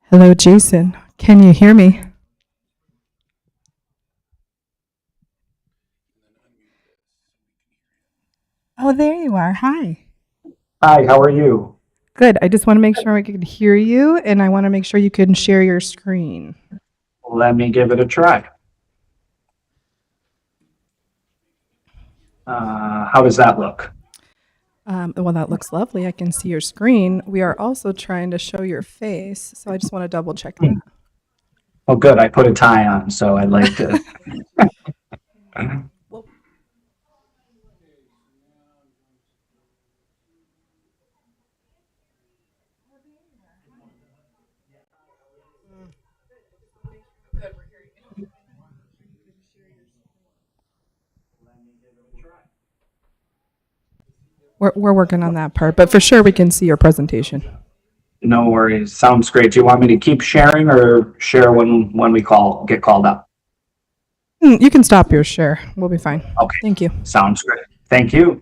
Hello, Jason. Can you hear me? Oh, there you are. Hi. Hi, how are you? Good. I just want to make sure I can hear you, and I want to make sure you can share your screen. Let me give it a try. How does that look? Well, that looks lovely. I can see your screen. We are also trying to show your face, so I just want to double check Hmm. that. Oh, good. I put a tie on, so I'd like to. Well, we're working on that part, but for sure we can see your presentation. No worries. Sounds great. Do you want me to keep sharing or share when we get called up? You can stop your share. We'll be fine. Okay, Thank you. sounds great. Thank you.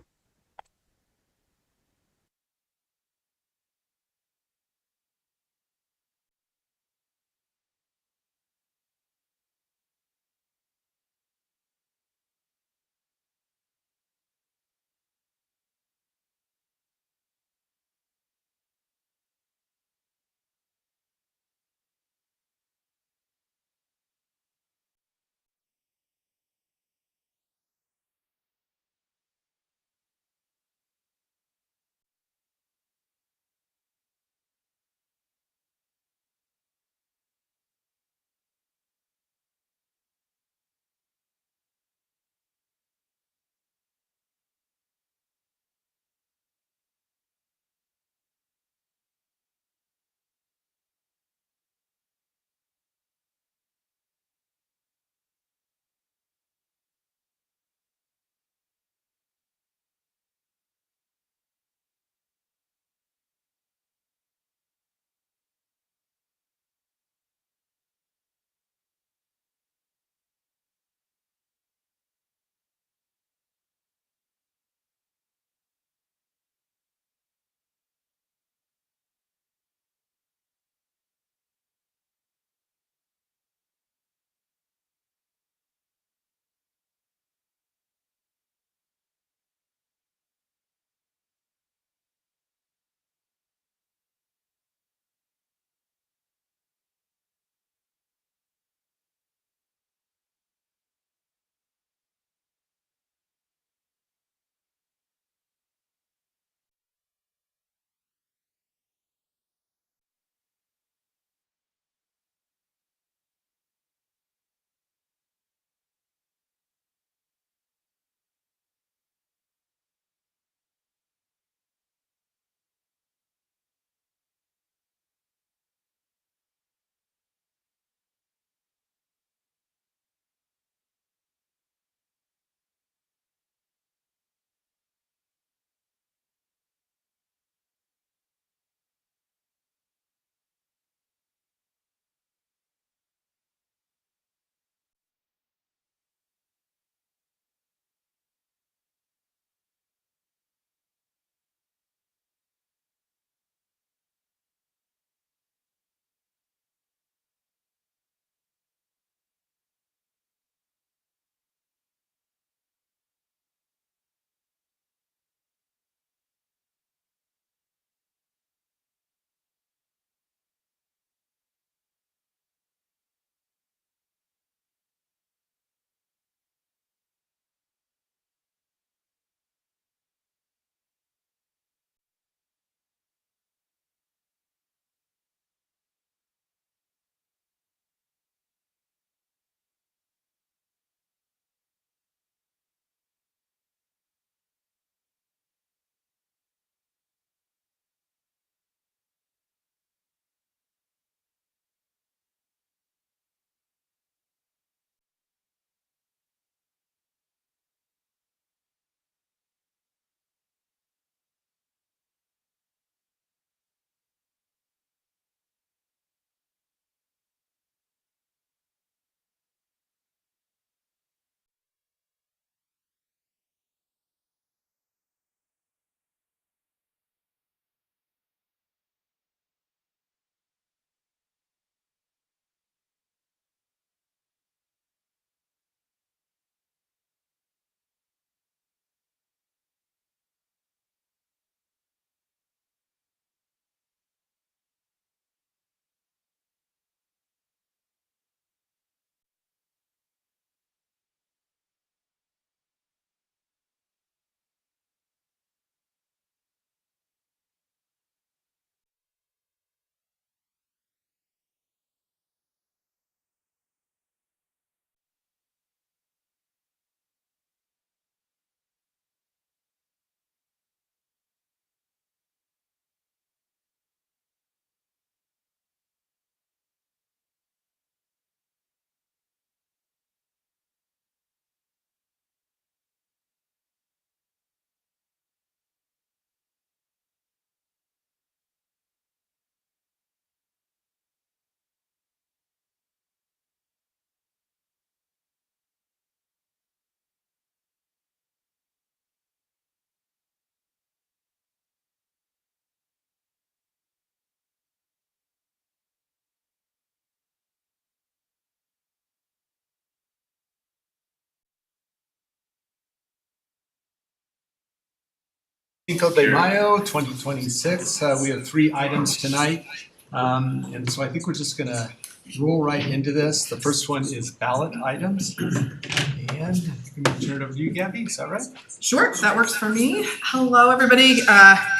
Cinco de Mayo 2026. We have 3 items tonight. And so I think we're just going to roll right into this. The first one is ballot items. And I'm going to turn it over to you, Gabby. Is that right? Sure, that works for me. Hello, everybody.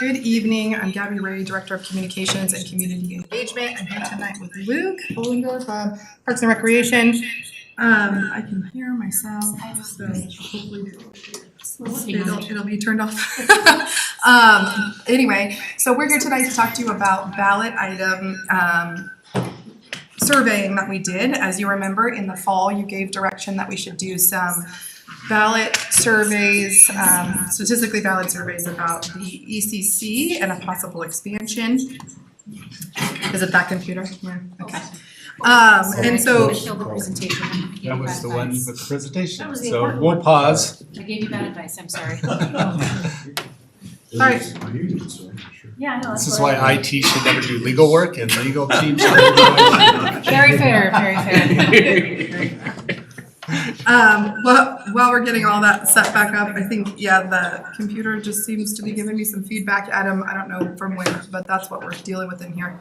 Good evening. I'm Gabby Ray, Director of Communications and Community Engagement. I'm here tonight with Luke Bollinger from Parks and Recreation. I can hear myself, so hopefully it'll be turned off. Anyway, so we're here tonight to talk to you about ballot item surveying that we did. As you remember, in the fall, you gave direction that we should do some ballot surveys, statistically valid surveys about the ECC and a possible expansion. Is it that computer? Yeah, okay. And so That was the one with the presentation. That was the So important we'll one. pause. I gave you bad advice, I'm sorry. All right. Yeah, I know. This that's is what why I- IT should never do legal work and legal teams should never do Very fair, very fair. While we're getting all that set back up, I think, yeah, the computer just seems to be giving me some feedback, Adam. I don't know from where, but that's what we're dealing with in here.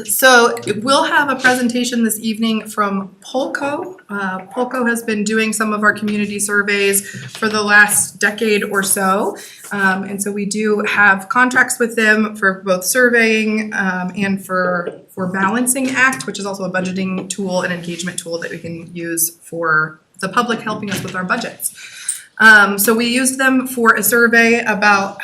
So we'll have a presentation this evening from Polko. Polko has been doing some of our community surveys for the last decade or so. And so we do have contracts with them for both surveying and for Balancing Act, which is also a budgeting tool and engagement tool that we can use for the public helping us with our budgets. So we used them for a survey about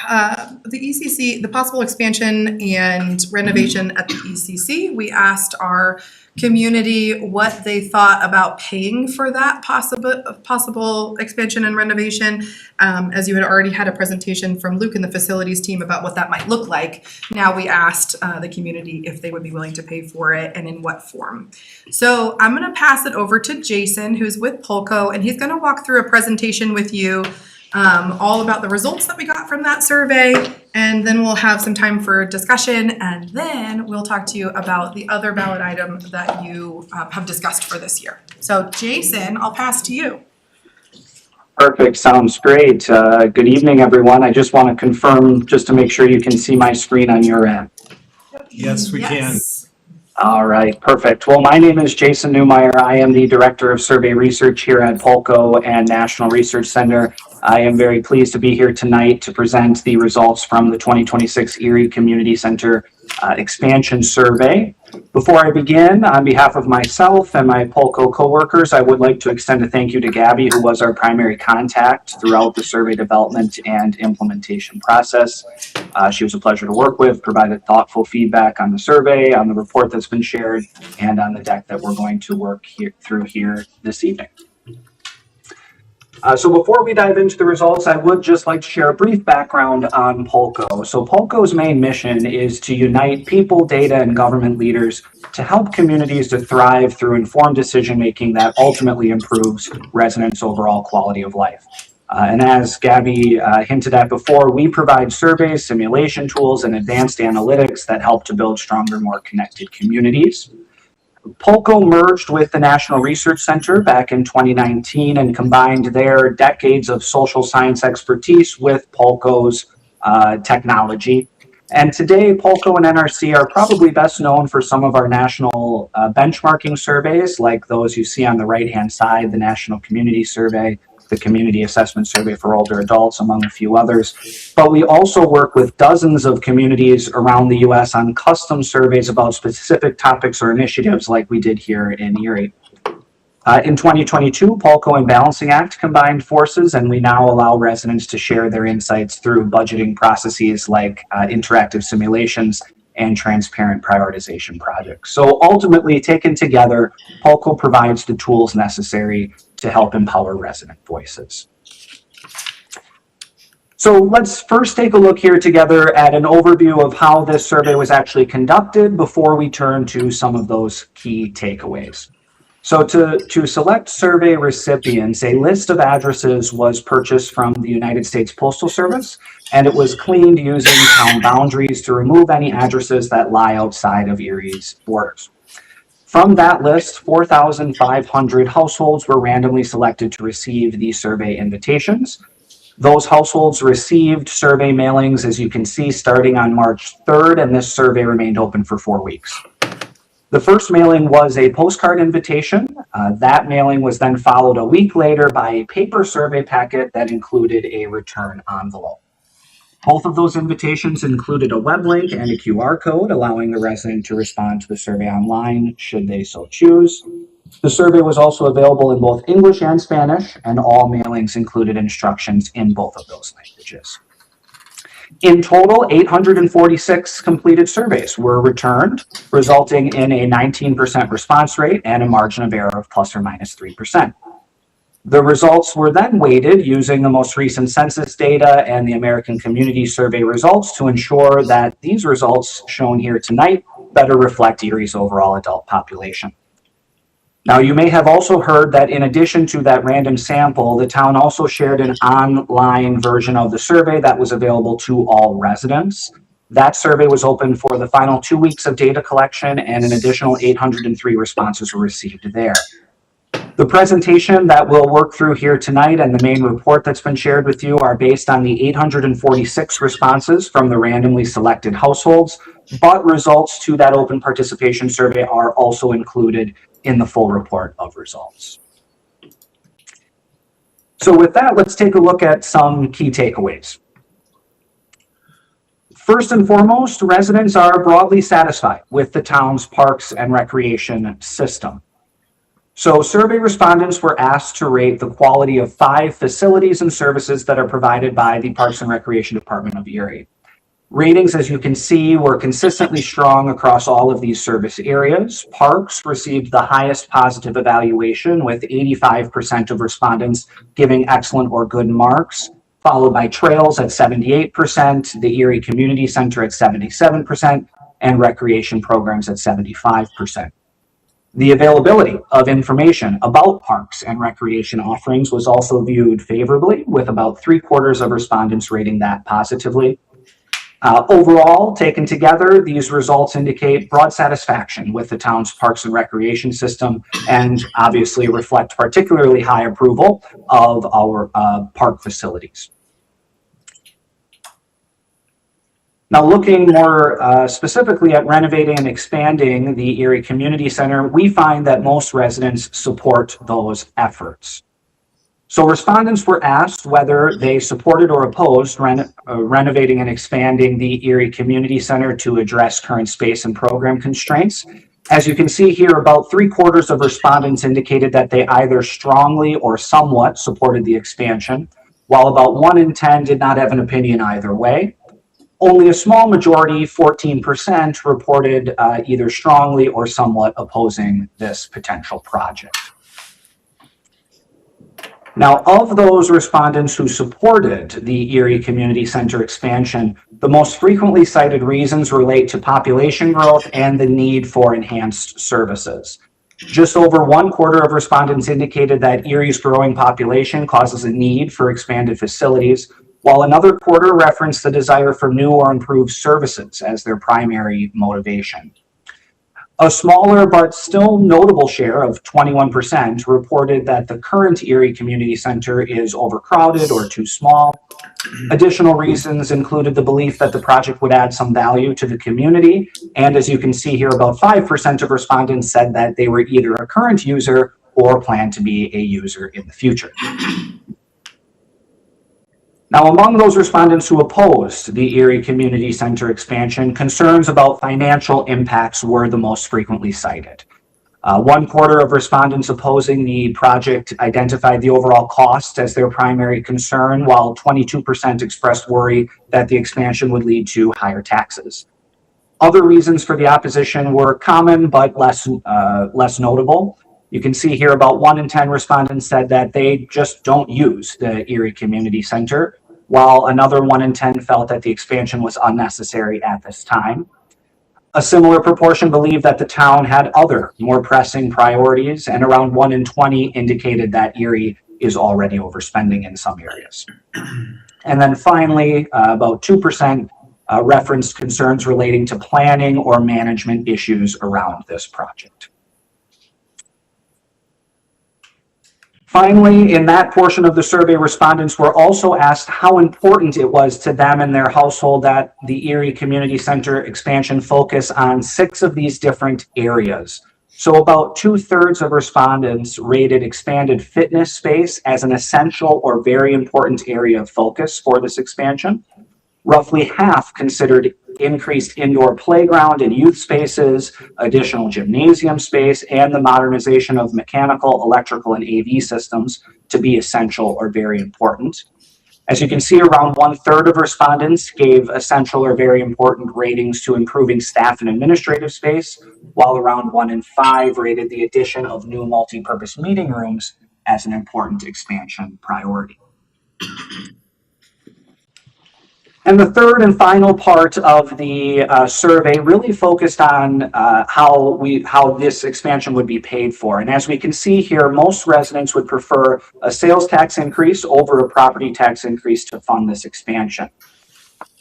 the ECC, the possible expansion and renovation at the ECC. We asked our community what they thought about paying for that possible expansion and renovation. As you had already had a presentation from Luke and the facilities team about what that might look like, now we asked the community if they would be willing to pay for it and in what form. So I'm going to pass it over to Jason, who's with Polko, and he's going to walk through a presentation with you all about the results that we got from that survey, and then we'll have some time for discussion, and then we'll talk to you about the other ballot item that you have discussed for this year. So Jason, I'll pass to you. Perfect. Sounds great. Good evening, everyone. I just want to confirm, just to make sure you can see my screen on your end. Yes, we can. Yes. All right, perfect. Well, my name is Jason Newmeyer. I am the Director of Survey Research here at Polko and National Research Center. I am very pleased to be here tonight to present the results from the 2026 Erie Community Center Expansion Survey. Before I begin, on behalf of myself and my Polko coworkers, I would like to extend a thank you to Gabby, who was our primary contact throughout the survey development and implementation process. She was a pleasure to work with, provided thoughtful feedback on the survey, on the report that's been shared, and on the deck that we're going to work through here this evening. So before we dive into the results, I would just like to share a brief background on Polko. So Polko's main mission is to unite people, data, and government leaders to help communities to thrive through informed decision-making that ultimately improves residents' overall quality of life. And as Gabby hinted at before, we provide surveys, simulation tools, and advanced analytics that help to build stronger, more connected communities. Polko merged with the National Research Center back in 2019 and combined their decades of social science expertise with Polko's technology. And today, Polko and NRC are probably best known for some of our national benchmarking surveys, like those you see on the right-hand side, the National Community Survey, the Community Assessment Survey for Older Adults, among a few others. But we also work with dozens of communities around the U.S. on custom surveys about specific topics or initiatives like we did here in Erie. In 2022, Polko and Balancing Act combined forces, and we now allow residents to share their insights through budgeting processes like interactive simulations and transparent prioritization projects. So ultimately, taken together, Polko provides the tools necessary to help empower resident voices. So let's first take a look here together at an overview of how this survey was actually conducted before we turn to some of those key takeaways. So to select survey recipients, a list of addresses was purchased from the United States Postal Service, and it was cleaned using town boundaries to remove any addresses that lie outside of Erie's borders. From that list, 4,500 households were randomly selected to receive the survey invitations. Those households received survey mailings, as you can see, starting on March 3rd, and this survey remained open for 4 weeks. The first mailing was a postcard invitation. That mailing was then followed a week later by a paper survey packet that included a return envelope. Both of those invitations included a web link and a QR code, allowing the resident to respond to the survey online should they so choose. The survey was also available in both English and Spanish, and all mailings included instructions in both of those languages. In total, 846 completed surveys were returned, resulting in a 19% response rate and a margin of error of plus or minus 3%. The results were then weighted using the most recent census data and the American Community Survey results to ensure that these results shown here tonight better reflect Erie's overall adult population. Now, you may have also heard that in addition to that random sample, the town also shared an online version of the survey that was available to all residents. That survey was open for the final 2 weeks of data collection, and an additional 803 responses were received there. The presentation that we'll work through here tonight and the main report that's been shared with you are based on the 846 responses from the randomly selected households, but results to that open participation survey are also included in the full report of results. So with that, let's take a look at some key takeaways. First and foremost, residents are broadly satisfied with the town's parks and recreation system. So survey respondents were asked to rate the quality of 5 facilities and services that are provided by the Parks and Recreation Department of Erie. Ratings, as you can see, were consistently strong across all of these service areas. Parks received the highest positive evaluation, with 85% of respondents giving excellent or good marks, followed by trails at 78%, the Erie Community Center at 77%, and recreation programs at 75%. The availability of information about parks and recreation offerings was also viewed favorably, with about 3/4 of respondents rating that positively. Overall, taken together, these results indicate broad satisfaction with the town's parks and recreation system, and obviously reflect particularly high approval of our park facilities. Now, looking more specifically at renovating and expanding the Erie Community Center, we find that most residents support those efforts. So respondents were asked whether they supported or opposed renovating and expanding the Erie Community Center to address current space and program constraints. As you can see here, about 3/4 of respondents indicated that they either strongly or somewhat supported the expansion, while about 1 in 10 did not have an opinion either way. Only a small majority, 14%, reported either strongly or somewhat opposing this potential project. Now, of those respondents who supported the Erie Community Center expansion, the most frequently cited reasons relate to population growth and the need for enhanced services. Just over 1/4 of respondents indicated that Erie's growing population causes a need for expanded facilities, while another 1/4 referenced the desire for new or improved services as their primary motivation. A smaller but still notable share of 21% reported that the current Erie Community Center is overcrowded or too small. Additional reasons included the belief that the project would add some value to the community, and as you can see here, about 5% of respondents said that they were either a current user or plan to be a user in the future. Now, among those respondents who opposed the Erie Community Center expansion, concerns about financial impacts were the most frequently cited. 1/4 of respondents opposing the project identified the overall cost as their primary concern, while 22% expressed worry that the expansion would lead to higher taxes. Other reasons for the opposition were common but less notable. You can see here about 1 in 10 respondents said that they just don't use the Erie Community Center, while another 1 in 10 felt that the expansion was unnecessary at this time. A similar proportion believed that the town had other more pressing priorities, and around 1 in 20 indicated that Erie is already overspending in some areas. And then finally, about 2% referenced concerns relating to planning or management issues around this project. Finally, in that portion of the survey, respondents were also asked how important it was to them and their household that the Erie Community Center expansion focus on 6 of these different areas. So about 2/3 of respondents rated expanded fitness space as an essential or very important area of focus for this expansion. Roughly half considered increased indoor playground and youth spaces, additional gymnasium space, and the modernization of mechanical, electrical, and AV systems to be essential or very important. As you can see, around 1/3 of respondents gave essential or very important ratings to improving staff and administrative space, while around 1 in 5 rated the addition of new multi-purpose meeting rooms as an important expansion priority. And the third and final part of the survey really focused on how this expansion would be paid for. And as we can see here, most residents would prefer a sales tax increase over a property tax increase to fund this expansion.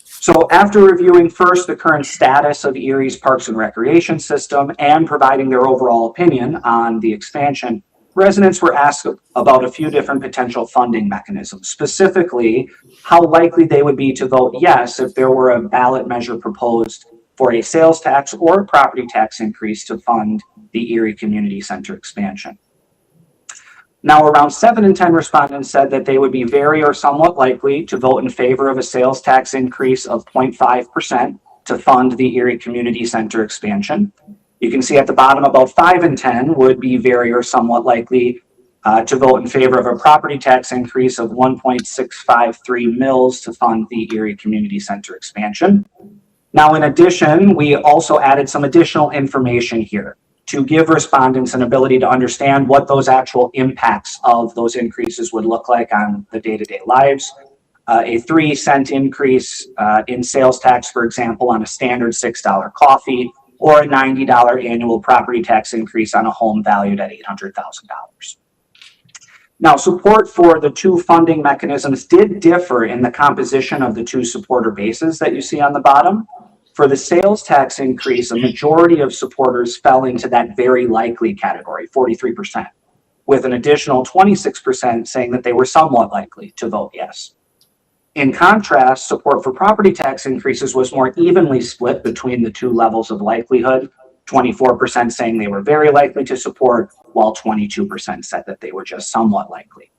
So after reviewing first the current status of Erie's Parks and Recreation system and providing their overall opinion on the expansion, residents were asked about a few different potential funding mechanisms, specifically how likely they would be to vote yes if there were a ballot measure proposed for a sales tax or a property tax increase to fund the Erie Community Center expansion. Now, around 7 in 10 respondents said that they would be very or somewhat likely to vote in favor of a sales tax increase of 0.5% to fund the Erie Community Center expansion. You can see at the bottom about 5 in 10 would be very or somewhat likely to vote in favor of a property tax increase of 1.653 mils to fund the Erie Community Center expansion. Now, in addition, we also added some additional information here to give respondents an ability to understand what those actual impacts of those increases would look like on the day-to-day lives. A 3-cent increase in sales tax, for example, on a standard $6 coffee, or a $90 annual property tax increase on a home valued at $800,000. Now, support for the 2 funding mechanisms did differ in the composition of the 2 supporter bases that you see on the bottom. For the sales tax increase, a majority of supporters fell into that very likely category, 43%, with an additional 26% saying that they were somewhat likely to vote yes. In contrast, support for property tax increases was more evenly split between the 2 levels of likelihood, 24% saying they were very likely to support, while 22% said that they were just somewhat likely.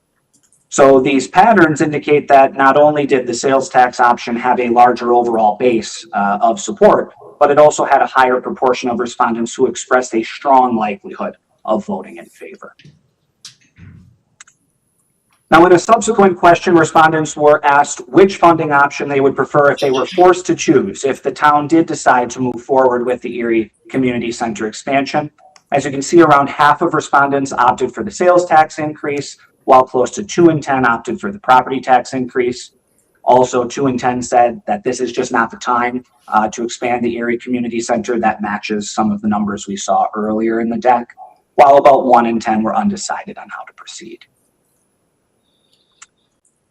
So these patterns indicate that not only did the sales tax option have a larger overall base of support, but it also had a higher proportion of respondents who expressed a strong likelihood of voting in favor. Now, in a subsequent question, respondents were asked which funding option they would prefer if they were forced to choose if the town did decide to move forward with the Erie Community Center expansion. As you can see, around half of respondents opted for the sales tax increase, while close to 2 in 10 opted for the property tax increase. Also, 2 in 10 said that this is just not the time to expand the Erie Community Center. That matches some of the numbers we saw earlier in the deck, while about 1 in 10 were undecided on how to proceed.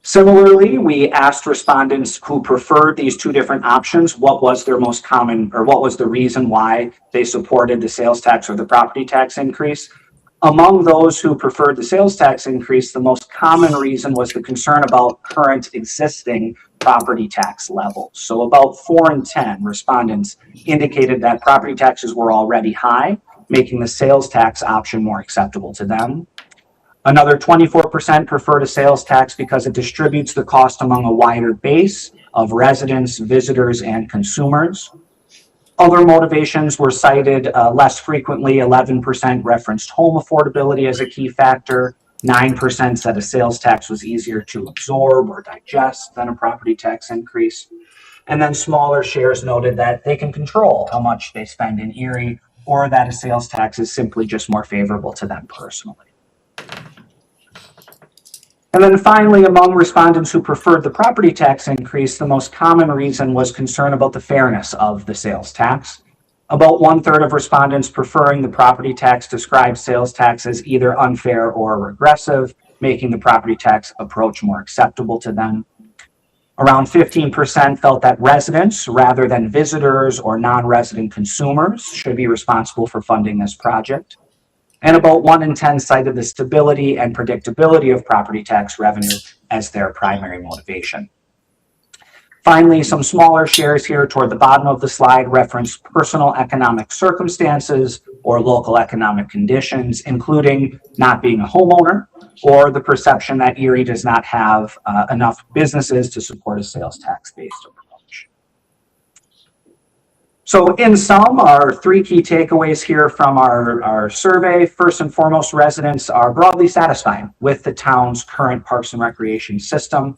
Similarly, we asked respondents who preferred these 2 different options what was their most common, or what was the reason why they supported the sales tax or the property tax increase. Among those who preferred the sales tax increase, the most common reason was the concern about current existing property tax levels. So about 4 in 10 respondents indicated that property taxes were already high, making the sales tax option more acceptable to them. Another 24% preferred a sales tax because it distributes the cost among a wider base of residents, visitors, and consumers. Other motivations were cited less frequently. 11% referenced home affordability as a key factor. 9% said a sales tax was easier to absorb or digest than a property tax increase. And then smaller shares noted that they can control how much they spend in Erie, or that a sales tax is simply just more favorable to them personally. And then finally, among respondents who preferred the property tax increase, the most common reason was concern about the fairness of the sales tax. About 1/3 of respondents preferring the property tax described sales tax as either unfair or regressive, making the property tax approach more acceptable to them. Around 15% felt that residents, rather than visitors or non-resident consumers, should be responsible for funding this project. And about 1 in 10 cited the stability and predictability of property tax revenue as their primary motivation. Finally, some smaller shares here toward the bottom of the slide reference personal economic circumstances or local economic conditions, including not being a homeowner or the perception that Erie does not have enough businesses to support a sales tax-based approach. So in sum, our 3 key takeaways here from our survey. First and foremost, residents are broadly satisfied with the town's current parks and recreation system.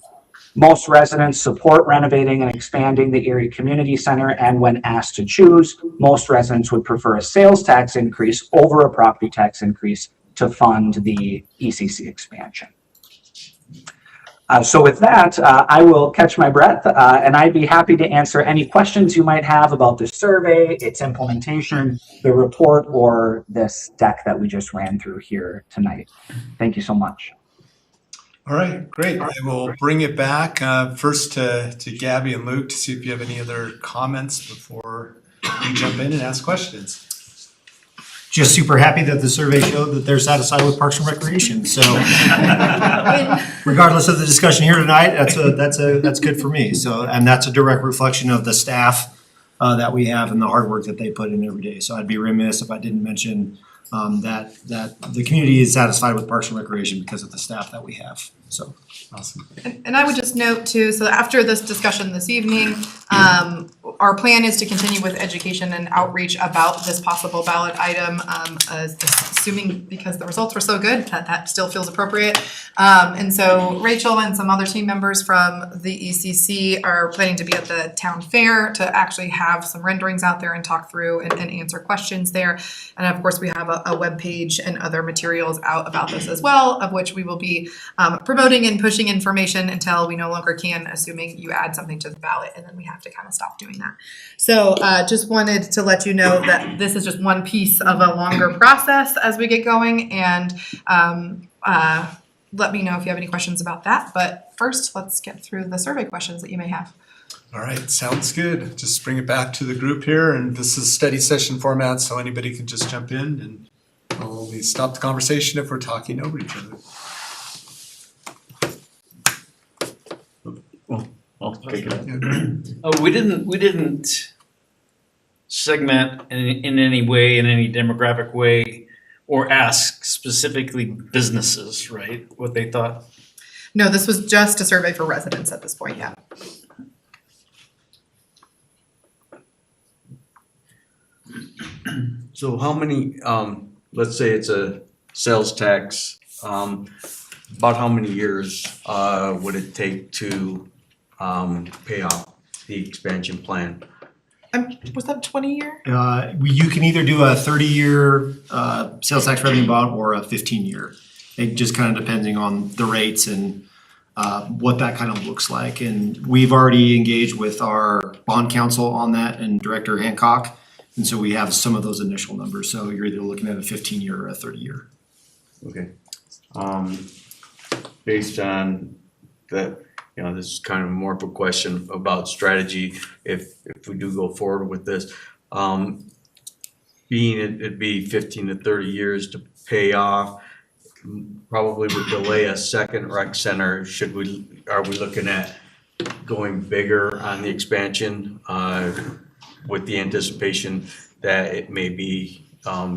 Most residents support renovating and expanding the Erie Community Center, and when asked to choose, most residents would prefer a sales tax increase over a property tax increase to fund the ECC expansion. So with that, I will catch my breath, and I'd be happy to answer any questions you might have about the survey, its implementation, the report, or this deck that we just ran through here tonight. Thank you so much. All right, great. I will bring it back first to Gabby and Luke to see if you have any other comments before we jump in and ask questions. Just super happy that the survey showed that they're satisfied with Parks and Recreation. So regardless of the discussion here tonight, that's good for me. So, and that's a direct reflection of the staff that we have and the hard work that they put in every day. So I'd be remiss if I didn't mention that the community is satisfied with Parks and Recreation because of the staff that we have. So Awesome. And I would just note too, so after this discussion this evening, our plan is to continue with education and outreach about this possible ballot item, assuming because the results were so good that still feels appropriate. And so Rachel and some other team members from the ECC are planning to be at the town fair to actually have some renderings out there and talk through and answer questions there. And of course, we have a webpage and other materials out about this as well, of which we will be promoting and pushing information until we no longer can, assuming you add something to the ballot, and then we have to kind of stop doing that. So just wanted to let you know that this is just one piece of a longer process as we get going, and let me know if you have any questions about that. But first, let's get through the survey questions that you may have. All right, sounds good. Just bring it back to the group here, and this is study session format, so anybody can just jump in, and we'll only stop the conversation if we're talking over each other. I'll take it. Yeah. We didn't segment in any way, in any demographic way, or ask specifically businesses, right? What they thought. No, this was just a survey for residents at this point, yeah. So how many, let's say it's a sales tax, about how many years would it take to pay off the expansion plan? Was that 20-year? you can either do a 30-year sales tax revenue bond or a 15-year. It just kind of depending on the rates and what that kind of looks like. And we've already engaged with our bond counsel on that and Director Hancock. And so we have some of those initial numbers. So you're either looking at a 15-year or a 30-year. Okay. Based on that, you know, this is kind of more of a question about strategy. If we do go forward with this, being it'd be 15 to 30 years to pay off, probably would delay a second rec center. Are we looking at going bigger on the expansion with the anticipation that it may be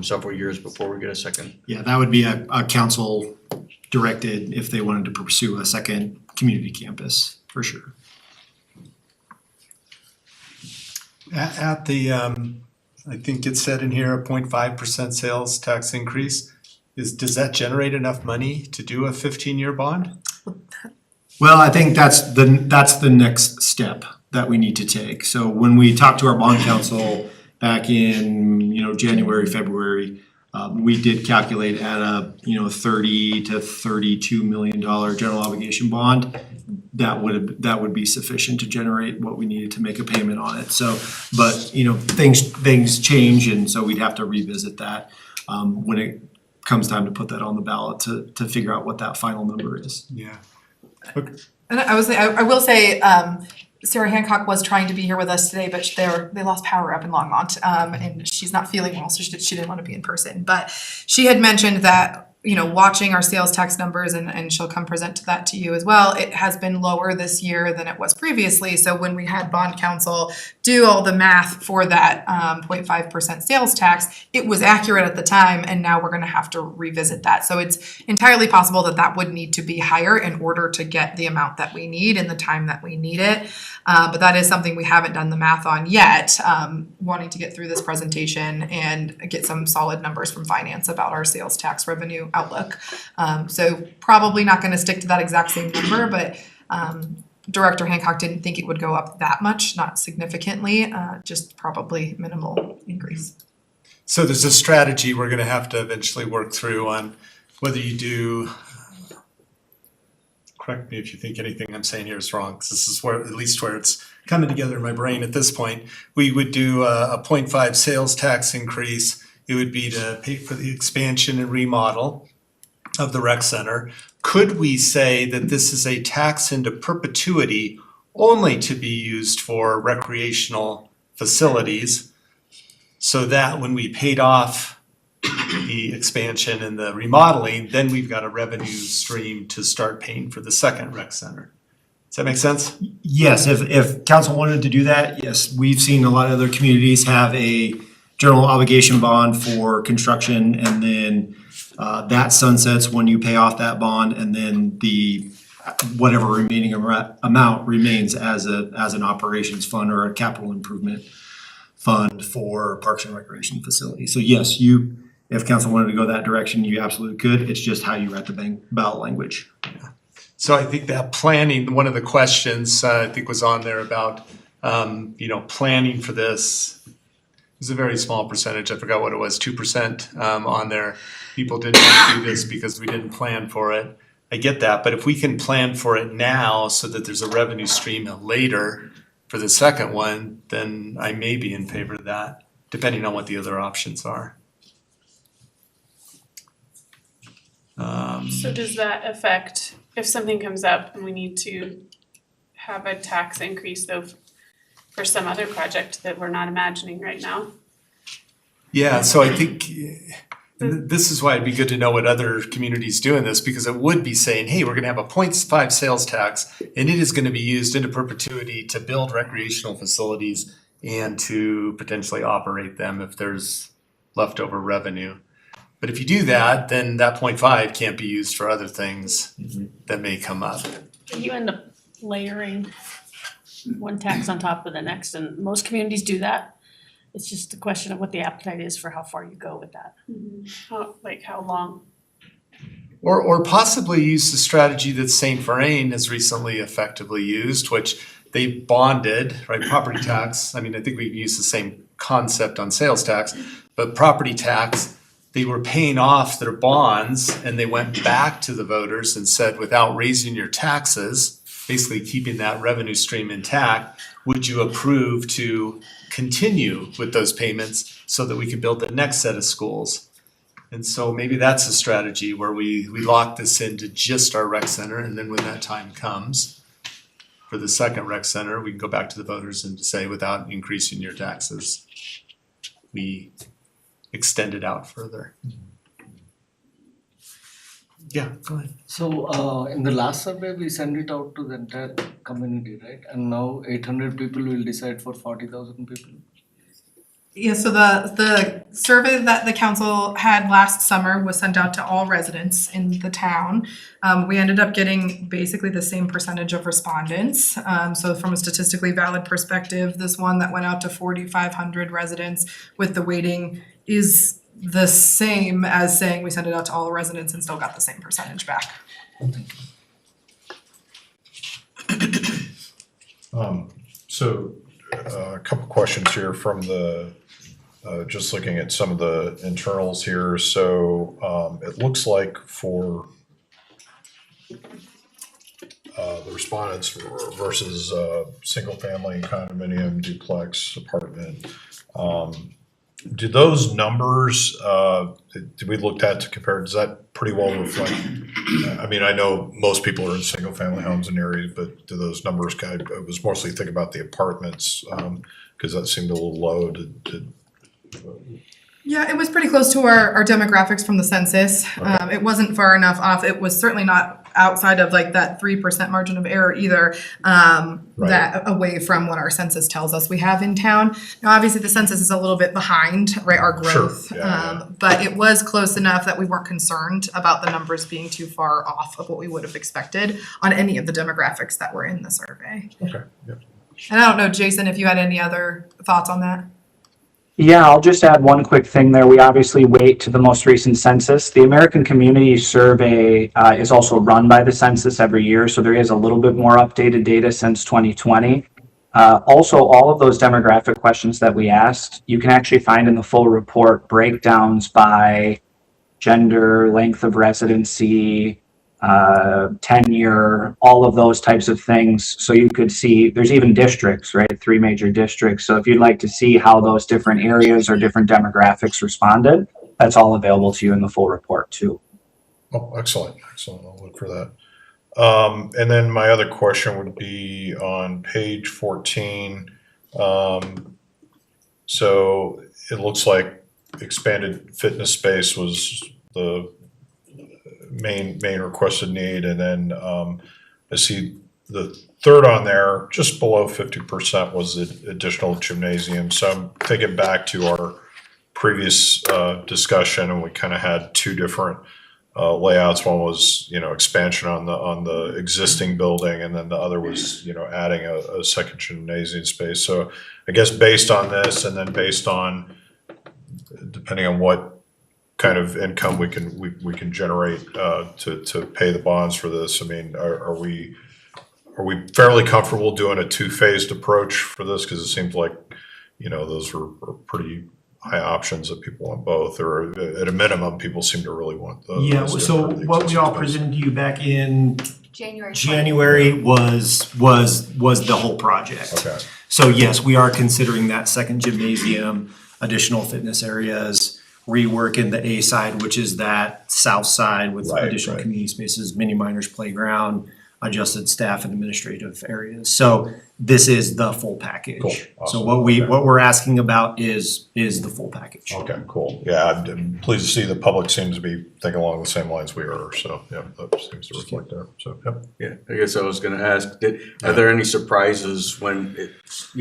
several years before we get a second? Yeah, that would be a council directed if they wanted to pursue a second community campus, for sure. At the, I think it said in here, a 0.5% sales tax increase. Does that generate enough money to do a 15-year bond? Well, I think that's the next step that we need to take. So when we talked to our bond counsel back in January, February, we did calculate at a $30 to $32 million general obligation bond. That would be sufficient to generate what we needed to make a payment on it. So, but things change, and so we'd have to revisit that when it comes time to put that on the ballot to figure out what that final number is. Yeah. And I will say, Sarah Hancock was trying to be here with us today, but they lost power up in Longmont, and she's not feeling well, so she didn't want to be in person. But she had mentioned that, you know, watching our sales tax numbers, and she'll come present to that to you as well, it has been lower this year than it was previously. So when we had bond counsel do all the math for that 0.5% sales tax, it was accurate at the time, and now we're gonna have to revisit that. So it's entirely possible that that would need to be higher in order to get the amount that we need in the time that we need it. But that is something we haven't done the math on yet, wanting to get through this presentation and get some solid numbers from finance about our sales tax revenue outlook. So probably not gonna stick to that exact same number, but Director Hancock didn't think it would go up that much, not significantly, just probably minimal increase. So there's a strategy we're gonna have to eventually work through on whether you do, correct me if you think anything I'm saying here is wrong, because this is where, at least where it's coming together in my brain at this point. We would do a 0.5 sales tax increase. It would be to pay for the expansion and remodel of the rec center. Could we say that this is a tax into perpetuity only to be used for recreational facilities, so that when we paid off the expansion and the remodeling, then we've got a revenue stream to start paying for the second rec center? Does that make sense? Yes, if council wanted to do that, yes, we've seen a lot of other communities have a general obligation bond for construction, and then that sunsets when you pay off that bond, and then the whatever remaining amount remains as an operations fund or a capital improvement fund for parks and recreation facilities. So yes, if council wanted to go that direction, you absolutely could. It's just how you write the ballot language. So I think that planning, one of the questions I think was on there about, planning for this. It was a very small percentage, I forgot what it was, 2% on there. People didn't want to do this because we didn't plan for it. I get that, but if we can plan for it now so that there's a revenue stream later for the second one, then I may be in favor of that, depending on what the other options are. So does that affect, if something comes up and we need to have a tax increase though for some other project that we're not imagining right now? Yeah, so I think this is why it'd be good to know what other communities do in this, because it would be saying, hey, we're gonna have a 0.5 sales tax, and it is gonna be used into perpetuity to build recreational facilities and to potentially operate them if there's leftover revenue. But if you do that, then that 0.5 can't be used for other things that may come up. You end up layering one tax on top of the next, and most communities do that. It's just a question of what the appetite is for how far you go with that. How long? Or possibly use the strategy that St. Vrain has recently effectively used, which they bonded, right, property tax. I mean, I think we use the same concept on sales tax, but property tax, they were paying off their bonds, and they went back to the voters and said, without raising your taxes, basically keeping that revenue stream intact, would you approve to continue with those payments so that we could build the next set of schools? And so maybe that's a strategy where we lock this into just our rec center, and then when that time comes for the second rec center, we can go back to the voters and say, without increasing your taxes, we extend it out further. Yeah, go ahead. So in the last survey, we sent it out to the entire community, right? And now 800 people will decide for 40,000 people. Yeah, so the survey that the council had last summer was sent out to all residents in the town. We ended up getting basically the same percentage of respondents. So from a statistically valid perspective, this one that went out to 4,500 residents with the weighting is the same as saying we sent it out to all the residents and still got the same percentage back. So a couple questions here from the, just looking at some of the internals here. So it looks like for the respondents versus single family, condominium, duplex, apartment, do those numbers, do we looked at to compare, does that pretty well reflect? I mean, I know most people are in single family homes in areas, but do those numbers I was mostly thinking about the apartments, cause that seemed a little low to Yeah, it was pretty close to our demographics from the census. It wasn't far enough off. It was certainly not outside of like that 3% margin of error either, that away from what our census tells us we have in town. Now, obviously, the census is a little bit behind, right, our growth. Sure, yeah. But it was close enough that we weren't concerned about the numbers being too far off of what we would have expected on any of the demographics that were in the survey. Okay, yep. And I don't know, Jason, if you had any other thoughts on that? Yeah, I'll just add one quick thing there. We obviously wait to the most recent census. The American Community Survey is also run by the census every year, so there is a little bit more updated data since 2020. Also, all of those demographic questions that we asked, you can actually find in the full report breakdowns by gender, length of residency, tenure, all of those types of things. So you could see there's even districts, right? 3 major districts. So if you'd like to see how those different areas or different demographics responded, that's all available to you in the full report too. Oh, excellent, excellent. I'll look for that. And then my other question would be on page 14. So it looks like expanded fitness space was the main requested need, and then I see the third on there, just below 50% was the additional gymnasium. So I'm thinking back to our previous discussion, and we kind of had 2 different layouts. One was, expansion on the existing building, and then the other was, adding a second gymnasium space. So I guess based on this, and then based on, depending on what kind of income we can generate to pay the bonds for this, I mean, are we fairly comfortable doing a 2-phased approach for this? Because it seems like, those are pretty high options that people want both, or at a minimum, people seem to really want those. Yeah, so what we all presented to you back in January. January was the whole project. Okay. So yes, we are considering that second gymnasium, additional fitness areas, rework in the A side, which is that south side with Right, additional right. community spaces, mini minors playground, adjusted staff and administrative areas. So this is the full package. Cool. So Awesome. what Okay. we're asking about is the full package. Okay, cool. Yeah, I'm pleased to see the public seems to be thinking along the same lines we are. So, yeah, that seems to reflect there. So, yep. Yeah, I guess I was gonna ask, are there any surprises when it's,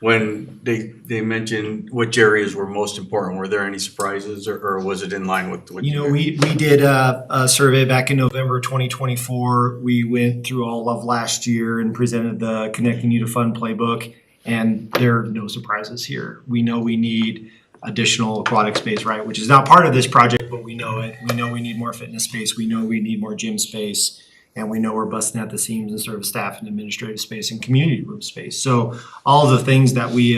when they mentioned which areas were most important? Were there any surprises, or was it in line with what you? We did a survey back in November 2024. We went through all of last year and presented the Connecting You to Fund playbook, and there are no surprises here. We know we need additional aquatic space, right, which is not part of this project, but we know it. We know we need more fitness space. We know we need more gym space, and we know we're busting at the seams in sort of staff and administrative space and community room space. So all of the things that we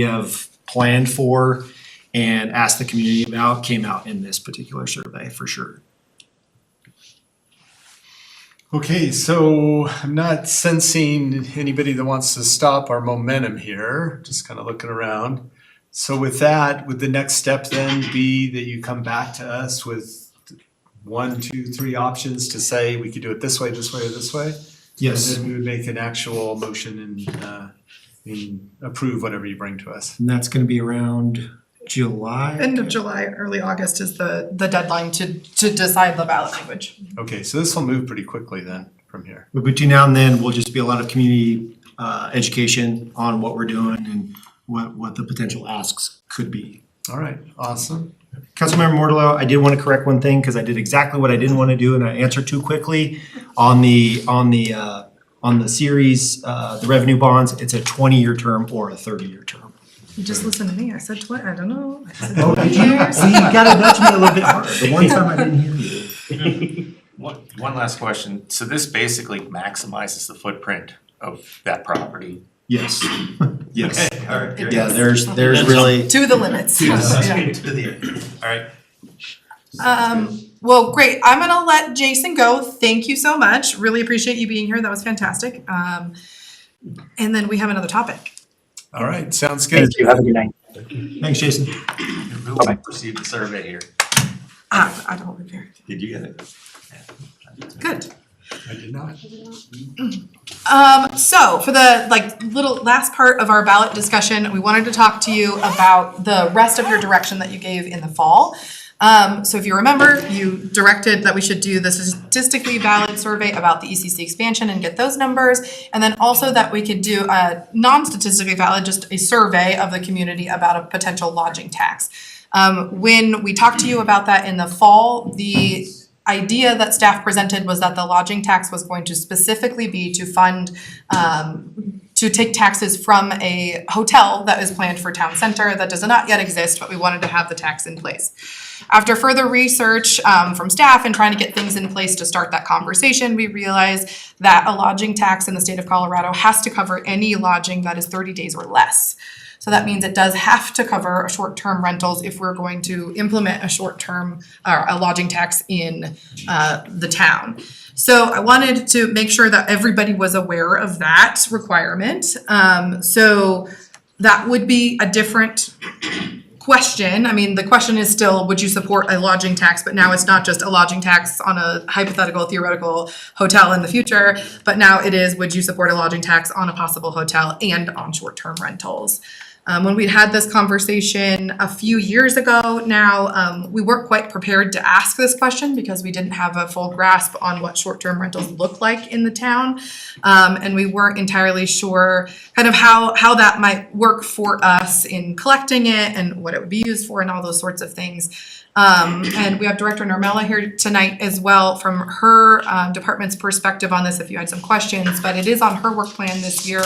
have planned for and asked the community about came out in this particular survey for sure. Okay, so I'm not sensing anybody that wants to stop our momentum here, just kind of looking around. So with that, would the next step then be that you come back to us with 1, 2, 3 options to say we could do it this way, or this way? Yes. And then we would make an actual motion and approve whatever you bring to us. And that's gonna be around July. End of July, early August is the deadline to decide the ballot language. Okay, so this will move pretty quickly then from here. But between now and then, will just be a lot of community education on what we're doing and what the potential asks could be. All right, awesome. Councilmember Mortillo, I did want to correct one thing because I did exactly what I didn't want to do and I answered too quickly on the series, the revenue bonds. It's a 20-year term or a 30-year term. You just listen to me. I said I don't know. I said Oh, 20 did you? years. See, you gotta nudge me a little bit harder. The one time I didn't hear you. One last question. So this basically maximizes the footprint of that property. Yes. Yes. Okay, all right. It Yeah, does. there's really. To the limits. Yeah. All right. Well, great. I'm gonna let Jason go. Thank you so much. Really appreciate you being here. That was fantastic. And then we have another topic. All right, sounds good. Thank you. Have a good night. Thanks, Jason. Who received the survey here? I don't remember. Did you get it? Good. I did not. So for the little last part of our ballot discussion, we wanted to talk to you about the rest of your direction that you gave in the fall. So if you remember, you directed that we should do the statistically valid survey about the ECC expansion and get those numbers. And then also that we could do a non-statistically valid, just a survey of the community about a potential lodging tax. When we talked to you about that in the fall, the idea that staff presented was that the lodging tax was going to specifically be to fund, to take taxes from a hotel that is planned for town center that does not yet exist, but we wanted to have the tax in place. After further research from staff and trying to get things in place to start that conversation, we realized that a lodging tax in the state of Colorado has to cover any lodging that is 30 days or less. So that means it does have to cover short-term rentals if we're going to implement a short-term or a lodging tax in the town. So I wanted to make sure that everybody was aware of that requirement. So that would be a different question. I mean, the question is still, would you support a lodging tax? But now it's not just a lodging tax on a hypothetical, theoretical hotel in the future, but now it is, would you support a lodging tax on a possible hotel and on short-term rentals? When we had this conversation a few years ago now, we weren't quite prepared to ask this question because we didn't have a full grasp on what short-term rentals look like in the town. And we weren't entirely sure kind of how that might work for us in collecting it and what it would be used for and all those sorts of things. And we have Director Normella here tonight as well from her department's perspective on this if you had some questions, but it is on her work plan this year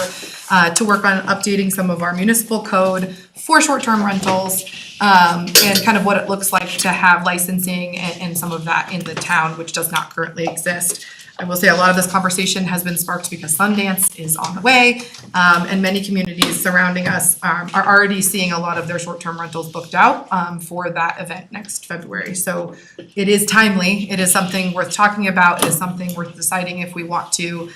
to work on updating some of our municipal code for short-term rentals and kind of what it looks like to have licensing and some of that in the town, which does not currently exist. I will say a lot of this conversation has been sparked because Sundance is on the way, and many communities surrounding us are already seeing a lot of their short-term rentals booked out for that event next February. So it is timely. It is something worth talking about. It is something worth deciding if we want to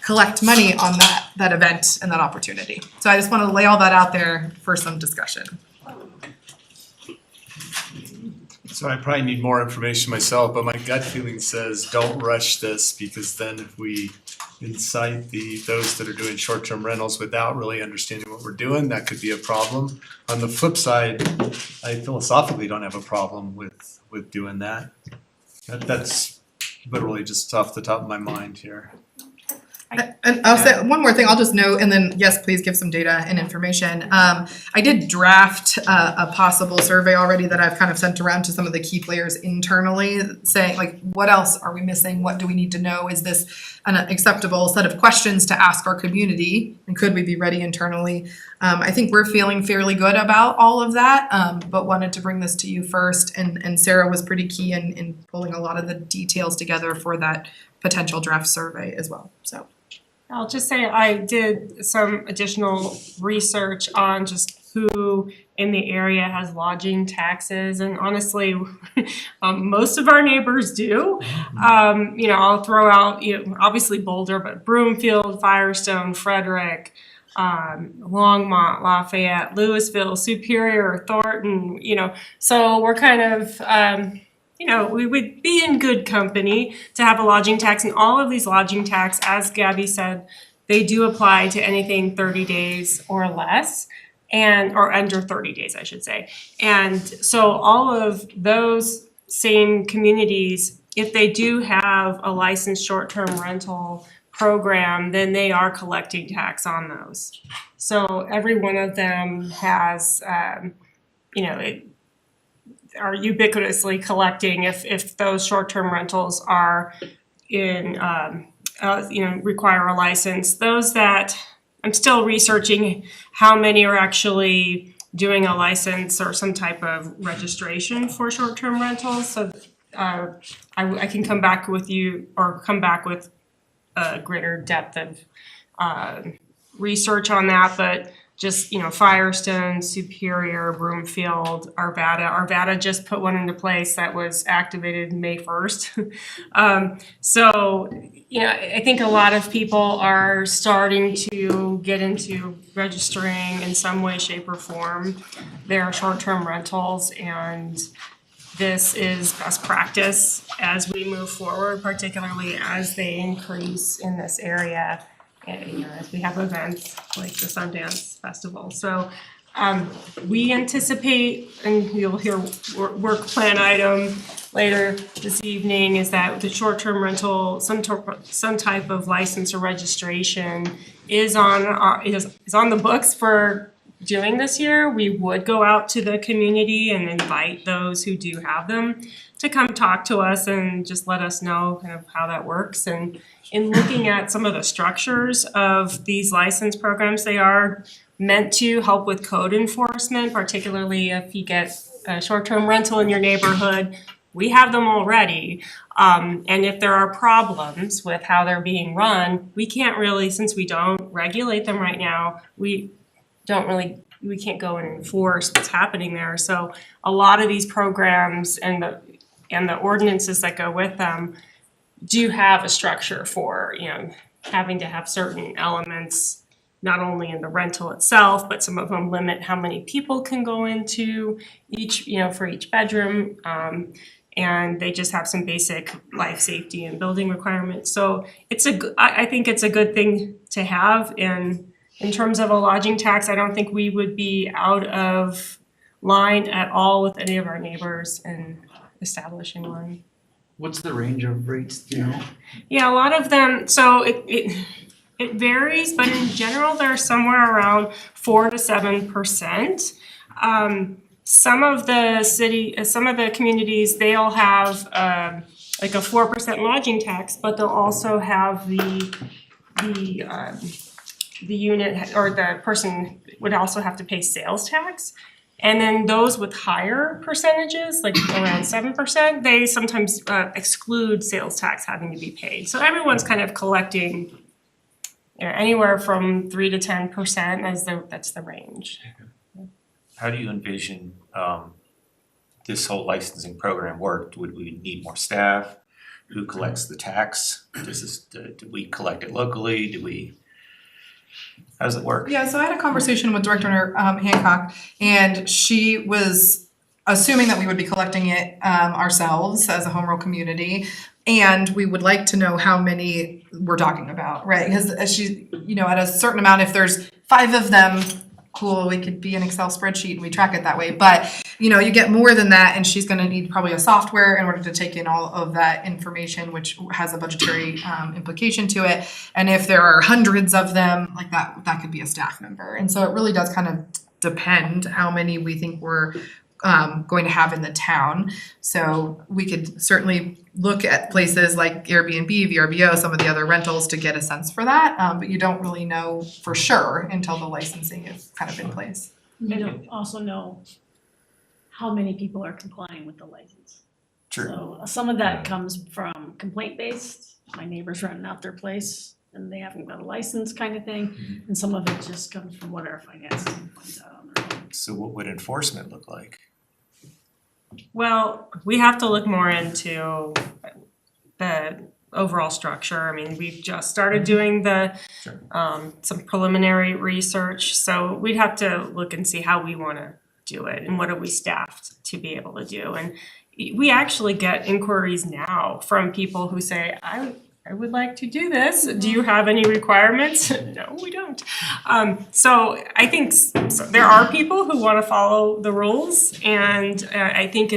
collect money on that event and that opportunity. So I just want to lay all that out there for some discussion. So I probably need more information myself, but my gut feeling says don't rush this because then if we incite those that are doing short-term rentals without really understanding what we're doing, that could be a problem. On the flip side, I philosophically don't have a problem with doing that. That's literally just off the top of my mind here. And I'll say one more thing, I'll just note, and then yes, please give some data and information. I did draft a possible survey already that I've kind of sent around to some of the key players internally, saying like, what else are we missing? What do we need to know? Is this an acceptable set of questions to ask our community? And could we be ready internally? I think we're feeling fairly good about all of that, but wanted to bring this to you first. And Sarah was pretty key in pulling a lot of the details together for that potential draft survey as well, so. I'll just say I did some additional research on just who in the area has lodging taxes, and honestly, most of our neighbors do. I'll throw out, obviously Boulder, but Broomfield, Firestone, Frederick, Longmont, Lafayette, Louisville, Superior, Thornton, so we're kind of, we would be in good company to have a lodging tax, and all of these lodging tax, as Gabby said, they do apply to anything 30 days or less, or under 30 days, I should say. And so all of those same communities, if they do have a licensed short-term rental program, then they are collecting tax on those. So every one of them has, are ubiquitously collecting if those short-term rentals are in, require a license. Those that, I'm still researching how many are actually doing a license or some type of registration for short-term rentals. So I can come back with you or come back with a greater depth of research on that. But just, Firestone, Superior, Broomfield, Arvada. Arvada just put one into place that was activated May 1st. So, I think a lot of people are starting to get into registering in some way, shape, or form their short-term rentals, and this is best practice as we move forward, particularly as they increase in this area. And, as we have events like the Sundance Festival. So we anticipate, and you'll hear work plan item later this evening, is that the short-term rental, some type of license or registration is on the books for doing this year. We would go out to the community and invite those who do have them to come talk to us and just let us know kind of how that works. And in looking at some of the structures of these license programs, they are meant to help with code enforcement, particularly if you get a short-term rental in your neighborhood. We have them already. And if there are problems with how they're being run, we can't really, since we don't regulate them right now, we can't go and enforce what's happening there. So a lot of these programs and the ordinances that go with them do have a structure for, having to have certain elements, not only in the rental itself, but some of them limit how many people can go into each, for each bedroom. And they just have some basic life safety and building requirements. So I think it's a good thing to have. And in terms of a lodging tax, I don't think we would be out of line at all with any of our neighbors in establishing one. What's the range of rates, do you know? Yeah, a lot of them, so it varies, but in general, they're somewhere around 4 to 7%. Some of the communities, they'll have like a 4% lodging tax, but they'll also have the unit, or the person would also have to pay sales tax. And then those with higher percentages, like around 7%, they sometimes exclude sales tax having to be paid. So everyone's kind of collecting anywhere from 3 to 10% that's the range. How do you envision this whole licensing program work? Would we need more staff? Who collects the tax? Do we collect it locally? How does it work? Yeah, so I had a conversation with Director Hancock, and she was assuming that we would be collecting it ourselves as a home rule community. And we would like to know how many we're talking about, right? Because she, at a certain amount, if there's 5 of them, cool, we could be an Excel spreadsheet and we track it that way. But, you get more than that, and she's gonna need probably a software in order to take in all of that information, which has a budgetary implication to it. And if there are hundreds of them, like that could be a staff member. And so it really does kind of depend how many we think we're going to have in the town. So we could certainly look at places like Airbnb, VRBO, some of the other rentals to get a sense for that. But you don't really know for sure until the licensing is kind of in place. You don't also know how many people are complying with the license. True. So some of that comes from complaint-based, my neighbor's renting out their place and they haven't got a license kind of thing. And some of it just comes from what our finance team finds out on their own. So what would enforcement look like? Well, we have to look more into the overall structure. I mean, we've just started doing some preliminary research, so we'd have to look and see how we want to do it and what are we staffed to be able to do. And we actually get inquiries now from people who say, I would like to do this. Do you have any requirements? No, we don't. So I think there are people who want to follow the rules, and I think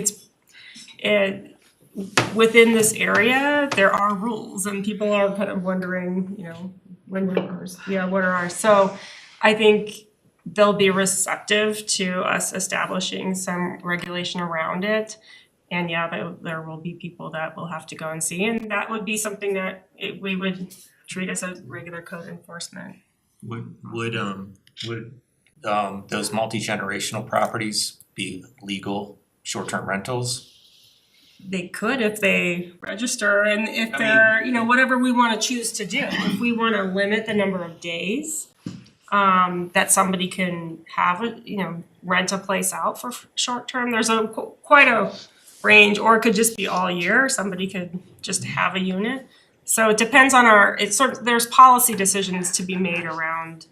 within this area, there are rules, and people are kind of wondering, when are ours? Yeah, what are ours? So I think they'll be receptive to us establishing some regulation around it. And yeah, there will be people that will have to go and see, and that would be something that we would treat as a regular code enforcement. Would those multi-generational properties be legal short-term rentals? They could if they register, and if they're, whatever we want to choose to do. If we want to limit the number of days that somebody can have rent a place out for short term. There's quite a range, or it could just be all year. Somebody could just have a unit. So it depends on there's policy decisions to be made around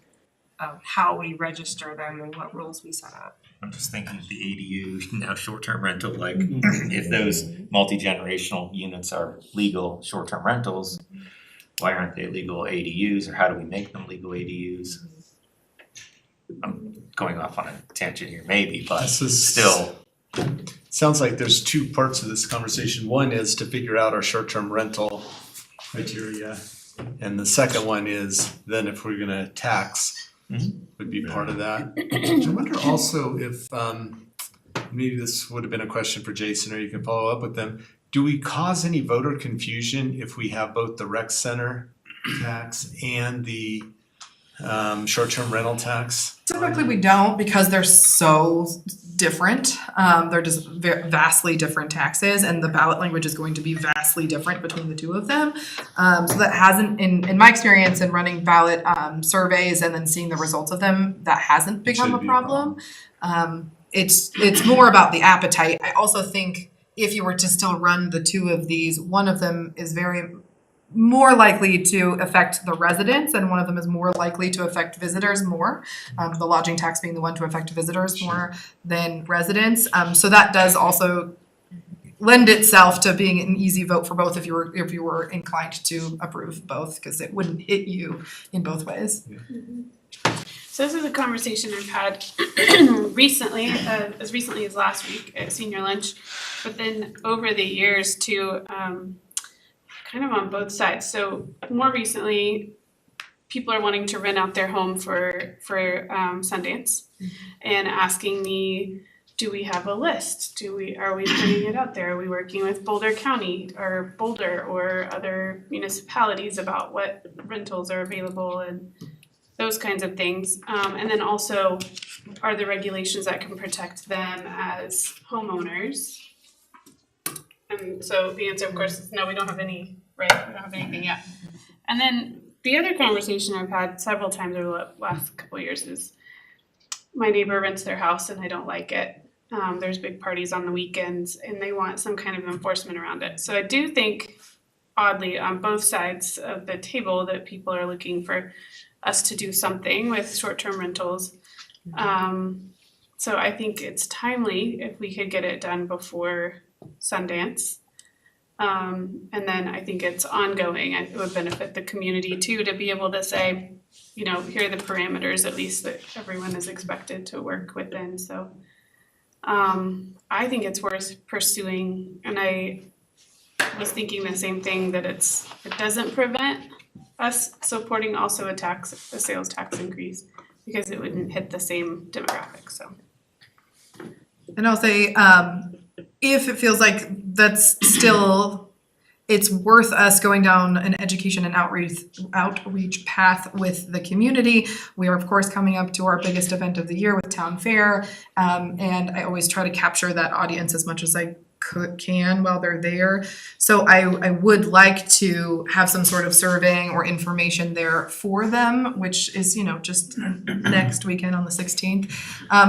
how we register them and what rules we set up. I'm just thinking of the ADU, now short-term rental, like if those multi-generational units are legal short-term rentals, why aren't they legal ADUs, or how do we make them legal ADUs? I'm going off on a tangent here maybe, but This is- still, Sounds like there's two parts of this conversation. One is to figure out our short-term rental criteria. And the second one is then if we're gonna tax, would be part of that. I wonder also if, maybe this would have been a question for Jason, or you can follow up with them. Do we cause any voter confusion if we have both the rec center tax and the short-term rental tax? Typically, we don't, because they're so different. They're just vastly different taxes, and the ballot language is going to be vastly different between the two of them. So that hasn't, in my experience in running ballot surveys and then seeing the results of them, that hasn't become a problem. It's more about the appetite. I also think if you were to still run the two of these, one of them is more likely to affect the residents, and one of them is more likely to affect visitors more. The lodging tax being the one to affect visitors more than residents. So that does also lend itself to being an easy vote for both if you were inclined to approve both, because it wouldn't hit you in both ways. So this is a conversation I've had recently, as recently as last week at senior lunch, but then over the years too, kind of on both sides. So more recently, people are wanting to rent out their home for Sundance and asking me, do we have a list? Are we putting it out there? Are we working with Boulder County or Boulder or other municipalities about what rentals are available and those kinds of things? And then also, are there regulations that can protect them as homeowners? And so the answer, of course, is no, we don't have any, right? We don't have anything yet. And then the other conversation I've had several times over the last couple of years is my neighbor rents their house and I don't like it. There's big parties on the weekends and they want some kind of enforcement around it. So I do think, oddly, on both sides of the table that people are looking for us to do something with short-term rentals. So I think it's timely if we could get it done before Sundance. And then I think it's ongoing. It would benefit the community too to be able to say, here are the parameters at least that everyone is expected to work within. So I think it's worth pursuing, and I was thinking the same thing, that it doesn't prevent us supporting also a sales tax increase, because it wouldn't hit the same demographic. So, and I'll say, if it feels like that's still, it's worth us going down an education and outreach path with the community. We are, of course, coming up to our biggest event of the year with Town Fair. And I always try to capture that audience as much as I can while they're there. So I would like to have some sort of surveying or information there for them, which is, just next weekend on the 16th.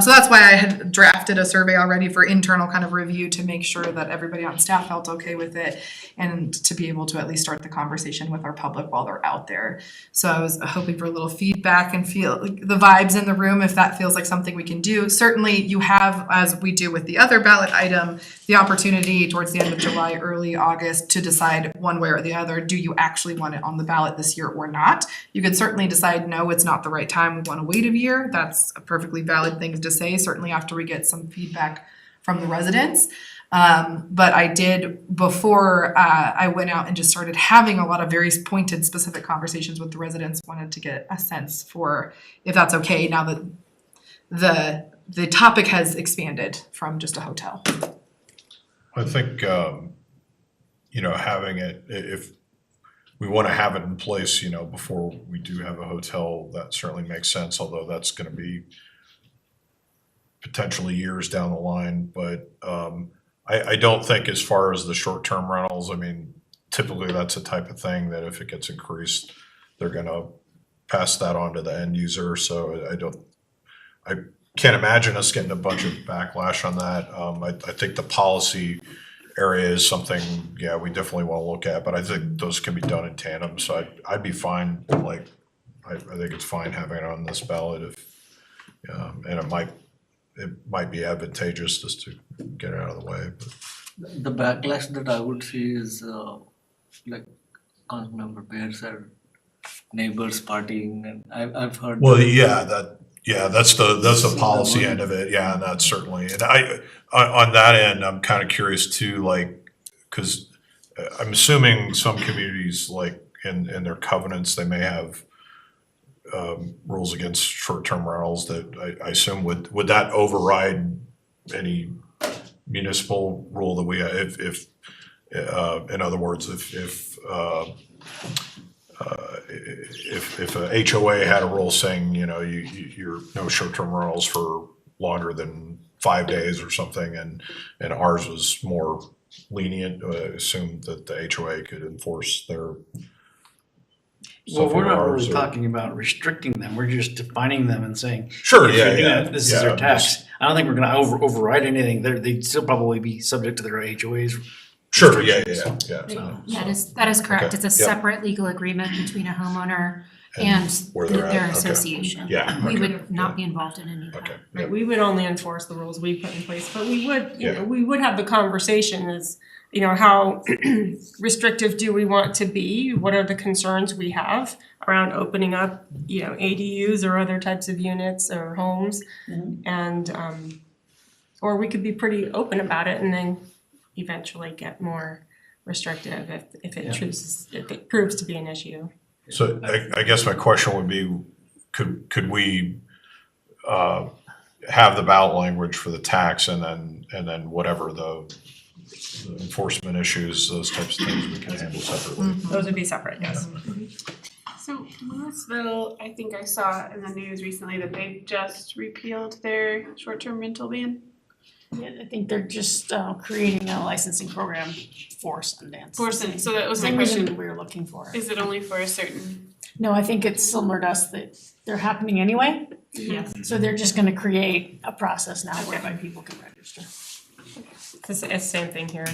So that's why I had drafted a survey already for internal kind of review to make sure that everybody on staff felt okay with it, and to be able to at least start the conversation with our public while they're out there. So I was hoping for a little feedback and feel the vibes in the room, if that feels like something we can do. Certainly you have, as we do with the other ballot item, the opportunity towards the end of July, early August to decide one way or the other, do you actually want it on the ballot this year or not? You could certainly decide, no, it's not the right time, we want to wait a year. That's a perfectly valid thing to say, certainly after we get some feedback from the residents. But I did, before I went out and just started having a lot of very pointed, specific conversations with the residents, wanted to get a sense for if that's okay now that the topic has expanded from just a hotel. I think, having it, if we want to have it in place, before we do have a hotel, that certainly makes sense, although that's going to be potentially years down the line. But I don't think, as far as the short-term rentals, typically that's a type of thing that if it gets increased, they're going to pass that on to the end user, so I can't imagine us getting a bunch of backlash on that. I think the policy area is something, yeah, we definitely wanna look at, but I think those can be done in tandem, so I'd be fine, like, I think it's fine having it on this ballot if, and it might be advantageous just to get it out of the way, but. The backlash that I would see is like Councilmember Bear said, neighbors partying, and I've heard. Well, that's the policy end of it, yeah, and that's certainly, and on that end, I'm kind of curious too, like, cause I'm assuming some communities, like, in their covenants, they may have rules against short-term rentals that I assume would that override any municipal rule that we, if in other words, if a HOA had a rule saying, you're no short-term rentals for longer than 5 days or something, and ours was more lenient, I assume that the HOA could enforce their Well, stuff we're over not ours, really or- talking about restricting them, we're just defining them and saying. Sure, if yeah, you're doing yeah, it, This is yeah, their I'm tax. just- I don't think we're gonna override anything, they'd still probably be subject to their HOAs. Sure, yeah. So- That is correct. Okay, It's a yep. separate legal agreement between a homeowner And and where they're at, their okay. association. Yeah, We okay, would not be involved in any of that. Okay. Right, we would only enforce the rules we put in place, but we would, Yeah. we would have the conversation as, how restrictive do we want to be? What are the concerns we have around opening up, ADUs or other types of units or homes? And, or we could be pretty open about it and then eventually get more restrictive if it proves to be an issue. So I guess my question would be, could we have the ballot language for the tax and then whatever the enforcement issues, those types of things we can handle separately? Those would be separate, yes. So Louisville, I think I saw in the news recently that they just repealed their short-term rental ban. Yeah, I think they're just creating a licensing program for Sundance. So that was my Same reason question. we were looking for. Is it only for a certain? No, I think it's similar to us that they're happening anyway. Yes. So they're just gonna create a process now whereby people can register. It's the same thing here,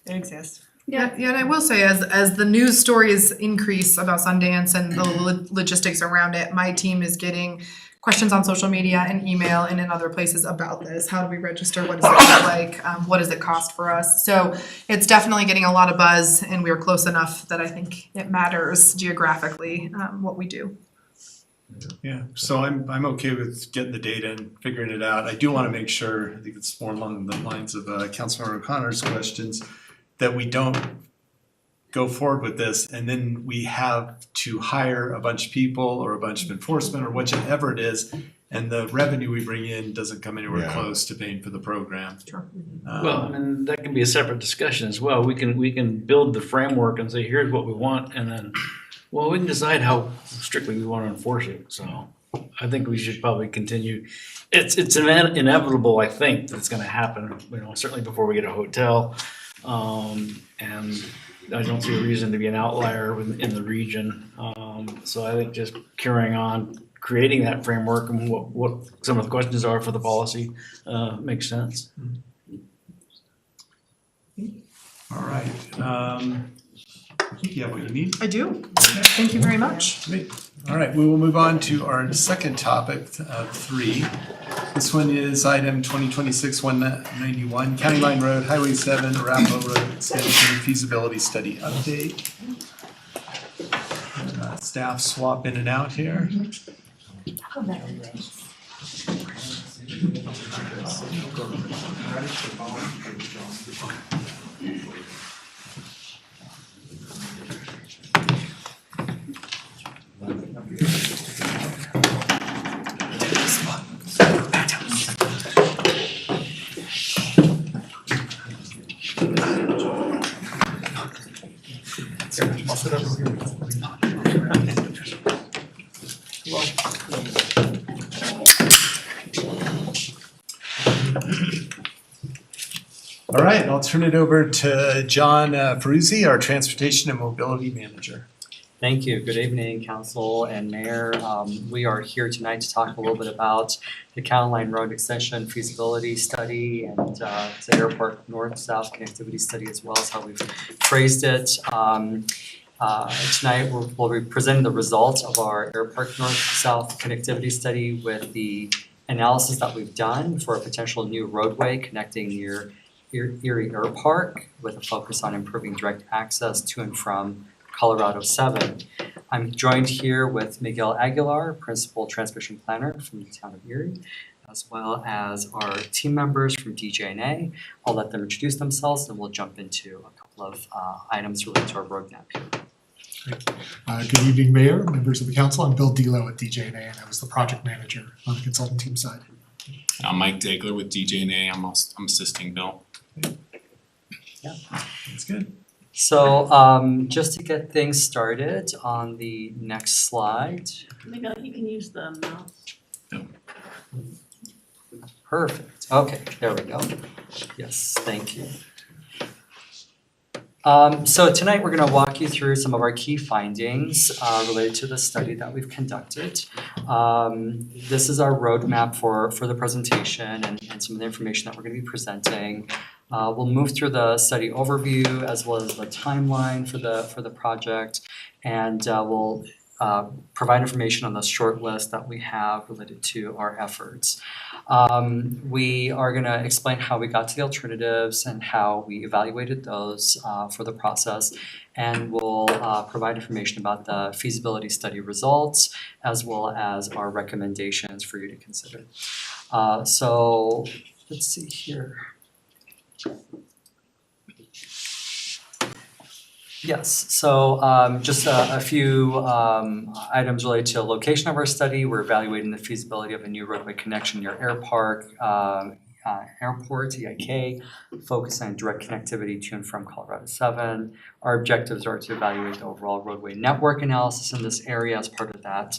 they exist. Yeah, and I will say, as the news stories increase about Sundance and the logistics around it, my team is getting questions on social media and email and in other places about this. How do we register? What does it look like? What does it cost for us? So it's definitely getting a lot of buzz, and we are close enough that I think it matters geographically, what we do. Yeah, so I'm okay with getting the data and figuring it out. I do wanna make sure, I think it's more along the lines of Councilmember O'Connor's questions, that we don't go forward with this and then we have to hire a bunch of people or a bunch of enforcement or whichever it is, and the revenue we bring in doesn't come anywhere Yeah. close to paying for the program. Sure. Well, and that can be a separate discussion as well. We can build the framework and say, here's what we want, and then, well, we can decide how strictly we wanna enforce it, so. I think we should probably continue. It's inevitable, I think, that's gonna happen, certainly before we get a hotel. And I don't see a reason to be an outlier in the region. So I think just carrying on, creating that framework and what some of the questions are for the policy, makes sense. All right, I think you have what you need. I do. Thank you very much. Great. All right, we will move on to our second topic of 3. This one is item 2026-191, County Line Road, Highway 7, Arapahoe Road Extension Feasibility Study Update. Staff swap in and out here. All right, I'll turn it over to John Ferruzzi, our Transportation and Mobility Manager. Thank you. Good evening, Council and Mayor. We are here tonight to talk a little bit about the County Line Road Extension feasibility study and the airport north-south connectivity study, as well as how we've phrased it. Tonight, we'll be presenting the results of our airport north-south connectivity study with the analysis that we've done for a potential new roadway connecting near Erie Air Park with a focus on improving direct access to and from Colorado 7. I'm joined here with Miguel Aguilar, Principal Transmission Planner from the town of Erie, as well as our team members from DJNA. I'll let them introduce themselves and we'll jump into a couple of items related to our roadmap here. Good evening, Mayor, members of the council. I'm Bill Delo at DJNA, and I was the project manager on the consultant team side. I'm Mike Dagler with DJNA. I'm assisting Bill. Yeah, That's good. So just to get things started on the next slide. Miguel, you can use the mouse. Perfect. Okay, there we go. Yes, thank you. So tonight we're going to walk you through some of our key findings related to the study that we've conducted. This is our roadmap for the presentation and some of the information that we're going to be presenting. We'll move through the study overview as well as the timeline for the project, and we'll provide information on the short list that we have related to our efforts. We are going to explain how we got to the alternatives and how we evaluated those for the process, and we'll provide information about the feasibility study results as well as our recommendations for you to consider. So let's see here. Yes, so just a few items related to the location of our study. We're evaluating the feasibility of a new roadway connection near Air Park Airport, EIK, focus on direct connectivity to and from Colorado 7. Our objectives are to evaluate the overall roadway network analysis in this area as part of that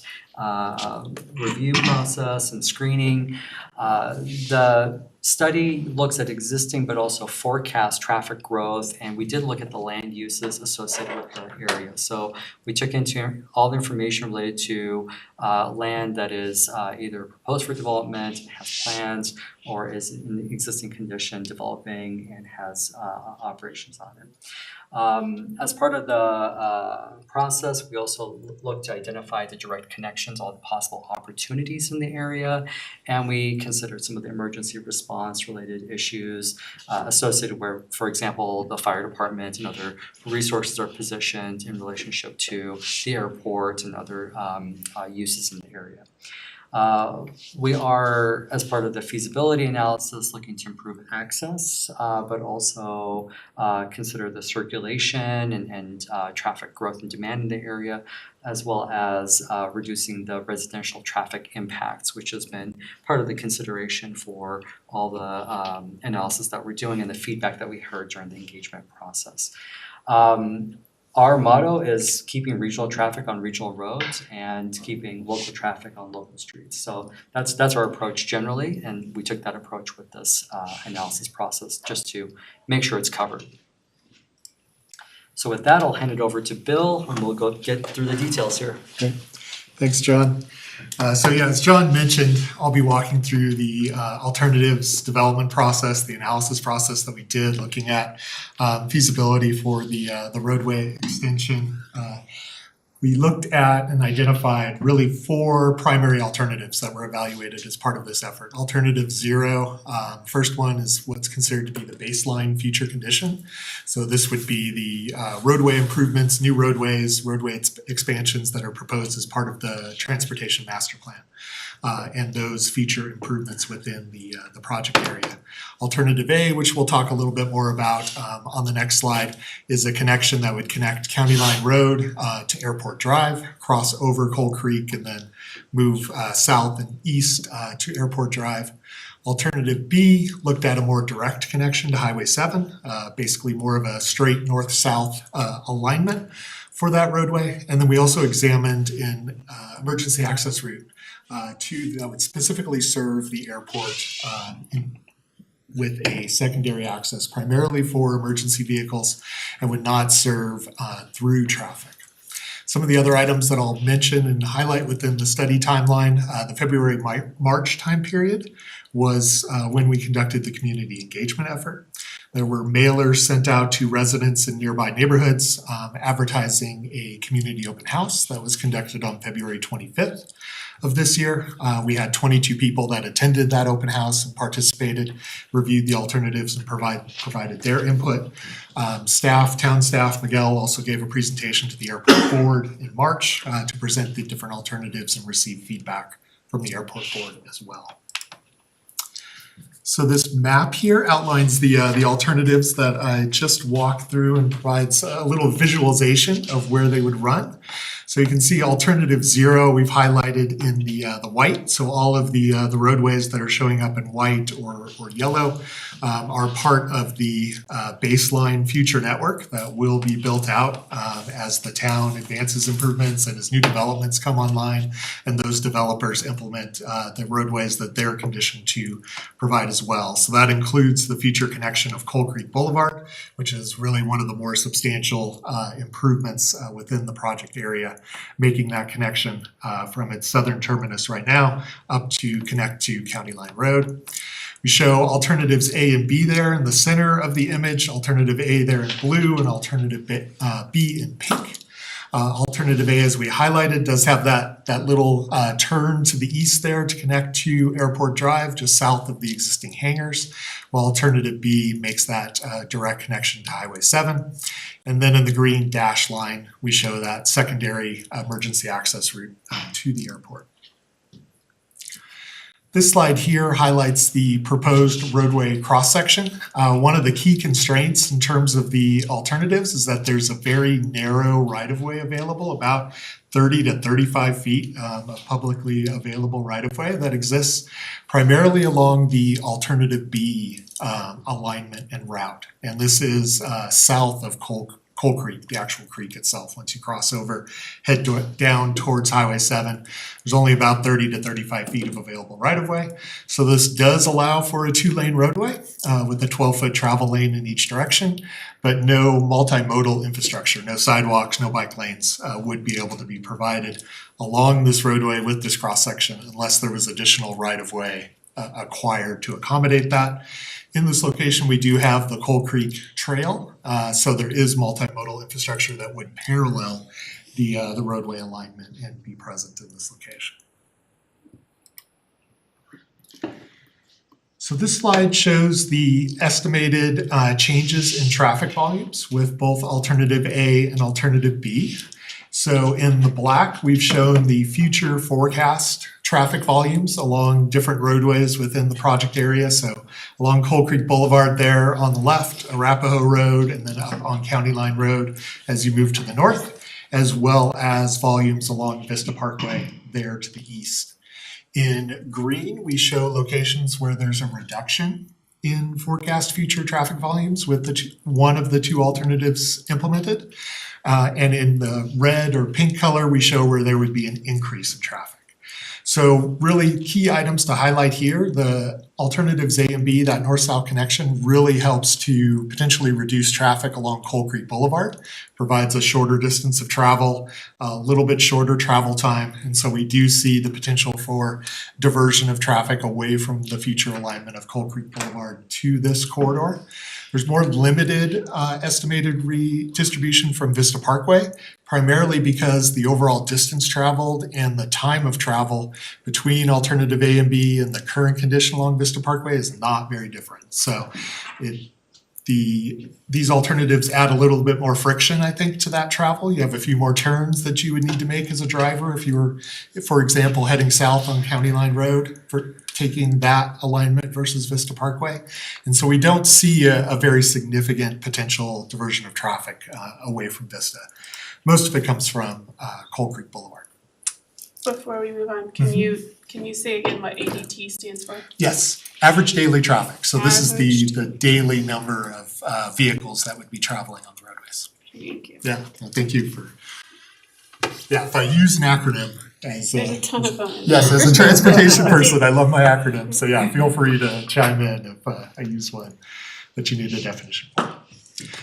review process and screening. The study looks at existing but also forecast traffic growth, and we did look at the land uses associated with the area. So we took into all the information related to land that is either proposed for development, has plans, or is in the existing condition developing and has operations on it. As part of the process, we also looked to identify the direct connections, all the possible opportunities in the area, and we considered some of the emergency response related issues associated where, for example, the fire department and other resources are positioned in relationship to the airport and other uses in the area. We are, as part of the feasibility analysis, looking to improve access, but also consider the circulation and traffic growth and demand in the area, as well as reducing the residential traffic impacts, which has been part of the consideration for all the analysis that we're doing and the feedback that we heard during the engagement process. Our motto is keeping regional traffic on regional roads and keeping local traffic on local streets. So that's our approach generally, and we took that approach with this analysis process just to make sure it's covered. So with that, I'll hand it over to Bill, and we'll go get through the details here. Okay. Thanks, John. So yeah, as John mentioned, I'll be walking through the alternatives development process, the analysis process that we did, looking at feasibility for the roadway extension. We looked at and identified really 4 primary alternatives that were evaluated as part of this effort. Alternative 0, first one is what's considered to be the baseline future condition. So this would be the roadway improvements, new roadways, roadway expansions that are proposed as part of the transportation master plan. And those feature improvements within the project area. Alternative A, which we'll talk a little bit more about on the next slide, is a connection that would connect County Line Road to Airport Drive, cross over Coal Creek, and then move south and east to Airport Drive. Alternative B looked at a more direct connection to Highway 7, basically more of a straight north-south alignment for that roadway. And then we also examined an emergency access route that would specifically serve the airport with a secondary access primarily for emergency vehicles and would not serve through traffic. Some of the other items that I'll mention and highlight within the study timeline, the February-March time period was when we conducted the community engagement effort. There were mailers sent out to residents in nearby neighborhoods advertising a community open house that was conducted on February 25th of this year. We had 22 people that attended that open house and participated, reviewed the alternatives and provided their input. Town staff, Miguel also gave a presentation to the airport board in March to present the different alternatives and receive feedback from the airport board as well. So this map here outlines the alternatives that I just walked through and provides a little visualization of where they would run. So you can see alternative 0 we've highlighted in the white. So all of the roadways that are showing up in white or yellow are part of the baseline future network that will be built out as the town advances improvements and as new developments come online and those developers implement the roadways that they're conditioned to provide as well. So that includes the future connection of Coal Creek Boulevard, which is really one of the more substantial improvements within the project area, making that connection from its southern terminus right now up to connect to County Line Road. We show alternatives A and B there in the center of the image, alternative A there in blue and alternative B in pink. Alternative A, as we highlighted, does have that little turn to the east there to connect to Airport Drive, just south of the existing hangars, while alternative B makes that direct connection to Highway 7. And then in the green dash line, we show that secondary emergency access route to the airport. This slide here highlights the proposed roadway cross-section. One of the key constraints in terms of the alternatives is that there's a very narrow right-of-way available, about 30 to 35 feet of publicly available right-of-way that exists primarily along the alternative B alignment and route. And this is south of Coal Creek, the actual creek itself. Once you cross over, head down towards Highway 7, there's only about 30 to 35 feet of available right-of-way. So this does allow for a 2-lane roadway with a 12-foot travel lane in each direction, but no multimodal infrastructure, no sidewalks, no bike lanes would be able to be provided along this roadway with this cross-section unless there was additional right-of-way acquired to accommodate that. In this location, we do have the Coal Creek Trail, so there is multimodal infrastructure that would parallel the roadway alignment and be present in this location. So this slide shows the estimated changes in traffic volumes with both alternative A and alternative B. So in the black, we've shown the future forecast traffic volumes along different roadways within the project area. So along Coal Creek Boulevard there on the left, Arapahoe Road, and then up on County Line Road as you move to the north, as well as volumes along Vista Parkway there to the east. In green, we show locations where there's a reduction in forecast future traffic volumes with one of the two alternatives implemented. And in the red or pink color, we show where there would be an increase in traffic. So really key items to highlight here, the alternatives A and B, that north-south connection really helps to potentially reduce traffic along Coal Creek Boulevard, provides a shorter distance of travel, a little bit shorter travel time. And so we do see the potential for diversion of traffic away from the future alignment of Coal Creek Boulevard to this corridor. There's more limited estimated redistribution from Vista Parkway, primarily because the overall distance traveled and the time of travel between alternative A and B and the current condition along Vista Parkway is not very different. So these alternatives add a little bit more friction, I think, to that travel. You have a few more turns that you would need to make as a driver if you were, for example, heading south on County Line Road for taking that alignment versus Vista Parkway. And so we don't see a very significant potential diversion of traffic away from Vista. Most of it comes from Coal Creek Boulevard. Before we move on, can you say again what ADT stands for? Yes, average daily traffic. So this is the daily number of vehicles that would be traveling on the roadways. Thank you. Yeah, well, thank you for, if I use an acronym as There's a ton of them. yes, as a transportation person, I love my acronyms. So yeah, feel free to chime in if I use one that you need a definition for.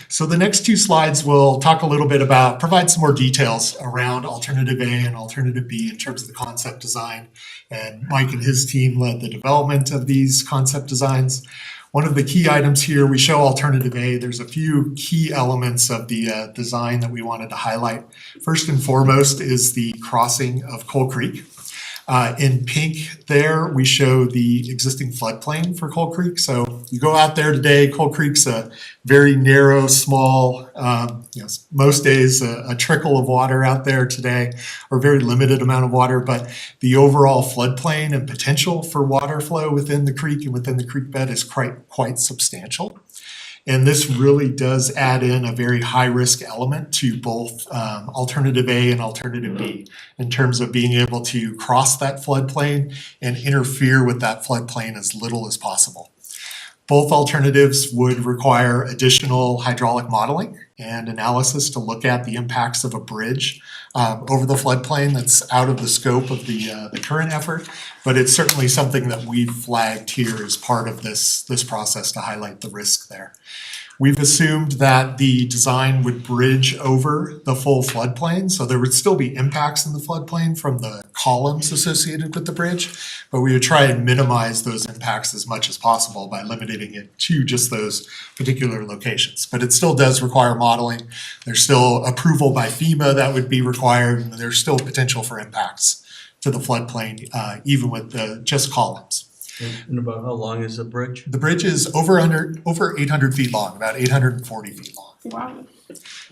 So the next two slides will talk a little bit about, provide some more details around Alternative A and Alternative B in terms of the concept design. And Mike and his team led the development of these concept designs. One of the key items here, we show Alternative A. There's a few key elements of the design that we wanted to highlight. First and foremost is the crossing of Coal Creek. In pink there, we show the existing floodplain for Coal Creek. So you go out there today, Coal Creek's a very narrow, small, most days a trickle of water out there today, or very limited amount of water, but the overall floodplain and potential for water flow within the creek and within the creek bed is quite substantial. And this really does add in a very high-risk element to both Alternative A and Alternative B in terms of being able to cross that floodplain and interfere with that floodplain as little as possible. Both alternatives would require additional hydraulic modeling and analysis to look at the impacts of a bridge over the floodplain. That's out of the scope of the current effort, but it's certainly something that we've flagged here as part of this process to highlight the risk there. We've assumed that the design would bridge over the full floodplain, so there would still be impacts in the floodplain from the columns associated with the bridge, but we would try and minimize those impacts as much as possible by limiting it to just those particular locations. But it still does require modeling. There's still approval by FEMA that would be required, and there's still potential for impacts to the floodplain, even with just columns. And about how long is the bridge? The bridge is over 800 feet long, about 840 feet long. Wow.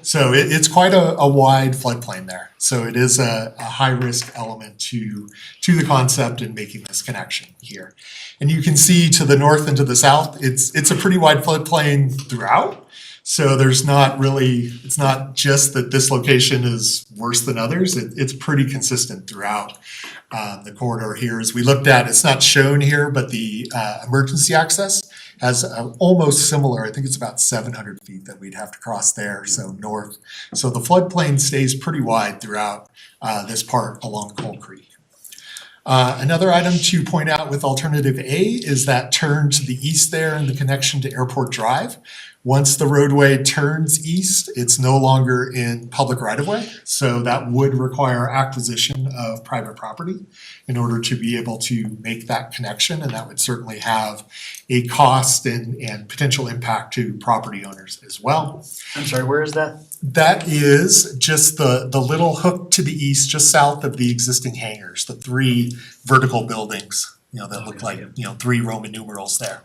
So it's quite a wide floodplain there. So it is a high risk element to the concept in making this connection here. And you can see to the north and to the south, it's a pretty wide floodplain throughout. So there's not really, it's not just that this location is worse than others. It's pretty consistent throughout the corridor here. As we looked at, it's not shown here, but the emergency access has almost similar, I think it's about 700 feet that we'd have to cross there, so north. So the floodplain stays pretty wide throughout this part along Coal Creek. Another item to point out with Alternative A is that turn to the east there and the connection to Airport Drive. Once the roadway turns east, it's no longer in public right-of-way, so that would require acquisition of private property in order to be able to make that connection, and that would certainly have a cost and potential impact to property owners as well. I'm sorry, where is that? That is just the little hook to the east, just south of the existing hangars, the three vertical buildings, that look like, three Roman numerals there.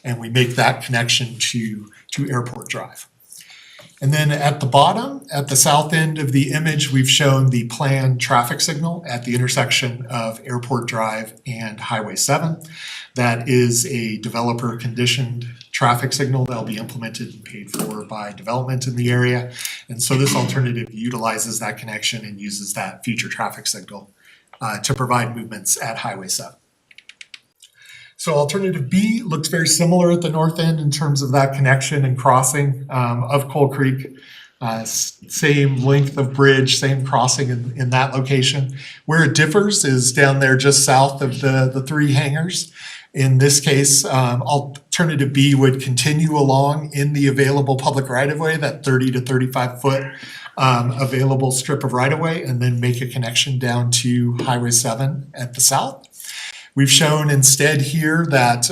And we make that connection to Airport Drive. And then at the bottom, at the south end of the image, we've shown the planned traffic signal at the intersection of Airport Drive and Highway 7. That is a developer conditioned traffic signal that'll be implemented and paid for by development in the area. And so this alternative utilizes that connection and uses that future traffic signal to provide movements at Highway 7. So Alternative B looks very similar at the north end in terms of that connection and crossing of Coal Creek. Same length of bridge, same crossing in that location. Where it differs is down there just south of the three hangars. In this case, Alternative B would continue along in the available public right-of-way, that 30 to 35 foot available strip of right-of-way, and then make a connection down to Highway 7 at the south. We've shown instead here that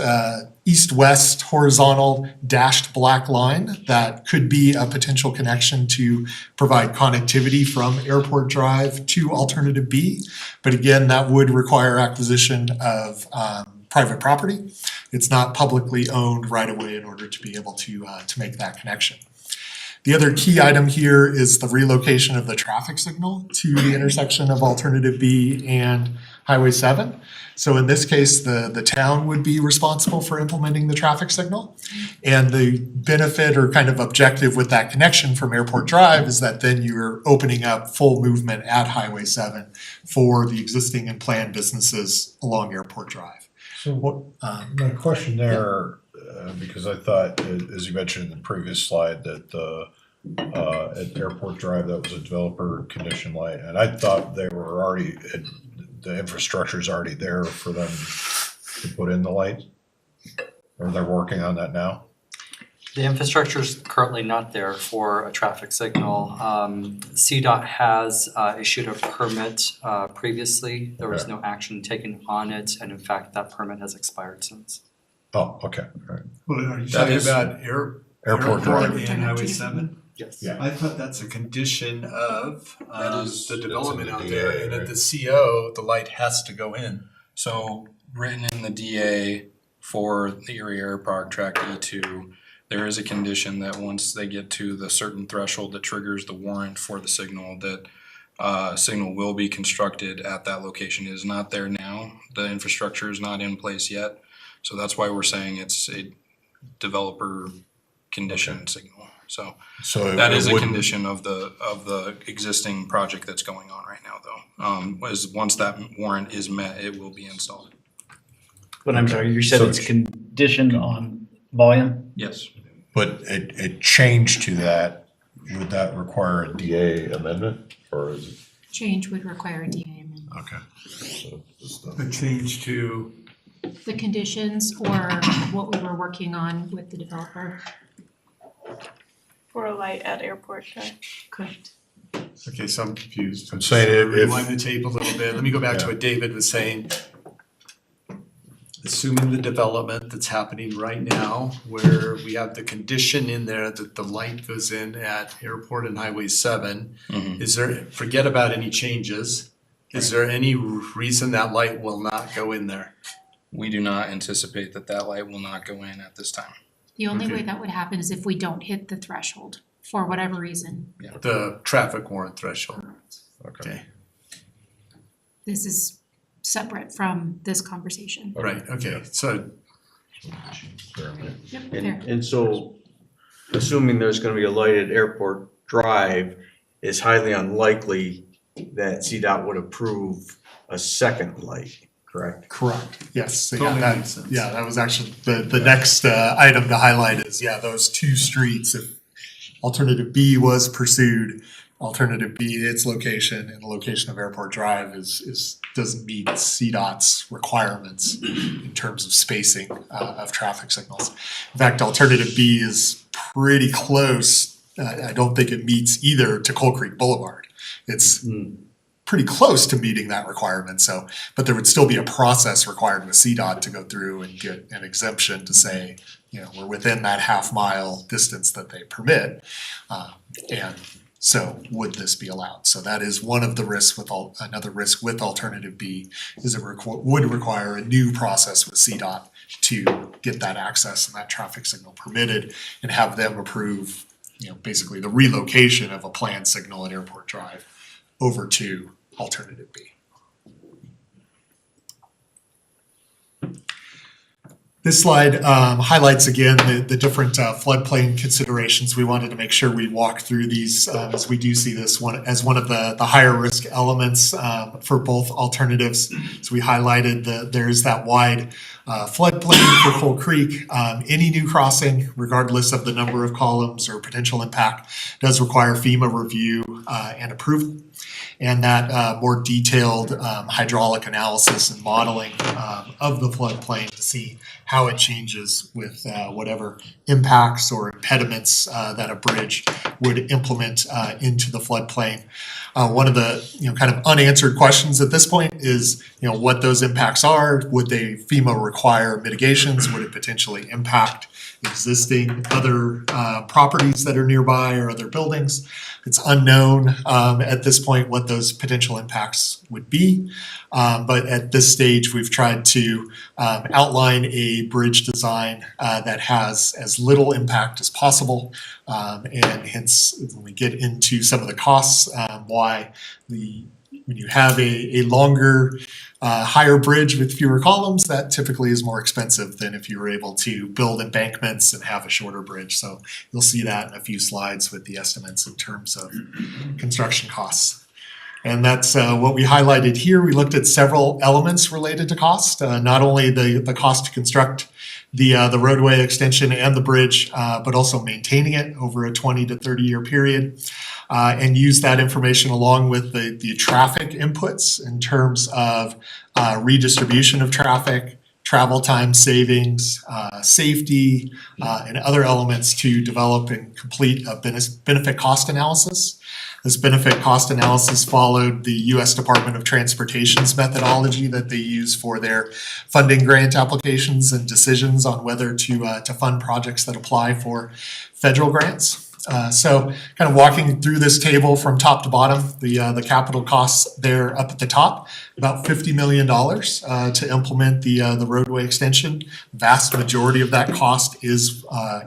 east-west horizontal dashed black line that could be a potential connection to provide connectivity from Airport Drive to Alternative B. But again, that would require acquisition of private property. It's not publicly owned right-of-way in order to be able to make that connection. The other key item here is the relocation of the traffic signal to the intersection of Alternative B and Highway 7. So in this case, the town would be responsible for implementing the traffic signal. And the benefit or kind of objective with that connection from Airport Drive is that then you're opening up full movement at Highway 7 for the existing and planned businesses along Airport Drive. So my question there, because I thought, as you mentioned in the previous slide, that at Airport Drive, that was a developer condition light, and I thought they were already, the infrastructure's already there for them to put in the light, or they're working on that now? The infrastructure's currently not there for a traffic signal. CDOT has issued a permit previously. There was no action taken on it, and in fact, that permit has expired since. Oh, okay, all right. Well, are you That talking is- about Airport Drive. and Highway 7? Yes. Yeah. I thought that's a condition of That is- the that's in development the out DA, there, and at right? the CO, the light has to go in. So written in the DA for the Erie Air Park Track E2, there is a condition that once they get to the certain threshold that triggers the warrant for the signal, that signal will be constructed at that location. It is not there now. The infrastructure is not in place yet. So that's why we're saying it's a developer condition signal. So So that it is a wouldn't- condition of the existing project that's going on right now, though. Is once that warrant is met, it will be installed. But I'm sorry, you said So- it's conditioned on volume? Yes. But a change to that, would that require a DA amendment, or is it? Change would require a DA amendment. Okay. So just, The change to, The conditions or what we were working on with the developer. For a light at Airport Drive. Correct. okay, so I'm confused. I'm saying if- Rewind the tape a little bit. Let me go back to what David was saying. Assuming the development that's happening right now, where we have the condition in there that the light goes in at Airport and Highway 7, is there, forget about any changes, is there any reason that light will not go in there? We do not anticipate that that light will not go in at this time. The only Okay. way that would happen is if we don't hit the threshold for whatever reason. The traffic warrant threshold. Okay, This is separate from this conversation. right, okay, so Yep, And, fair. and so, assuming there's gonna be a light at Airport Drive, it's highly unlikely that CDOT would approve a second light, correct? Correct, yes, so yeah, Totally that, makes sense. yeah, that was actually the next item to highlight is, yeah, those two streets, if alternative B was pursued, alternative B, its location and the location of Airport Drive is doesn't meet CDOT's requirements in terms of spacing of traffic signals. In fact, alternative B is pretty close, I don't think it meets either to Coal Creek Boulevard. It's pretty close to meeting that requirement, so, but there would still be a process required with CDOT to go through and get an exemption to say, you know, we're within that half-mile distance that they permit. And so would this be allowed? So that is one of the risks with another risk with alternative B is it would require a new process with CDOT to get that access and that traffic signal permitted and have them approve, you know, basically the relocation of a planned signal at Airport Drive over to alternative B. This slide highlights again the different floodplain considerations. We wanted to make sure we walk through these as we do see this one as one of the higher risk elements for both alternatives. So we highlighted there's that wide floodplain for Coal Creek. Any new crossing, regardless of the number of columns or potential impact, does require FEMA review and approval. And that more detailed hydraulic analysis and modeling of the floodplain to see how it changes with whatever impacts or impediments that a bridge would implement into the floodplain. One of the kind of unanswered questions at this point is what those impacts are. Would they FEMA require mitigations? Would it potentially impact existing other properties that are nearby or other buildings? It's unknown at this point what those potential impacts would be. But at this stage, we've tried to outline a bridge design that has as little impact as possible. And hence, when we get into some of the costs, why when you have a longer, higher bridge with fewer columns, that typically is more expensive than if you were able to build embankments and have a shorter bridge. So you'll see that in a few slides with the estimates in terms of construction costs. And that's what we highlighted here. We looked at several elements related to cost, not only the cost to construct the roadway extension and the bridge, but also maintaining it over a 20 to 30 year period, and use that information along with the traffic inputs in terms of redistribution of traffic travel time savings, safety, and other elements to develop and complete a benefit cost analysis. This benefit cost analysis followed the U.S. Department of Transportation's methodology that they use for their funding grant applications and decisions on whether to fund projects that apply for federal grants. So kind of walking through this table from top to bottom, the capital costs there up at the top, about $50 million to implement the roadway extension. Vast majority of that cost is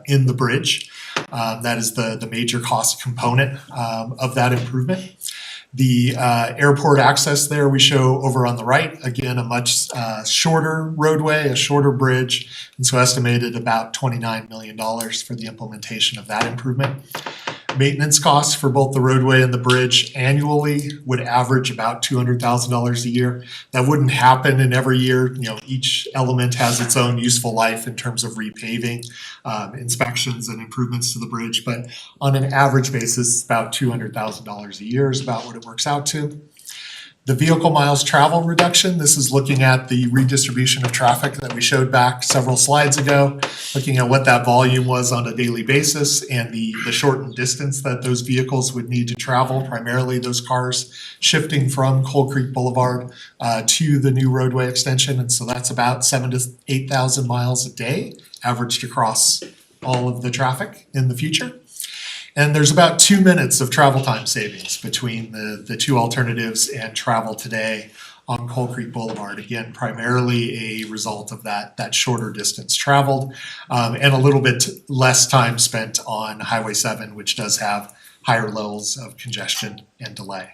in the bridge. That is the major cost component of that improvement. The airport access there we show over on the right, again, a much shorter roadway, a shorter bridge, and so estimated about $29 million for the implementation of that improvement. Maintenance costs for both the roadway and the bridge annually would average about $200,000 a year. That wouldn't happen in every year. Each element has its own useful life in terms of repaving, inspections and improvements to the bridge. But on an average basis, about $200,000 a year is about what it works out to. The vehicle miles travel reduction, this is looking at the redistribution of traffic that we showed back several slides ago, looking at what that volume was on a daily basis and the shortened distance that those vehicles would need to travel, primarily those cars shifting from Coal Creek Boulevard to the new roadway extension. And so that's about 7,000 to 8,000 miles a day averaged across all of the traffic in the future. And there's about 2 minutes of travel time savings between the two alternatives and travel today on Coal Creek Boulevard. Again, primarily a result of that shorter distance traveled and a little bit less time spent on Highway 7, which does have higher levels of congestion and delay.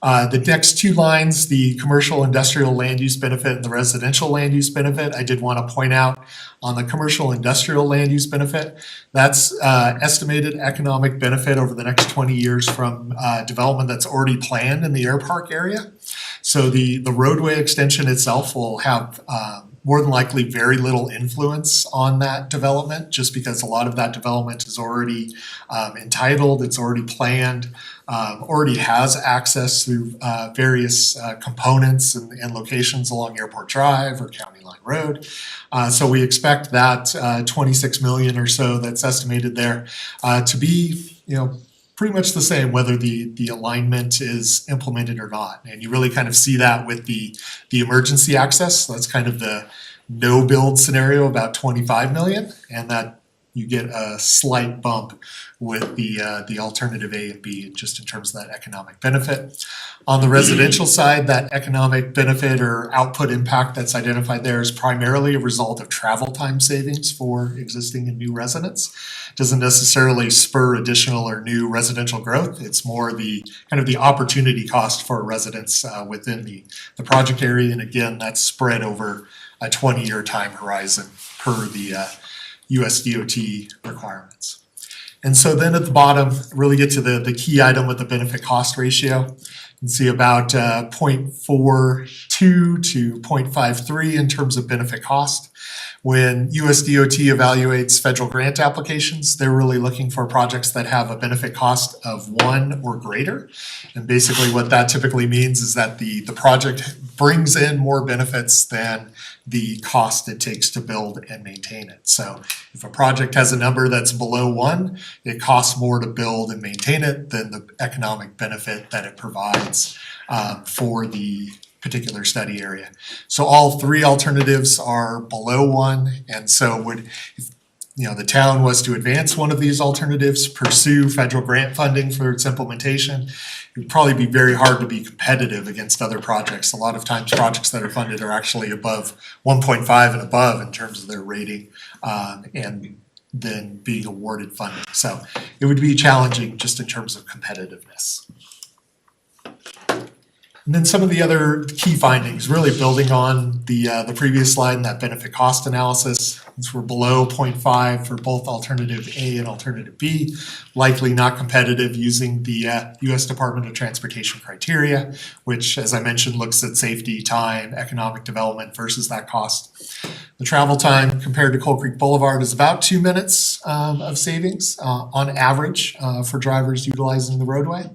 The next two lines, the commercial industrial land use benefit and the residential land use benefit, I did want to point out on the commercial industrial land use benefit, that's estimated economic benefit over the next 20 years from development that's already planned in the air park area. So the roadway extension itself will have more than likely very little influence on that development, just because a lot of that development is already entitled, it's already planned, already has access through various components and locations along Airport Drive or County Line Road. So we expect that 26 million or so that's estimated there to be, pretty much the same whether the alignment is implemented or not. And you really kind of see that with the emergency access. That's kind of the no build scenario, about 25 million, and that you get a slight bump with the alternative A and B just in terms of that economic benefit. On the residential side, that economic benefit or output impact that's identified there is primarily a result of travel time savings for existing and new residents. Doesn't necessarily spur additional or new residential growth. It's more the kind of the opportunity cost for residents within the project area. And again, that's spread over a 20-year time horizon per the US DOT requirements. And so then at the bottom, really get to the key item with the benefit cost ratio. You can see about 0.42 to 0.53 in terms of benefit cost. When US DOT evaluates federal grant applications, they're really looking for projects that have a benefit cost of 1 or greater. And basically what that typically means is that the project brings in more benefits than the cost it takes to build and maintain it. So if a project has a number that's below 1, it costs more to build and maintain it than the economic benefit that it provides for the particular study area. So all three alternatives are below 1, and so if the town was to advance one of these alternatives, pursue federal grant funding for its implementation, it would probably be very hard to be competitive against other projects. A lot of times projects that are funded are actually above 1.5 and above in terms of their rating and then being awarded funding. So it would be challenging just in terms of competitiveness. And then some of the other key findings, really building on the previous slide and that benefit cost analysis. Since we're below 0.5 for both alternative A and alternative B, likely not competitive using the US Department of Transportation criteria, which, as I mentioned, looks at safety, time, economic development versus that cost. The travel time compared to Coal Creek Boulevard is about 2 minutes of savings on average for drivers utilizing the roadway.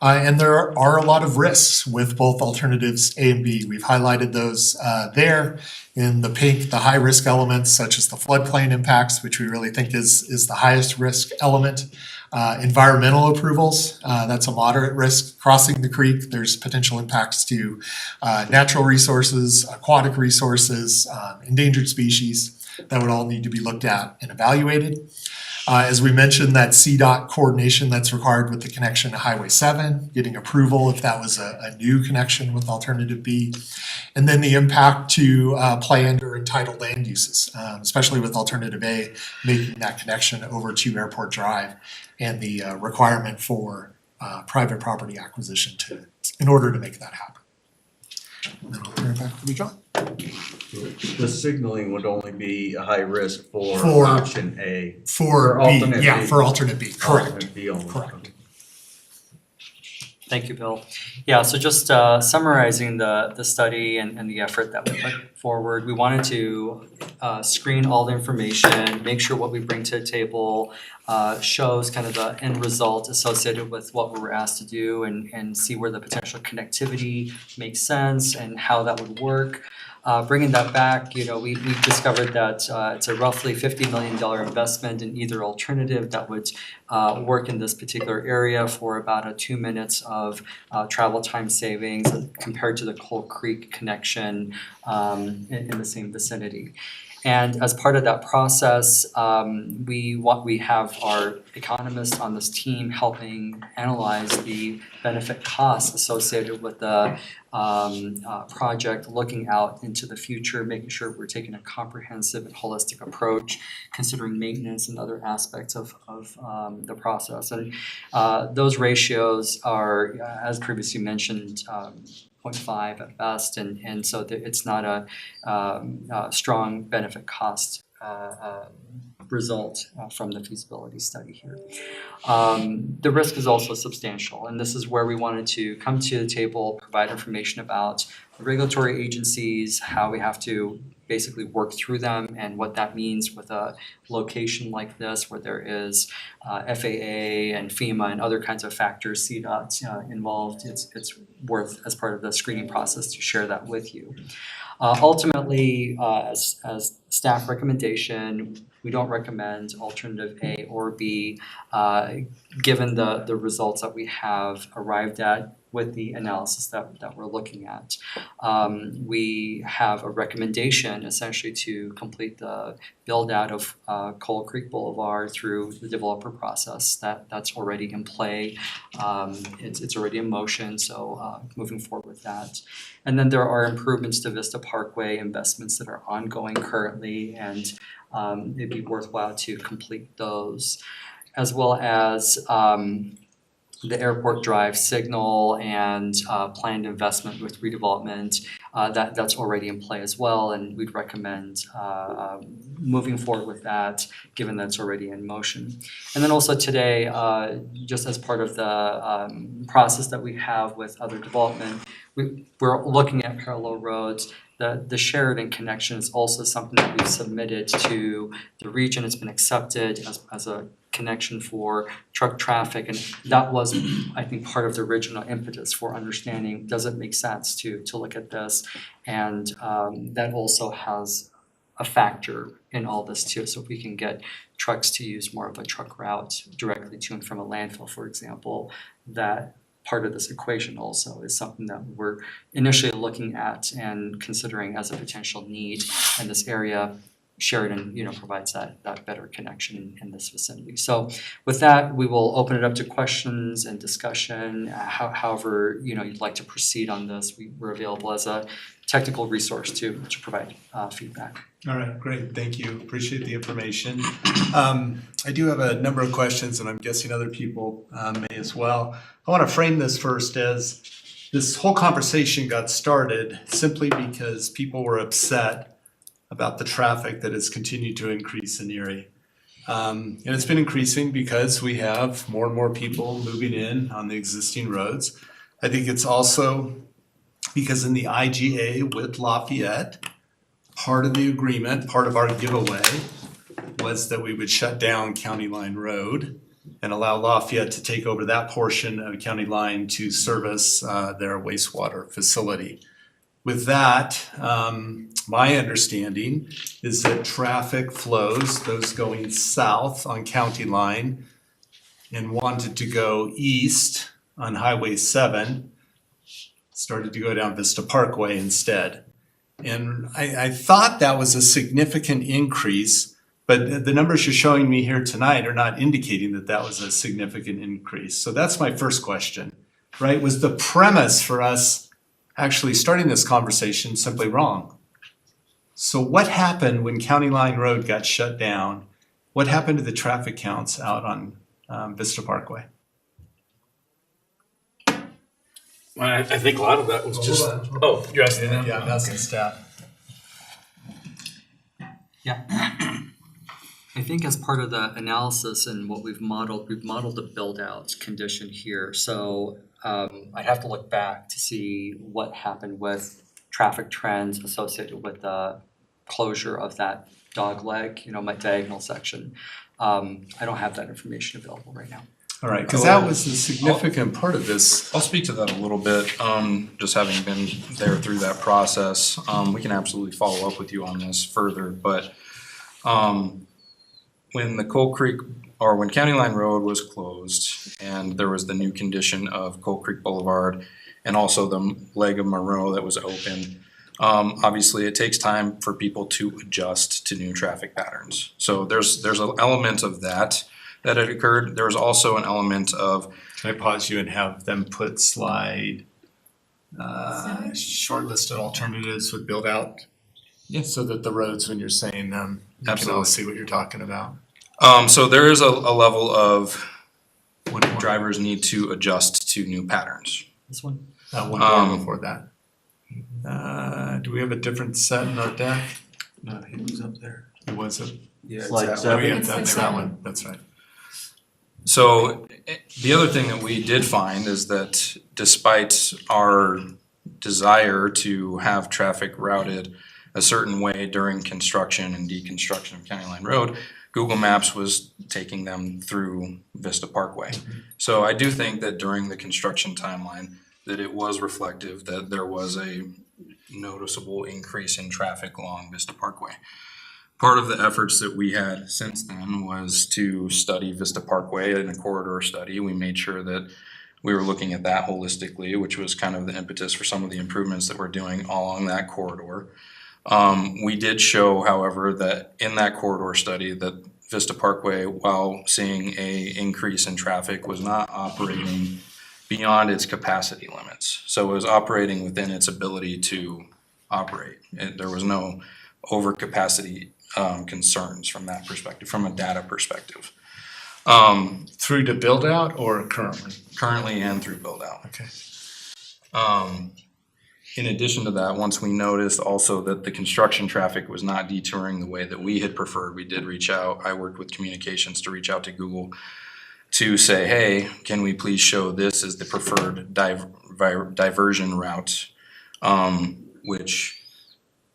And there are a lot of risks with both alternatives A and B. We've highlighted those there in the pink, the high risk elements such as the floodplain impacts, which we really think is the highest risk element. Environmental approvals, that's a moderate risk. Crossing the creek, there's potential impacts to natural resources, aquatic resources, endangered species that would all need to be looked at and evaluated. As we mentioned, that CDOT coordination that's required with the connection to Highway 7, getting approval if that was a new connection with alternative B. And then the impact to planned or entitled land uses, especially with alternative A, making that connection over to Airport Drive and the requirement for private property acquisition in order to make that happen. And then I'll turn it back to you, John. The signaling would only be a high risk for For- option A. For B, alternate yeah, B. for alternate B, correct. Alternate B only. Correct. Thank you, Bill. Yeah, so just summarizing the study and the effort that we put forward, we wanted to screen all the information, make sure what we bring to the table shows kind of the end result associated with what we were asked to do and see where the potential connectivity makes sense and how that would work. Bringing that back, we discovered that it's a roughly $50 million investment in either alternative that would work in this particular area for about 2 minutes of travel time savings compared to the Coal Creek connection in the same vicinity. And as part of that process, we have our economists on this team helping analyze the benefit costs associated with the project, looking out into the future, making sure we're taking a comprehensive and holistic approach, considering maintenance and other aspects of the process. And those ratios are, as previously mentioned, 0.5 at best, and so it's not a strong benefit cost result from the feasibility study here. The risk is also substantial, and this is where we wanted to come to the table, provide information about the regulatory agencies, how we have to basically work through them, and what that means with a location like this where there is FAA and FEMA and other kinds of factors, CDOT involved. It's worth, as part of the screening process, to share that with you. Ultimately, as staff recommendation, we don't recommend alternative A or B, given the results that we have arrived at with the analysis that we're looking at. We have a recommendation essentially to complete the build out of Coal Creek Boulevard through the developer process. That's already in play. It's already in motion, so moving forward with that. And then there are improvements to Vista Parkway, investments that are ongoing currently, and it'd be worthwhile to complete those, as well as the Airport Drive signal and planned investment with redevelopment. That's already in play as well, and we'd recommend moving forward with that, given that's already in motion. And then also today, just as part of the process that we have with other development, we're looking at parallel roads. The Sheridan connection is also something that we've submitted to the region. It's been accepted as a connection for truck traffic, and that was, I think, part of the original impetus for understanding, does it make sense to look at this? And that also has a factor in all this too. So if we can get trucks to use more of a truck route directly to and from a landfill, for example, that part of this equation also is something that we're initially looking at and considering as a potential need in this area. Sheridan, provides that better connection in this vicinity. So with that, we will open it up to questions and discussion. However, you'd like to proceed on this, we're available as a technical resource to provide feedback. All right, great, thank you, appreciate the information. I do have a number of questions, and I'm guessing other people may as well. I want to frame this first as this whole conversation got started simply because people were upset about the traffic that has continued to increase in Erie. And it's been increasing because we have more and more people moving in on the existing roads. I think it's also because in the IGA with Lafayette, part of the agreement, part of our giveaway was that we would shut down County Line Road and allow Lafayette to take over that portion of County Line to service their wastewater facility. With that, my understanding is that traffic flows, those going south on County Line and wanted to go east on Highway 7, started to go down Vista Parkway instead. And I thought that was a significant increase, but the numbers you're showing me here tonight are not indicating that that was a significant increase. So that's my first question, right? Was the premise for us actually starting this conversation simply wrong? So what happened when County Line Road got shut down? What happened to the traffic counts out on Vista Parkway? Well, I think a lot of that was just, oh, you're asking them? Yeah, I'm asking staff. Yeah. I think as part of the analysis and what we've modeled a build out condition here. So I'd have to look back to see what happened with traffic trends associated with the closure of that dog leg, my diagonal section. I don't have that information available right now. All right, because that was a significant part of this. I'll speak to that a little bit, just having been there through that process. We can absolutely follow up with you on this further, but when the when County Line Road was closed and there was the new condition of Coal Creek Boulevard and also the leg of Monroe that was open, obviously it takes time for people to adjust to new traffic patterns. So there's an element of that had occurred. There was also an element of. Can I pause you and have them put slide shortlisted alternatives would build out? Yes. So that the roads, when you're saying them, you can all see what you're talking about. So there is a level of when drivers need to adjust to new patterns. This one? One more before that. Do we have a different set in our deck? No, he was up there. It was a. Yeah, it's Slide that 7. one. Yeah, that's that one, that's right. So the other thing that we did find is that despite our desire to have traffic routed a certain way during construction and deconstruction of County Line Road, Google Maps was taking them through Vista Parkway. So I do think that during the construction timeline that it was reflective that there was a noticeable increase in traffic along Vista Parkway. Part of the efforts that we had since then was to study Vista Parkway in a corridor study. We made sure that we were looking at that holistically, which was kind of the impetus for some of the improvements that we're doing along that corridor. We did show, however, that in that corridor study that Vista Parkway, while seeing an increase in traffic, was not operating beyond its capacity limits. So it was operating within its ability to operate. There was no overcapacity concerns from that perspective, from a data perspective. Through to build out or currently? Currently and through build out. Okay. In addition to that, once we noticed also that the construction traffic was not detouring the way that we had preferred, we did reach out. I worked with communications to reach out to Google to say, hey, can we please show this as the preferred diversion route, which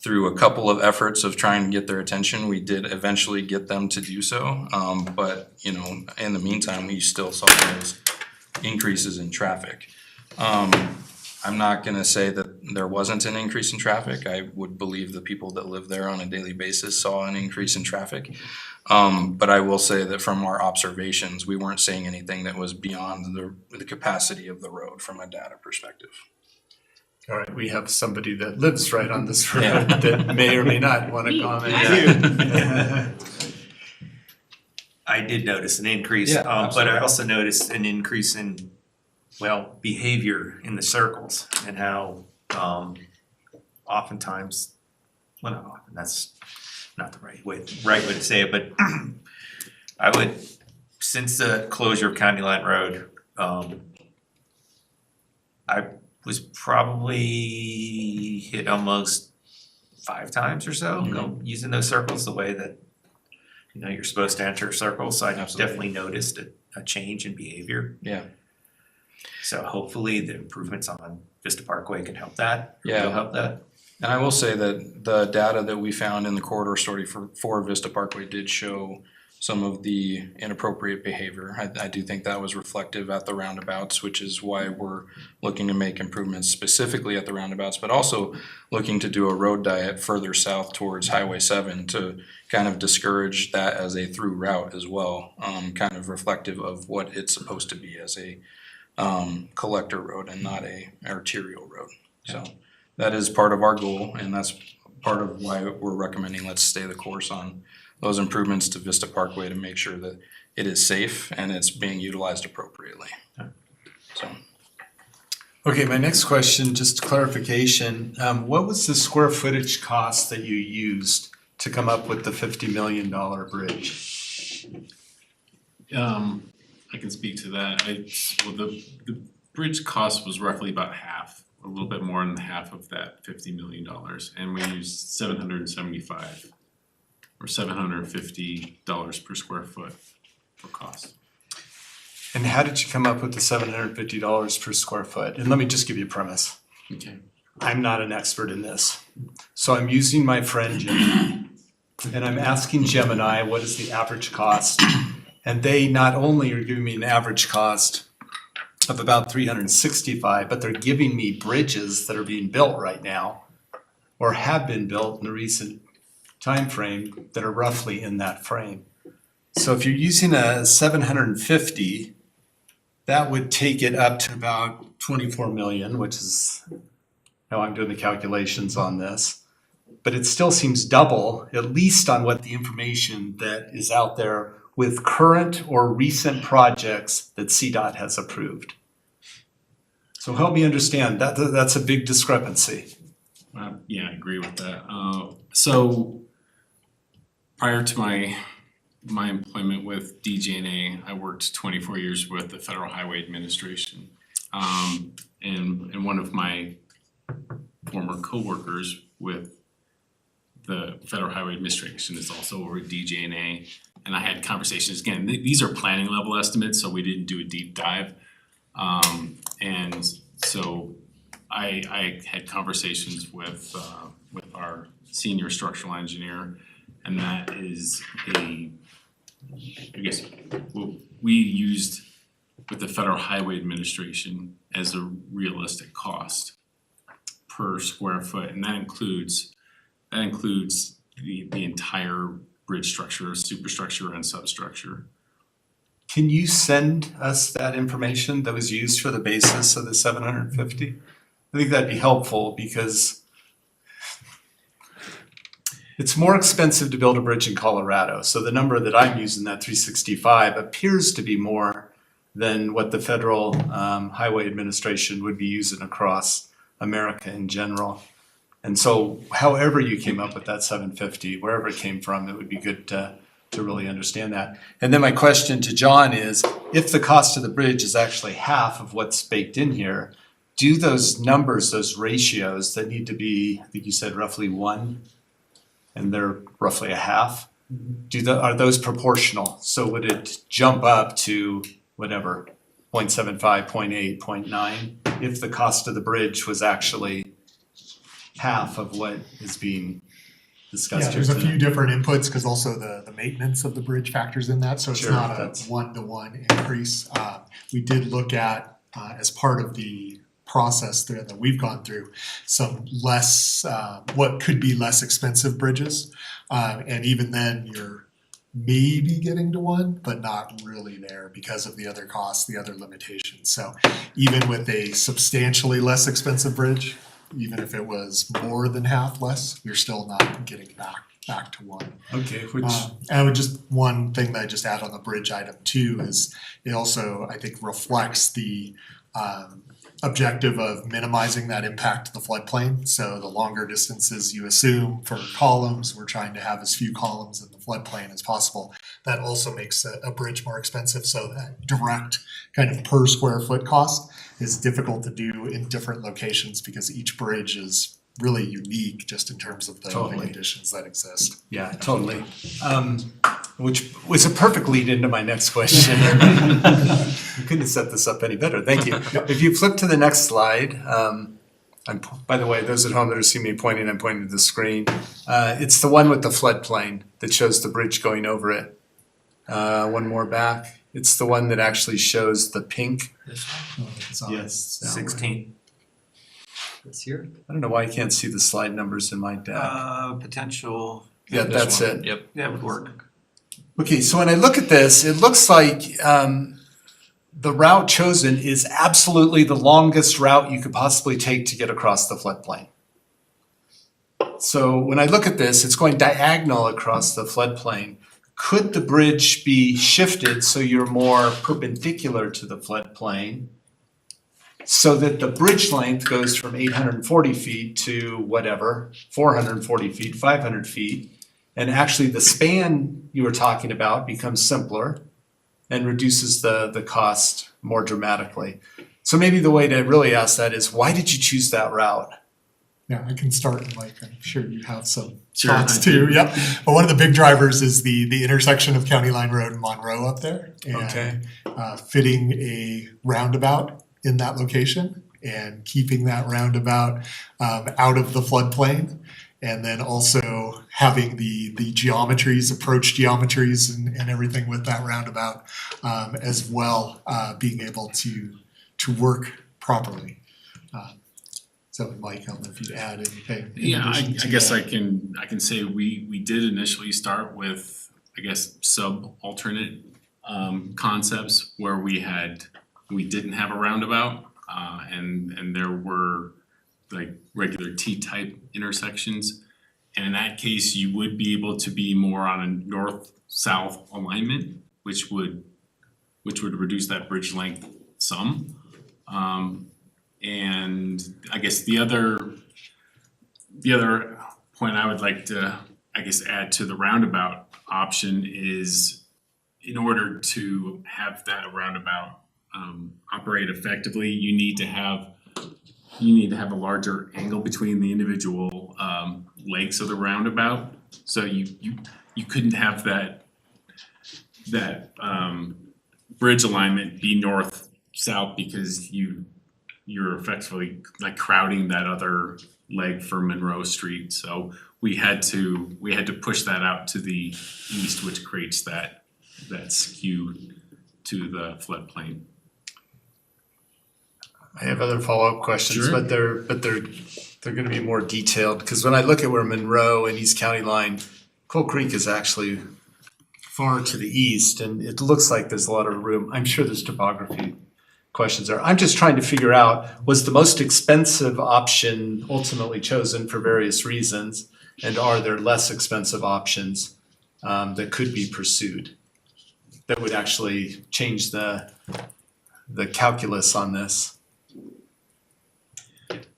through a couple of efforts of trying to get their attention, we did eventually get them to do so. But in the meantime, we still saw those increases in traffic. I'm not gonna say that there wasn't an increase in traffic. I would believe the people that live there on a daily basis saw an increase in traffic. But I will say that from our observations, we weren't seeing anything that was beyond the capacity of the road from a data perspective. All right, we have somebody that lives right on this road that may or may not want to comment. I did notice an increase, Yeah, but I absolutely. also noticed an increase in, behavior in the circles and how oftentimes, well, not often, that's not the right way to say it, but since the closure of County Line Road, I was probably hit almost 5 times or so, using those circles the way that you're supposed to enter a circle. So I definitely noticed a change in behavior. Yeah. So hopefully the improvements on Vista Parkway can help that. Yeah. Will help that. And I will say that the data that we found in the corridor study for Vista Parkway did show some of the inappropriate behavior. I do think that was reflective at the roundabouts, which is why we're looking to make improvements specifically at the roundabouts, but also looking to do a road diet further south towards Highway 7 to kind of discourage that as a through route as well, kind of reflective of what it's supposed to be as a collector road and not a arterial road. So that is part of our goal, and that's part of why we're recommending let's stay the course on those improvements to Vista Parkway to make sure that it is safe and it's being utilized appropriately. So. Okay, my next question, just clarification, what was the square footage cost that you used to come up with the $50 million bridge? I can speak to that. The bridge cost was roughly about half, a little bit more than half of that $50 million, and we used $775 or $750 per square foot for cost. And how did you come up with the $750 per square foot? And let me just give you a premise. Okay. I'm not an expert in this. So I'm using my friend Gemini, and I'm asking Gemini what is the average cost. And they not only are giving me an average cost of about $365, but they're giving me bridges that are being built right now or have been built in a recent time frame that are roughly in that frame. So if you're using a 750, that would take it up to about 24 million, which is how I'm doing the calculations on this. But it still seems double, at least on what the information that is out there with current or recent projects that CDOT has approved. So help me understand, that's a big discrepancy. Yeah, I agree with that. So prior to my employment with DG&A, I worked 24 years with the Federal Highway Administration. And one of my former coworkers with the Federal Highway Administration is also over at DG&A. And I had conversations, again, these are planning level estimates, so we didn't do a deep dive. And so I had conversations with our senior structural engineer, and that is I guess what we used with the Federal Highway Administration as a realistic cost per square foot, and that includes the entire bridge structure, superstructure, and substructure. Can you send us that information that was used for the basis of the 750? I think that'd be helpful because it's more expensive to build a bridge in Colorado. So the number that I'm using, that 365, appears to be more than what the Federal Highway Administration would be using across America in general. And so however you came up with that 750, wherever it came from, it would be good to really understand that. And then my question to John is, if the cost of the bridge is actually half of what's baked in here, do those numbers, those ratios that need to be, I think you said roughly 1, and they're roughly a half, are those proportional? So would it jump up to whatever, 0.75, 0.8, 0.9, if the cost of the bridge was actually half of what is being discussed Yeah, here there's a tonight? few different inputs, because also the maintenance of the bridge factors in that, so it's Sure, not a that's- one-to-one increase. We did look at, as part of the process that we've gone through, some less, what could be less expensive bridges. And even then, you're maybe getting to one, but not really there because of the other costs, the other limitations. So even with a substantially less expensive bridge, even if it was more than half less, you're still not getting back to one. Okay, which, And I would just, one thing that I just add on the bridge item too is it also, I think, reflects the objective of minimizing that impact to the floodplain. So the longer distances you assume for columns, we're trying to have as few columns in the floodplain as possible. That also makes a bridge more expensive, so that direct kind of per square foot cost is difficult to do in different locations because each bridge is really unique just in terms of the Totally. conditions that exist. yeah, totally. Which was a perfect lead into my next question. You couldn't have set this up any better, thank you. If you flip to the next slide, by the way, those at home that are seeing me pointing, I'm pointing to the screen. It's the one with the floodplain that shows the bridge going over it. One more back. It's the one that actually shows the pink. This one? Yes. that one. 16. This year? I don't know why I can't see the slide numbers in my deck. Potential. Yeah, this that's one. it. Yep, that would work. Okay, so when I look at this, it looks like the route chosen is absolutely the longest route you could possibly take to get across the floodplain. So when I look at this, it's going diagonal across the floodplain. Could the bridge be shifted so you're more perpendicular to the floodplain? So that the bridge length goes from 840 feet to whatever, 440 feet, 500 feet. And actually the span you were talking about becomes simpler and reduces the cost more dramatically. So maybe the way to really ask that is, why did you choose that route? Yeah, I can start, Mike. I'm sure you have some Sure. thoughts too. Yep. But one of the big drivers is the intersection of County Line Road and Monroe up there. Okay. And fitting a roundabout in that location and keeping that roundabout out of the floodplain. And then also having the geometries, approach geometries and everything with that roundabout as well, being able to work properly. So Mike, I don't know if you'd add anything. in Yeah, addition I to guess that. I can say we did initially start with, I guess, sub-alternate concepts where we didn't have a roundabout, and there were like regular T-type intersections. And in that case, you would be able to be more on a north-south alignment, which would reduce that bridge length some. And I guess the other point I would like to, I guess, add to the roundabout option is, in order to have that roundabout operate effectively, you need to have a larger angle between the individual legs of the roundabout. So you couldn't have that bridge alignment be north-south because you're effectively like crowding that other leg for Monroe Street. So we had to push that out to the east, which creates that skew to the floodplain. I have other follow-up questions, Sure. but they're gonna be more detailed, because when I look at where Monroe and East County Line, Coal Creek is actually far to the east, and it looks like there's a lot of room. I'm sure there's topography questions there. I'm just trying to figure out, was the most expensive option ultimately chosen for various reasons? And are there less expensive options that could be pursued that would actually change the calculus on this?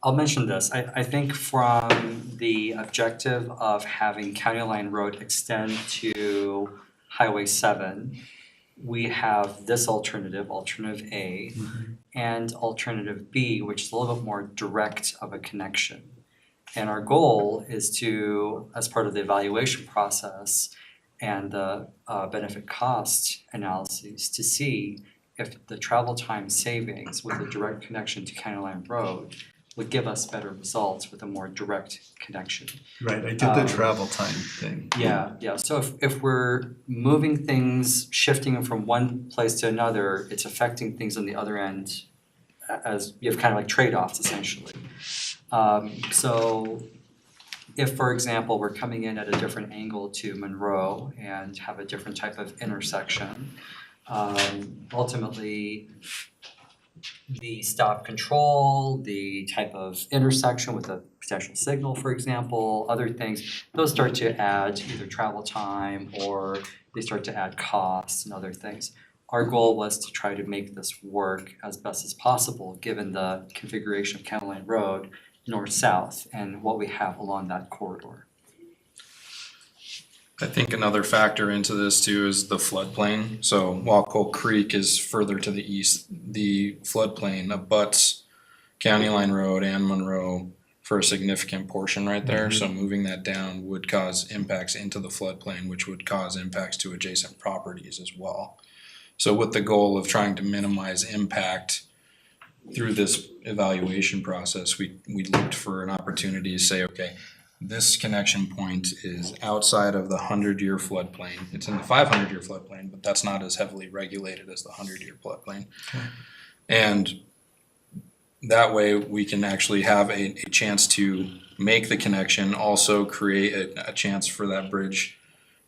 I'll mention this. I think from the objective of having County Line Road extend to Highway 7, we have this alternative, alternative A, and alternative B, which is a little bit more direct of a connection. And our goal is to, as part of the evaluation process and the benefit cost analyses, to see if the travel time savings with a direct connection to County Line Road would give us better results with a more direct connection. Right, I did the travel time thing. Yeah, so if we're moving things, shifting them from one place to another, it's affecting things on the other end as you have kind of like trade-offs essentially. So if, for example, we're coming in at a different angle to Monroe and have a different type of intersection, ultimately the stop control, the type of intersection with a potential signal, for example, other things, those start to add either travel time or they start to add costs and other things. Our goal was to try to make this work as best as possible, given the configuration of County Line Road, north-south, and what we have along that corridor. I think another factor into this too is the floodplain. So while Coal Creek is further to the east, the floodplain abuts County Line Road and Monroe for a significant portion right there. So moving that down would cause impacts into the floodplain, which would cause impacts to adjacent properties as well. So with the goal of trying to minimize impact through this evaluation process, we looked for an opportunity to say, okay, this connection point is outside of the 100-year floodplain. It's in the 500-year floodplain, but that's not as heavily regulated as the 100-year floodplain. And that way we can actually have a chance to make the connection, also create a chance for that bridge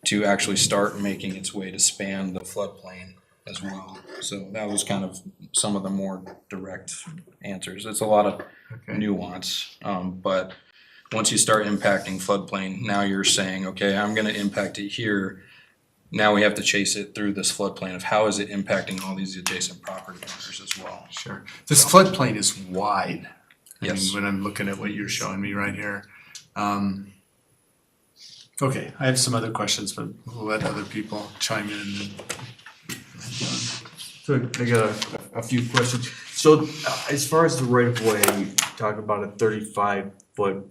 to actually start making its way to span the floodplain as well. So that was kind of some of the more direct answers. It's a lot of nuance, but once you start impacting floodplain, now you're saying, okay, I'm gonna impact it here. Now we have to chase it through this floodplain of how is it impacting all these adjacent property owners as well. Sure. This floodplain is wide. Yes. When I'm looking at what you're showing me right here. Okay, I have some other questions, but we'll let other people chime in. So I got a few questions. So as far as the right of way, you talk about a 35-foot.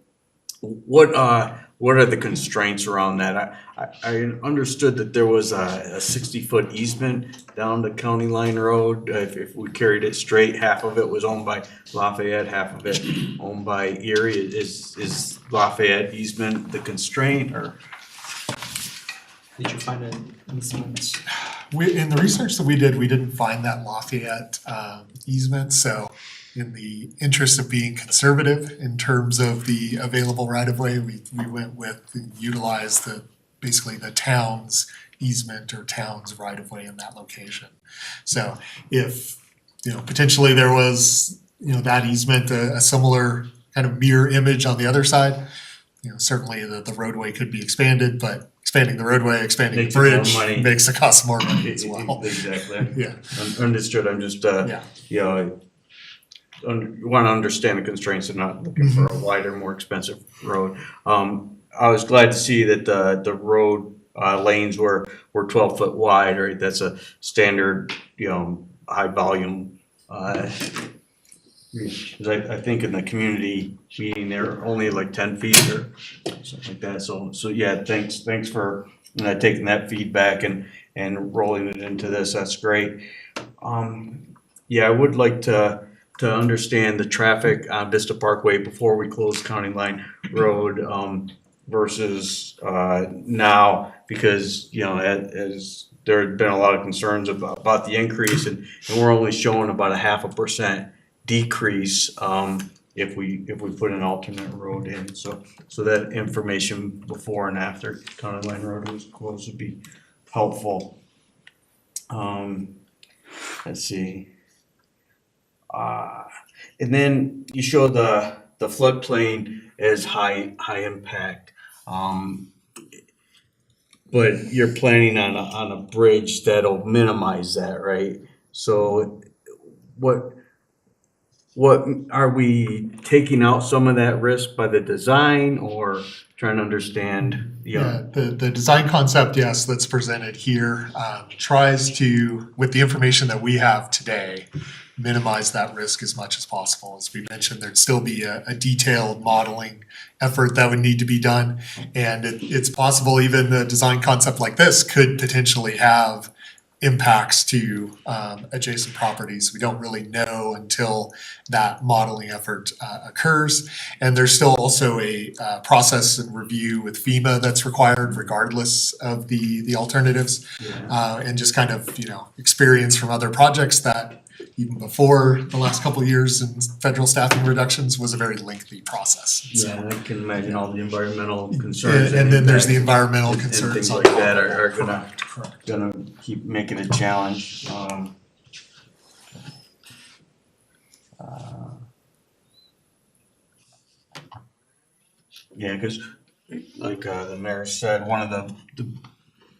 What are the constraints around that? I understood that there was a 60-foot easement down the County Line Road. If we carried it straight, half of it was owned by Lafayette, half of it owned by Erie. Is Lafayette easement the constraint, or? Did you find an easement? In the research that we did, we didn't find that Lafayette easement, so in the interest of being conservative in terms of the available right-of-way, we went with and utilized basically the town's easement or town's right-of-way in that location. So if, potentially there was, that easement, a similar kind of mirror image on the other side, certainly the roadway could be expanded, but expanding the roadway, expanding the Makes it more bridge money. makes it cost more money as well. Exactly. Yeah. Understood. I'm just, want to understand the constraints and not looking for a wider, more expensive road. I was glad to see that the road lanes were 12 foot wide, right? That's a standard, high volume. 'Cause I think in the community meeting, they're only like 10 feet or something like that. So yeah, thanks for taking that feedback and rolling it into this. That's great. Yeah, I would like to understand the traffic on Vista Parkway before we close County Line Road versus now, because as there had been a lot of concerns about the increase, and we're only showing about a 0.5% decrease if we put an alternate road in. So that information before and after County Line Road was closed would be helpful. Let's see. And then you show the floodplain as high impact. But you're planning on a bridge that'll minimize that, right? So what are we taking out some of that risk by the design, or trying to understand? The design concept, yes, that's presented here, tries to, with the information that we have today, minimize that risk as much as possible. As we mentioned, there'd still be a detailed modeling effort that would need to be done. And it's possible even the design concept like this could potentially have impacts to adjacent properties. We don't really know until that modeling effort occurs. And there's still also a process and review with FEMA that's required regardless of the alternatives. And just kind of, experience from other projects that even before the last couple of years in federal staffing reductions was a very lengthy process. Yeah, I can imagine all the environmental concerns. And then there's the impacts environmental and concerns things on like top that of it. are Correct. gonna keep making a challenge. Yeah, because like the mayor said, one of the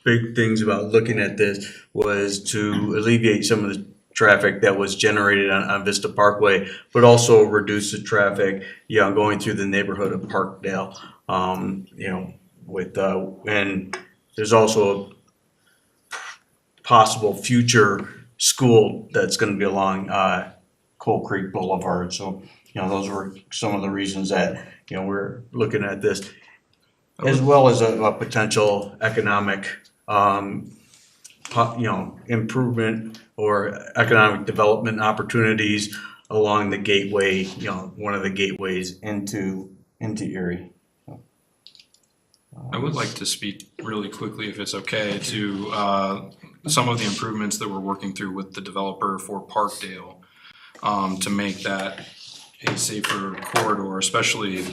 big things about looking at this was to alleviate some of the traffic that was generated on Vista Parkway, but also reduce the traffic, going through the neighborhood of Parkdale. And there's also a possible future school that's gonna be along Coal Creek Boulevard. So, those were some of the reasons that, we're looking at this, as well as a potential economic improvement or economic development opportunities along the gateway, one of the gateways into Erie. I would like to speak really quickly, if it's okay, to some of the improvements that we're working through with the developer for Parkdale, to make that a safer corridor, especially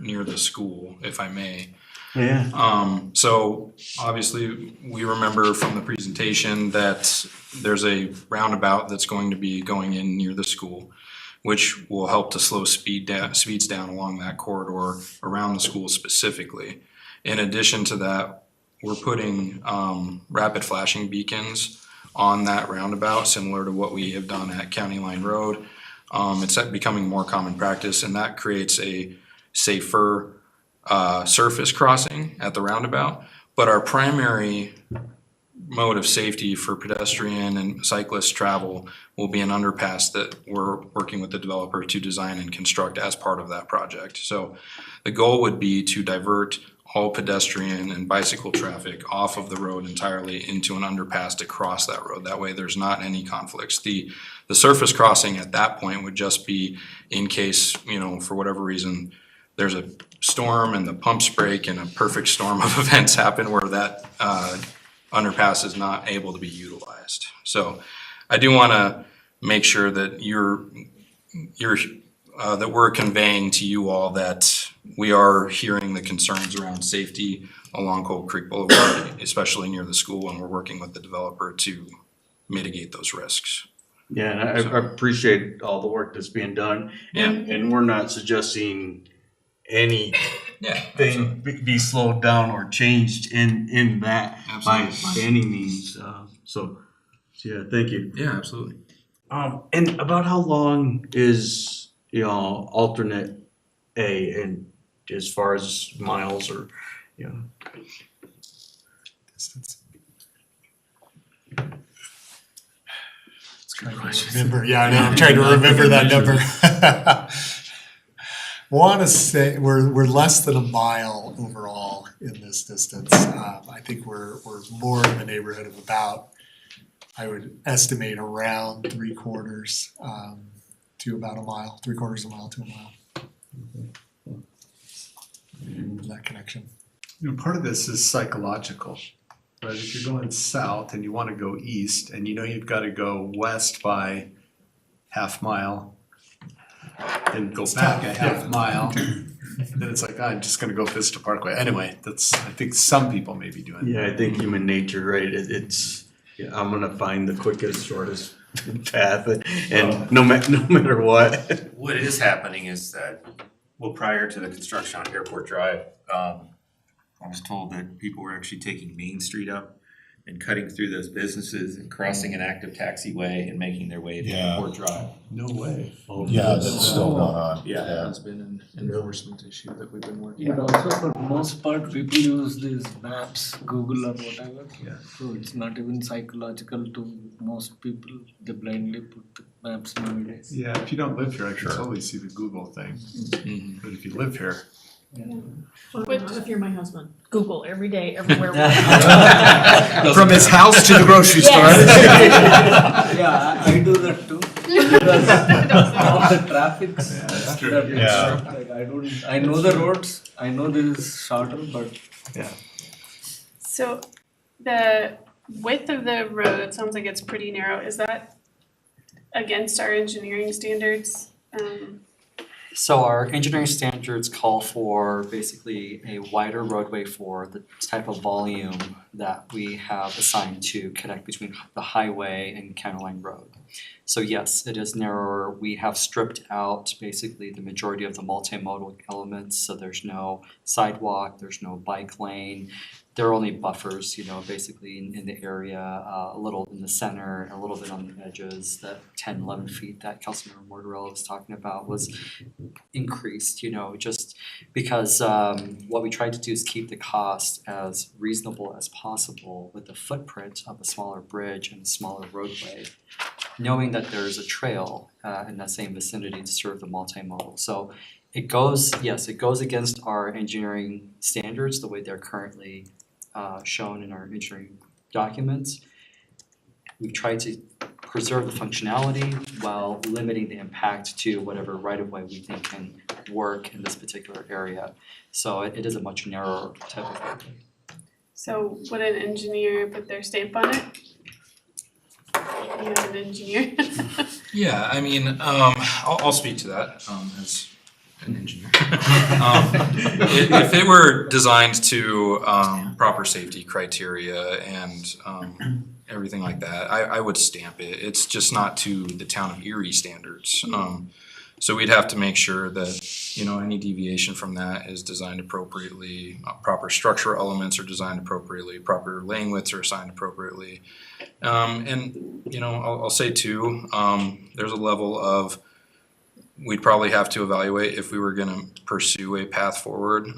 near the school, if I may. Yeah. So obviously, we remember from the presentation that there's a roundabout that's going to be going in near the school, which will help to slow speeds down along that corridor around the school specifically. In addition to that, we're putting rapid flashing beacons on that roundabout, similar to what we have done at County Line Road. It's becoming more common practice, and that creates a safer surface crossing at the roundabout. But our primary mode of safety for pedestrian and cyclist travel will be an underpass that we're working with the developer to design and construct as part of that project. So the goal would be to divert all pedestrian and bicycle traffic off of the road entirely into an underpass to cross that road. That way there's not any conflicts. The surface crossing at that point would just be in case, for whatever reason, there's a storm and the pumps break and a perfect storm of events happen where that underpass is not able to be utilized. So I do want to make sure that that we're conveying to you all that we are hearing the concerns around safety along Cold Creek Boulevard, especially near the school, and we're working with the developer to mitigate those risks. Yeah, and I appreciate all the work that's being done, and we're not suggesting anything be slowed down or changed in that by any means. So yeah, thank you. Yeah, absolutely. And about how long is alternate A, and as far as miles or Distance. Remember, yeah, I know, I'm trying to remember that number. Want to say we're less than a mile overall in this distance. I think we're more in the neighborhood of about, I would estimate around 3/4 to about a mile, 3/4 of a mile to a mile. That connection. Part of this is psychological, right? If you're going south and you want to go east and you've got to go west by half mile, then go back a half mile, then it's like, I'm just gonna go Vista Parkway. Anyway, I think some people may be doing that. Yeah, I think human nature, right? I'm gonna find the quickest, shortest path, and no matter what. What is happening is that, prior to the construction on Airport Drive, I was told that people were actually taking Main Street up and cutting through those businesses and crossing an active taxiway and making their way to Airport Drive. No way. Yeah, that's still going on. Yeah. It's been an enforcement issue that we've been working But on. also for most part, people use these maps, Google or whatever. Yeah. So it's not even psychological to most people. They blindly put the maps nowadays. Yeah, if you don't live here, I can totally see the Google thing. But if you live here, If you're my husband, Google every day, everywhere. From his house to the grocery store. Yeah, I do that too. Because all the traffic. that's true. Like I know the roads, I know this is shorter, but. Yeah. So the width of the road sounds like it's pretty narrow. Is that against our engineering standards? So our engineering standards call for basically a wider roadway for the type of volume that we have assigned to connect between the highway and County Line Road. So yes, it is narrower. We have stripped out basically the majority of the multimodal elements, so there's no sidewalk, there's no bike lane. There are only buffers, basically in the area, a little in the center, a little bit on the edges. That 10, 11 feet that Councilmember Mortarella was talking about was increased, just because what we tried to do is keep the cost as reasonable as possible with the footprint of a smaller bridge and a smaller roadway, knowing that there's a trail in that same vicinity to serve the multimodal. So it goes against our engineering standards, the way they're currently shown in our engineering documents. We've tried to preserve the functionality while limiting the impact to whatever right-of-way we think can work in this particular area. So it is a much narrower type of work. So would an engineer put their stamp on it? You have an engineer? Yeah, I mean, I'll speak to that, as an engineer. If it were designed to, proper safety criteria and, everything like that, I would stamp it. It's just not to the town of Erie standards. So we'd have to make sure that, you know, any deviation from that is designed appropriately, proper structural elements are designed appropriately, proper lane widths are assigned appropriately. And, you know, I'll say too, there's a level of, we'd probably have to evaluate if we were gonna pursue a path forward,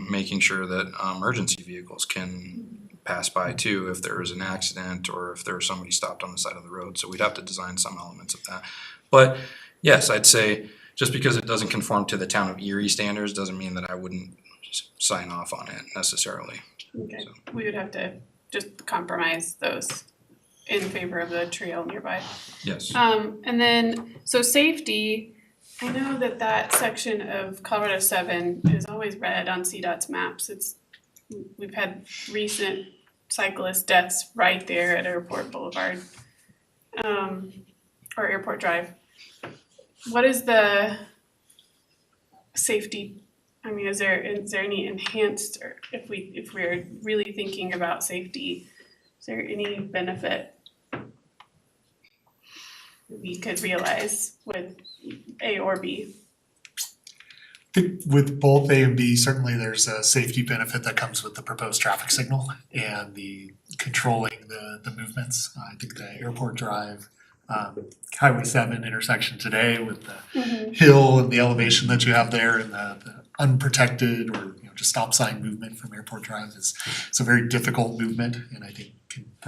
making sure that emergency vehicles can pass by too if there is an accident or if there's somebody stopped on the side of the road. So we'd have to design some elements of that. But yes, I'd say just because it doesn't conform to the town of Erie standards doesn't mean that I wouldn't sign off on it necessarily. Okay, we would have to just compromise those in favor of the trail nearby. Yes. And then, so safety, I know that that section of Colorado 7 is always red on CDOT's maps. We've had recent cyclist deaths right there at Airport Boulevard, or Airport Drive. What is the safety, I mean, is there any enhanced, or if we're really thinking about safety, is there any benefit we could realize with A or B? I think with both A and B, certainly there's a safety benefit that comes with the proposed traffic signal and the controlling the movements. I think the Airport Drive, Highway 7 intersection today with the hill and the elevation that you have there and the unprotected or just stop sign movement from Airport Drive is it's a very difficult movement and I think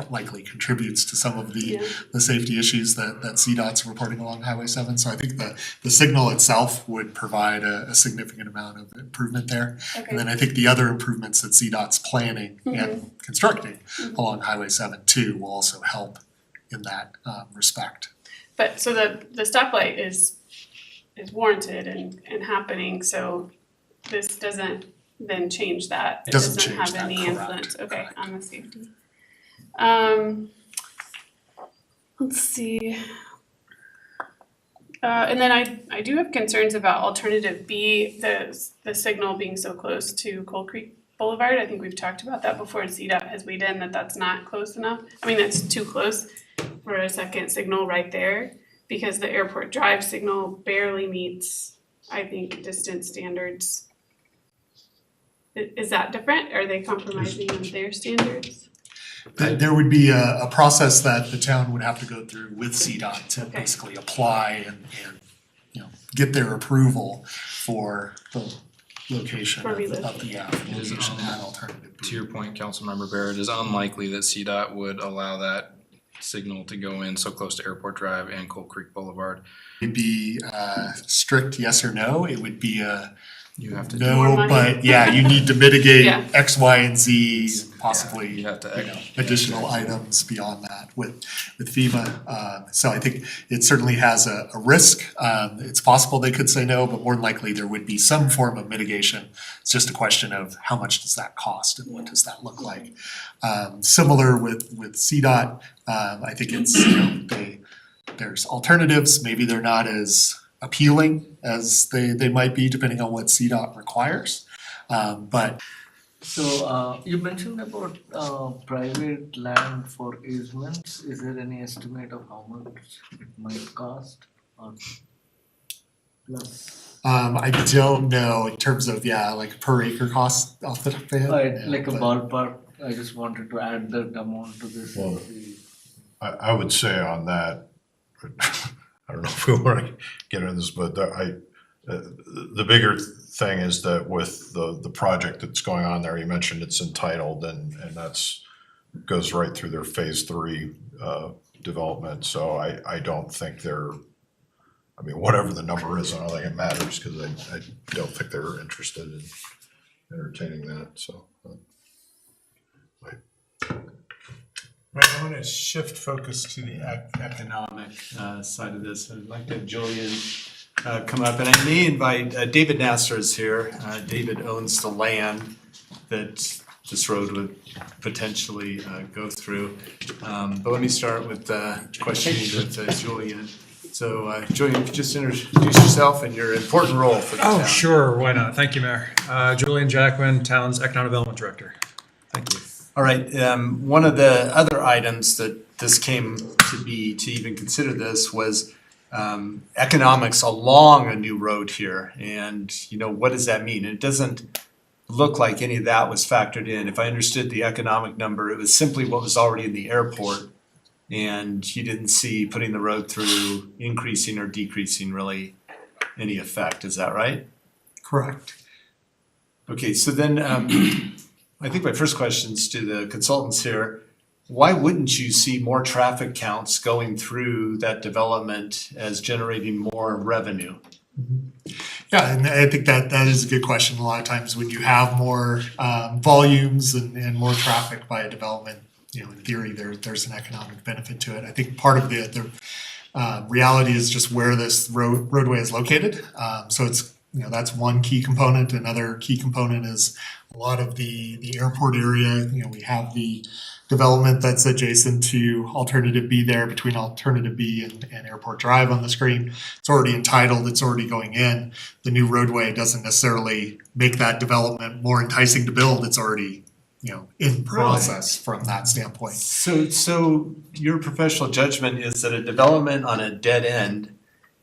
likely contributes to some of the safety issues that CDOT's reporting along Highway 7. So I think the signal itself would provide a significant amount of improvement there. Okay. And then I think the other improvements that CDOT's planning and constructing along Highway 7 too will also help in that respect. But so the stoplight is warranted and happening, so this doesn't then change that. It Doesn't doesn't change have any that, influence, correct, okay, on the safety. Let's see. And then I do have concerns about alternative B, the signal being so close to Cold Creek Boulevard. I think we've talked about that before, and CDOT has weighed in that that's not close enough. I mean, that's too close for a second signal right there, because the Airport Drive signal barely meets, I think, distance standards. Is that different? Are they compromising on their standards? There would be a process that the town would have to go through with CDOT to Okay. basically apply and get their approval for the location For of the relocation. location and alternative. To your point, Councilmember Barrett, it is unlikely that CDOT would allow that signal to go in so close to Airport Drive and Cold Creek Boulevard. It'd be strict yes or no. It would be a You have to. More no, money. but yeah, you need to mitigate Yeah. X, Y, and Z, possibly You have to. additional items beyond that with FEMA. So I think it certainly has a risk. It's possible they could say no, but more than likely there would be some form of mitigation. It's just a question of how much does that cost and what does that look like. Similar with CDOT, I think it's, there's alternatives, maybe they're not as appealing as they might be depending on what CDOT requires. But So you mentioned about private land for easements. Is there any estimate of how much it might cost or plus? I don't know in terms of, like per acre cost off the top of my head. Right, like a but- ballpark, I just wanted to add that amount to this. Well, I would say on that, I don't know if we want to get into this, but the bigger thing is that with the project that's going on there, you mentioned it's entitled and that's goes right through their phase 3 development. So I don't think I mean, whatever the number is, I don't think it matters because I don't think they're interested in entertaining that, so. Right, I want to shift focus to the economic side of this. I'd like to have Julian come up, and I may invite, David Nasser is here. David owns the land that this road would potentially go through. But let me start with questioning with Julian. So Julian, could you just introduce yourself and your important role for the town? Oh, sure, why not? Thank you, Mayor. Julian Jackman, Town's Economic Development Director. Thank you. All right, one of the other items that this came to be, to even consider this, was economics along a new road here. And, what does that mean? It doesn't look like any of that was factored in. If I understood the economic number, it was simply what was already in the airport. And you didn't see putting the road through increasing or decreasing really any effect. Is that right? Correct. Okay, so then I think my first question is to the consultants here. Why wouldn't you see more traffic counts going through that development as generating more revenue? Yeah, and I think that is a good question. A lot of times when you have more volumes and more traffic by a development, in theory, there's an economic benefit to it. I think part of the reality is just where this roadway is located. So it's, that's one key component. Another key component is a lot of the airport area. We have the development that's adjacent to Alternative B there, between Alternative B and Airport Drive on the screen. It's already entitled, it's already going in. The new roadway doesn't necessarily make that development more enticing to build. It's already, in process from that standpoint. So your professional judgment is that a development on a dead end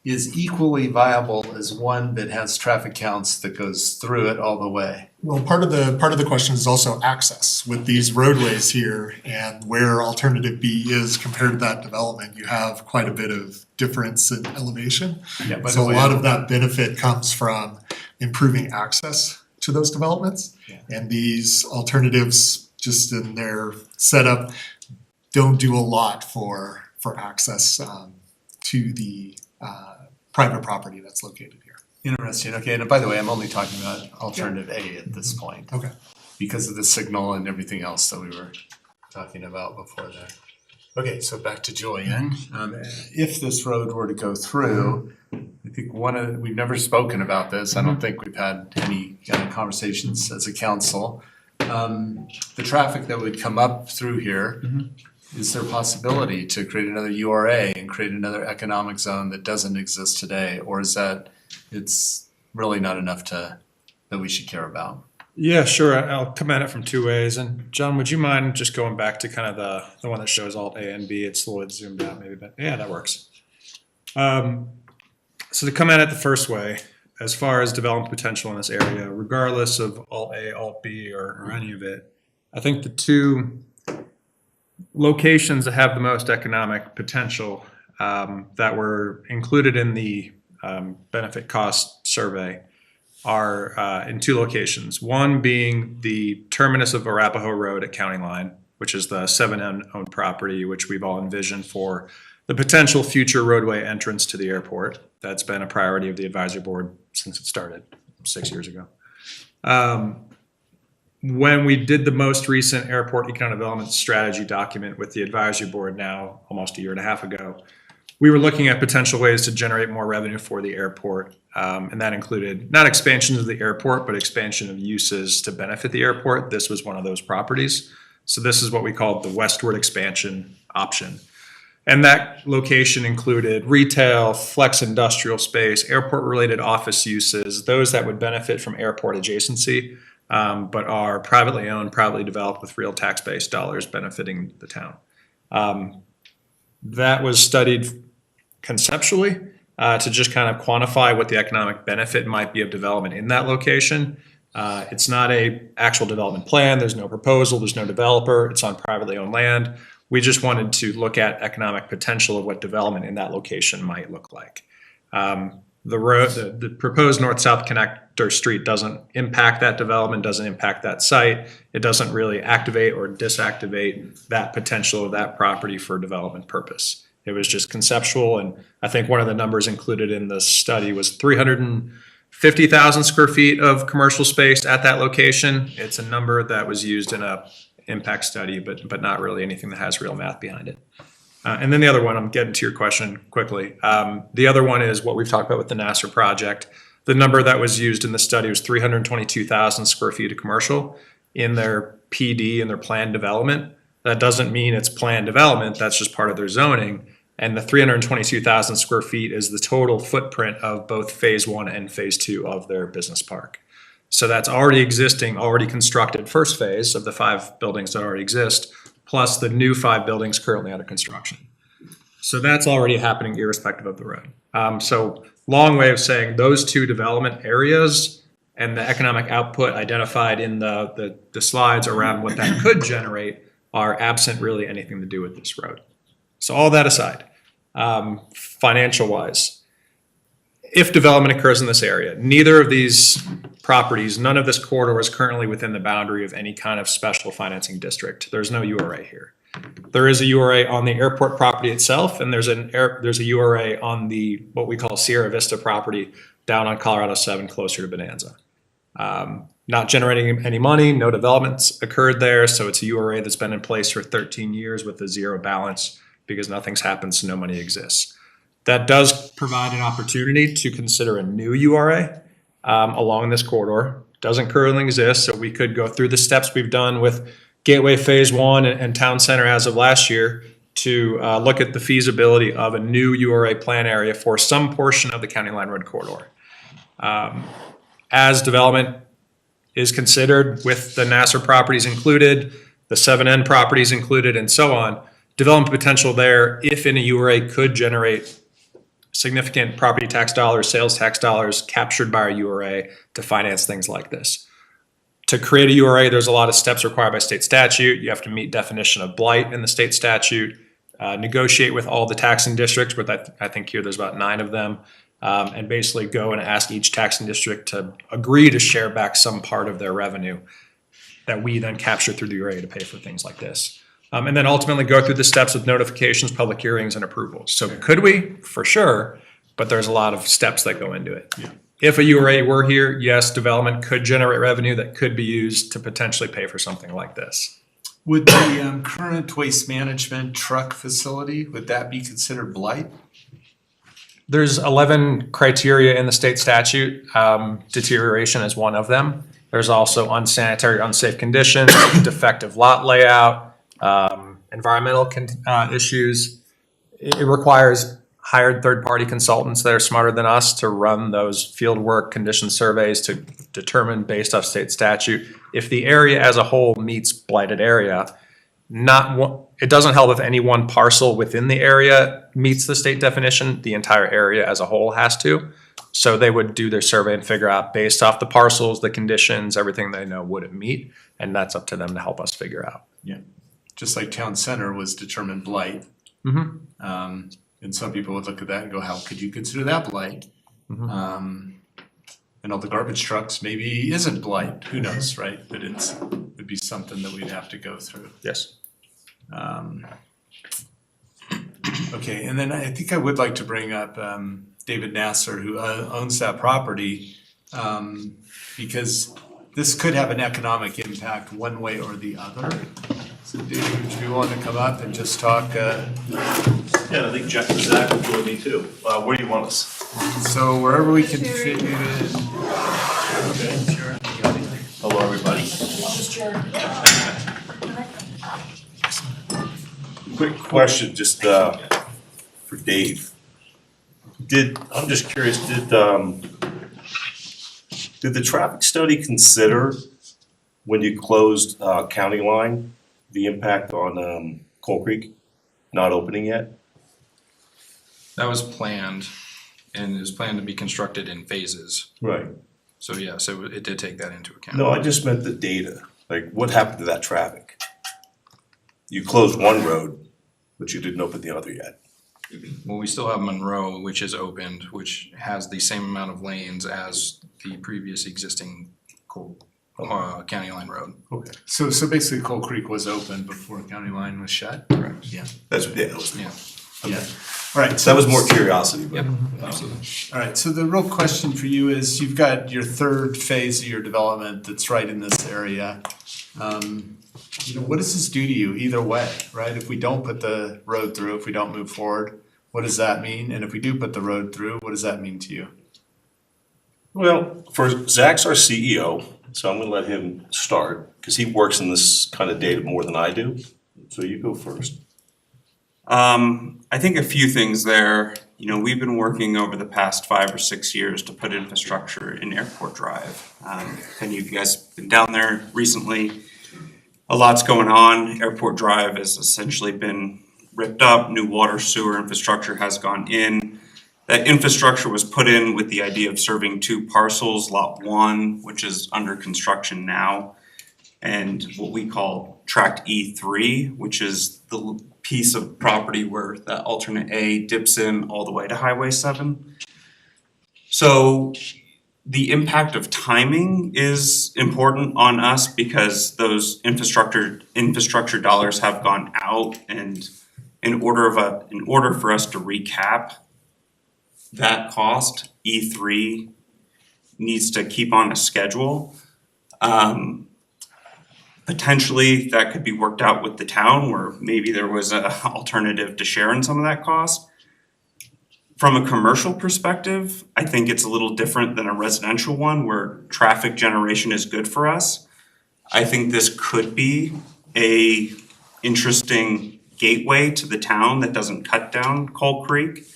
is equally viable as one that has traffic counts that goes through it all the way? Well, part of the question is also access. With these roadways here and where Alternative B is compared to that development, you have quite a bit of difference in elevation. Yeah, by So the a way, lot of that benefit comes from improving access to those developments. Yeah. And these alternatives, just in their setup, don't do a lot for access to the private property that's located here. Interesting. Okay, and by the way, I'm only talking about Alternative A at this point. Okay. Because of the signal and everything else that we were talking about before that. Okay, so back to Julian. If this road were to go through, I think we've never spoken about this. I don't think we've had any kind of conversations as a council. The traffic that would come up through here, is there a possibility to create another URA and create another economic zone that doesn't exist today? Or is that it's really not enough that we should care about? Yeah, sure. I'll come at it from two ways. And John, would you mind just going back to kind of the one that shows Alt A and B? It's a little bit zoomed out maybe, but yeah, that works. So to come at it the first way, as far as development potential in this area, regardless of Alt A, Alt B, or any of it, I think the two locations that have the most economic potential that were included in the benefit cost survey are in two locations. One being the terminus of Arapahoe Road at County Line, which is the 7-owned property, which we've all envisioned for the potential future roadway entrance to the airport. That's been a priority of the advisory board since it started 6 years ago. When we did the most recent airport economic development strategy document with the advisory board now almost a year and a half ago, we were looking at potential ways to generate more revenue for the airport. And that included not expansion of the airport, but expansion of uses to benefit the airport. This was one of those properties. So this is what we called the westward expansion option. And that location included retail, flex industrial space, airport-related office uses, those that would benefit from airport adjacency, but are privately owned, privately developed with real tax-based dollars benefiting the town. That was studied conceptually to just kind of quantify what the economic benefit might be of development in that location. It's not an actual development plan. There's no proposal. There's no developer. It's on privately owned land. We just wanted to look at economic potential of what development in that location might look like. The proposed north-south connector street doesn't impact that development, doesn't impact that site. It doesn't really activate or disactivate that potential of that property for development purpose. It was just conceptual, and I think one of the numbers included in the study was 350,000 square feet of commercial space at that location. It's a number that was used in a impact study, but not really anything that has real math behind it. And then the other one, I'm getting to your question quickly. The other one is what we've talked about with the Nassar project. The number that was used in the study was 322,000 square feet of commercial in their PD and their planned development. That doesn't mean it's planned development, that's just part of their zoning. And the 322,000 square feet is the total footprint of both phase 1 and phase 2 of their business park. So that's already existing, already constructed first phase of the 5 buildings that already exist, plus the new 5 buildings currently under construction. So that's already happening irrespective of the road. So long way of saying those 2 development areas and the economic output identified in the slides around what that could generate are absent really anything to do with this road. So all that aside, financial wise, if development occurs in this area, neither of these properties, none of this corridor is currently within the boundary of any kind of special financing district. There's no URA here. There is a URA on the airport property itself, and there's a URA on the what we call Sierra Vista property down on Colorado 7 closer to Bonanza. Not generating any money, no developments occurred there, so it's a URA that's been in place for 13 years with a zero balance because nothing's happened, so no money exists. That does provide an opportunity to consider a new URA along this corridor. Doesn't currently exist, so we could go through the steps we've done with Gateway Phase 1 and Town Center as of last year to look at the feasibility of a new URA plan area for some portion of the County Line Road corridor. As development is considered with the Nassar properties included, the 7N properties included, and so on, development potential there, if in a URA, could generate significant property tax dollars, sales tax dollars captured by our URA to finance things like this. To create a URA, there's a lot of steps required by state statute. You have to meet definition of blight in the state statute, negotiate with all the taxing districts, but I think here there's about 9 of them, and basically go and ask each taxing district to agree to share back some part of their revenue that we then capture through the URA to pay for things like this. And then ultimately go through the steps with notifications, public hearings, and approvals. So could we? For sure, but there's a lot of steps that go into it. Yeah. If a URA were here, yes, development could generate revenue that could be used to potentially pay for something like this. Would the current waste management truck facility, would that be considered blight? There's 11 criteria in the state statute. Deterioration is one of them. There's also unsanitary, unsafe conditions, defective lot layout, environmental issues. It requires hired third-party consultants that are smarter than us to run those field work condition surveys to determine based off state statute if the area as a whole meets blighted area. It doesn't help if any one parcel within the area meets the state definition. The entire area as a whole has to. So they would do their survey and figure out based off the parcels, the conditions, everything they know, would it meet? And that's up to them to help us figure out. Yeah. Just like Town Center was determined blight. Mm-hmm. And some people would look at that and go, how could you consider that blight? Mm-hmm. And all the garbage trucks maybe isn't blight, who knows, right? But it'd be something that we'd have to go through. Yes. Okay, and then I think I would like to bring up David Nassar, who owns that property, because this could have an economic impact one way or the other. So David, would you want to come up and just talk? Yeah, I think Zach will join me too. Where do you want us? So wherever we can fit you in. Okay, sure. Hello, everybody. Quick question, just for Dave. I'm just curious, did the traffic study consider when you closed County Line, the impact on Coal Creek not opening yet? That was planned, and it was planned to be constructed in phases. Right. So yes, it did take that into account. No, I just meant the data. Like, what happened to that traffic? You closed one road, but you didn't open the other yet. Well, we still have Monroe, which is opened, which has the same amount of lanes as the previous existing County Line Road. Okay. So basically Coal Creek was open before County Line was shut? Correct. Yeah. That was Yeah. okay. Yeah. All right. So that was more curiosity, but absolutely. All right. So the real question for you is, you've got your third phase of your development that's right in this area. you know, what does this do to you either way, right? If we don't put the road through, if we don't move forward, what does that mean? And if we do put the road through, what does that mean to you? Well, for Zach's our CEO, so I'm gonna let him start, because he works in this kind of data more than I do. So you go first. I think a few things there. You know, we've been working over the past 5 or 6 years to put infrastructure in Airport Drive. If any of you guys been down there recently, a lot's going on. Airport Drive has essentially been ripped up. New water sewer infrastructure has gone in. That infrastructure was put in with the idea of serving 2 parcels, Lot 1, which is under construction now, and what we call Tract E3, which is the piece of property where that alternate A dips in all the way to Highway 7. So the impact of timing is important on us because those infrastructure dollars have gone out, and in order for us to recap that cost, E3 needs to keep on a schedule. Potentially that could be worked out with the town where maybe there was an alternative to share in some of that cost. From a commercial perspective, I think it's a little different than a residential one where traffic generation is good for us. I think this could be a interesting gateway to the town that doesn't cut down Coal Creek.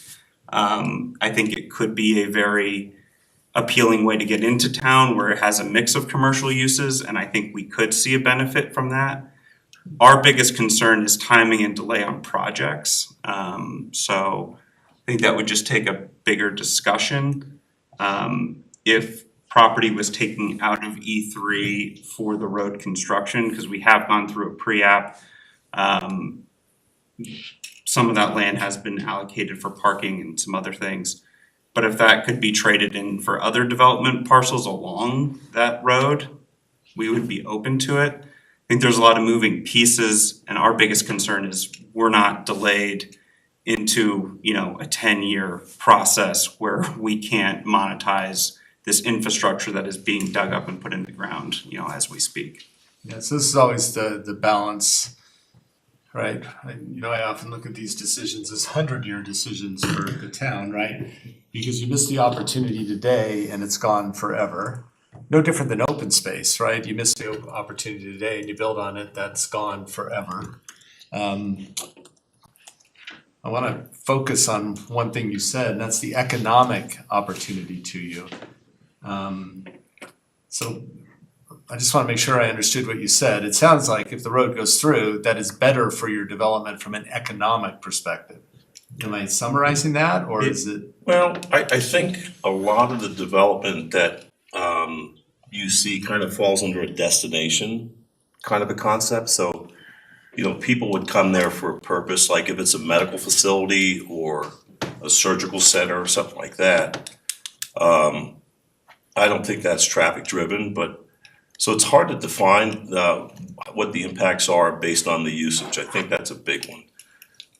I think it could be a very appealing way to get into town where it has a mix of commercial uses, and I think we could see a benefit from that. Our biggest concern is timing and delay on projects. So I think that would just take a bigger discussion. If property was taken out of E3 for the road construction, because we have gone through a pre-app, some of that land has been allocated for parking and some other things. But if that could be traded in for other development parcels along that road, we would be open to it. I think there's a lot of moving pieces, and our biggest concern is we're not delayed into, you know, a 10-year process where we can't monetize this infrastructure that is being dug up and put in the ground, you know, as we speak. Yeah, so this is always the balance, right? I often look at these decisions as 100-year decisions for the town, right? Because you miss the opportunity today and it's gone forever. No different than open space, right? You miss the opportunity today and you build on it, that's gone forever. I want to focus on one thing you said, and that's the economic opportunity to you. So I just want to make sure I understood what you said. It sounds like if the road goes through, that is better for your development from an economic perspective. Am I summarizing that, or is it? Well, I think a lot of the development that you see kind of falls under a destination kind of a concept. So, you know, people would come there for a purpose, like if it's a medical facility or a surgical center or something like that. I don't think that's traffic driven, but so it's hard to define what the impacts are based on the usage. I think that's a big one.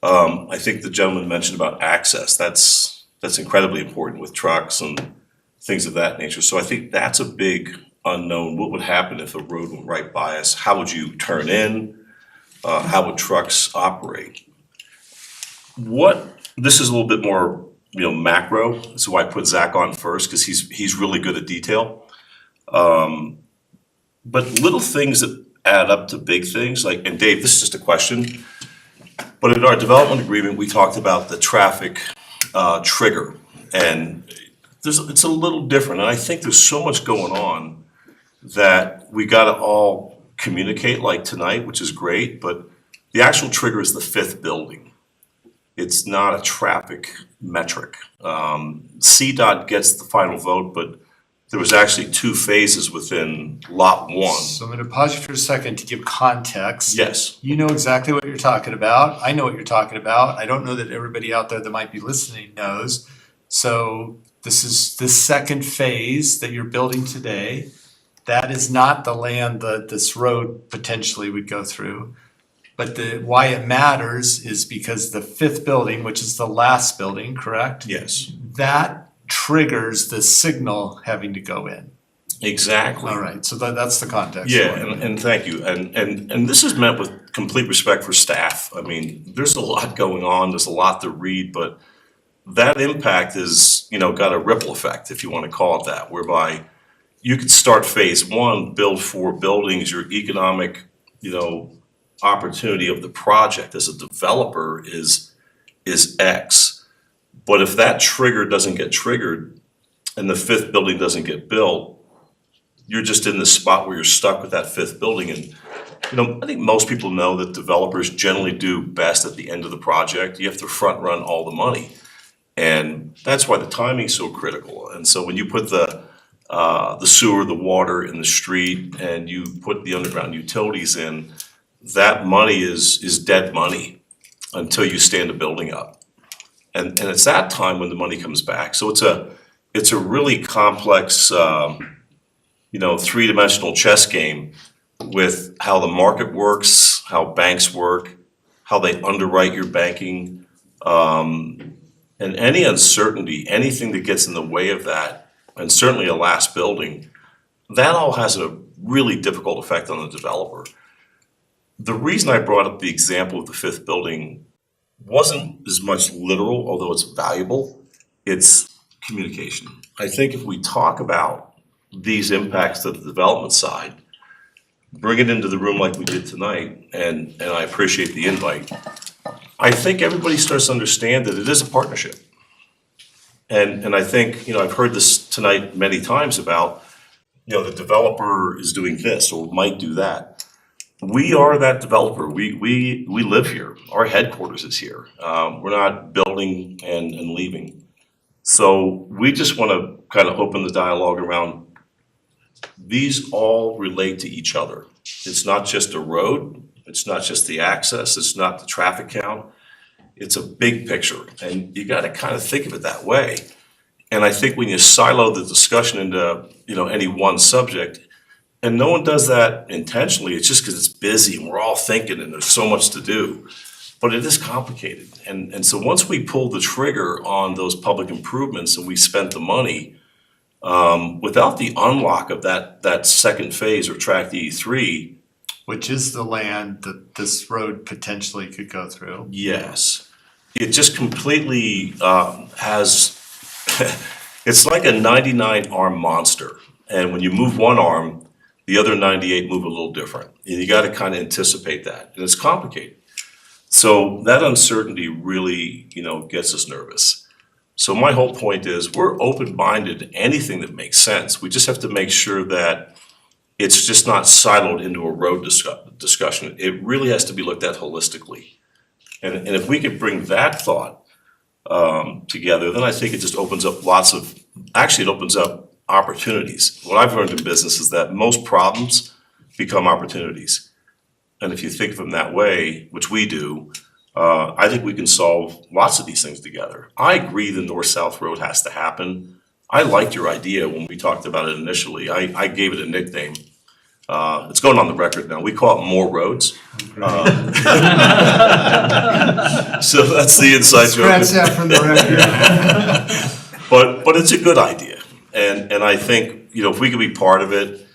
I think the gentleman mentioned about access. That's incredibly important with trucks and things of that nature. So I think that's a big unknown. What would happen if a road went right by us? How would you turn in? How would trucks operate? This is a little bit more, you know, macro. This is why I put Zach on first, because he's really good at detail. But little things that add up to big things, like, and Dave, this is just a question. But in our development agreement, we talked about the traffic trigger, and it's a little different. And I think there's so much going on that we got to all communicate like tonight, which is great. But the actual trigger is the 5th building. It's not a traffic metric. CDOT gets the final vote, but there was actually 2 phases within Lot 1. So I'm going to pause you for a second to give context. Yes. You know exactly what you're talking about. I know what you're talking about. I don't know that everybody out there that might be listening knows. So this is the 2nd phase that you're building today. That is not the land that this road potentially would go through. But why it matters is because the 5th building, which is the last building, correct? Yes. That triggers the signal having to go in. Exactly. All right, so that's the context. Yeah, and thank you, and this is meant with complete respect for staff. I mean, there's a lot going on, there's a lot to read, but that impact is, got a ripple effect, if you want to call it that, whereby you could start phase one, build 4 buildings, your economic, opportunity of the project as a developer is X. But if that trigger doesn't get triggered and the 5th building doesn't get built, you're just in this spot where you're stuck with that 5th building. And, I think most people know that developers generally do best at the end of the project. You have to front run all the money. And that's why the timing's so critical. And so when you put the sewer, the water in the street, and you put the underground utilities in, that money is dead money until you stand a building up. And it's that time when the money comes back. So it's a really complex, 3-dimensional chess game with how the market works, how banks work, how they underwrite your banking, and any uncertainty, anything that gets in the way of that, and certainly a last building, that all has a really difficult effect on the developer. The reason I brought up the example of the 5th building wasn't as much literal, although it's valuable, it's communication. I think if we talk about these impacts to the development side, bring it into the room like we did tonight, and I appreciate the invite, I think everybody starts to understand that it is a partnership. And I think, I've heard this tonight many times about, the developer is doing this or might do that. We are that developer. We live here. Our headquarters is here. We're not building and leaving. So we just want to kind of open the dialogue around these all relate to each other. It's not just a road. It's not just the access. It's not the traffic count. It's a big picture, and you got to kind of think of it that way. And I think when you silo the discussion into any one subject, and no one does that intentionally, it's just because it's busy and we're all thinking and there's so much to do. But it is complicated. And so once we pull the trigger on those public improvements and we spent the money, without the unlock of that second phase or tract E3, which is the land that this road potentially could go through. Yes, it just completely has, it's like a 99 arm monster. And when you move one arm, the other 98 move a little different. And you got to kind of anticipate that. And it's complicated. So that uncertainty really, gets us nervous. So my whole point is we're open-minded to anything that makes sense. We just have to make sure that it's just not siloed into a road discussion. It really has to be looked at holistically. And if we could bring that thought together, then I think it just opens up it opens up opportunities. What I've learned in business is that most problems become opportunities. And if you think of them that way, which we do, I think we can solve lots of these things together. I agree the north-south road has to happen. I liked your idea when we talked about it initially. I gave it a nickname. It's going on the record now. We call it More Roads. So that's the inside joke. Scratch that from the record. But it's a good idea. And I think, if we could be part of it,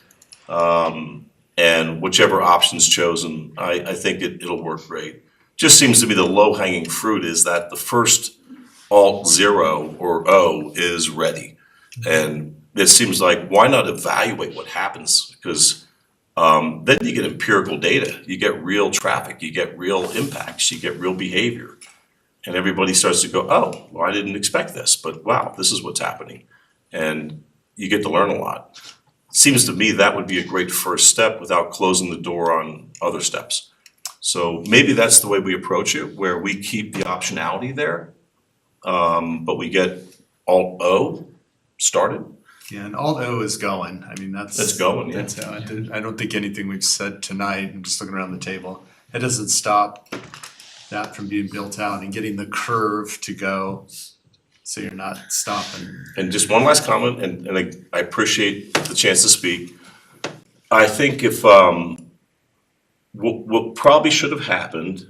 and whichever option's chosen, I think it'll work great. Just seems to be the low-hanging fruit is that the first alt 0 or O is ready. And it seems like, why not evaluate what happens? Because then you get empirical data, you get real traffic, you get real impacts, you get real behavior. And everybody starts to go, oh, well, I didn't expect this, but wow, this is what's happening. And you get to learn a lot. Seems to me that would be a great first step without closing the door on other steps. So maybe that's the way we approach it, where we keep the optionality there, but we get Alt O started. Yeah, and Alt O is going. I mean, that's going, yeah. That's how I don't think anything we've said tonight, I'm just looking around the table, it doesn't stop that from being built out and getting the curve to go, so you're not stopping. And just one last comment, and I appreciate the chance to speak. I think if, what probably should have happened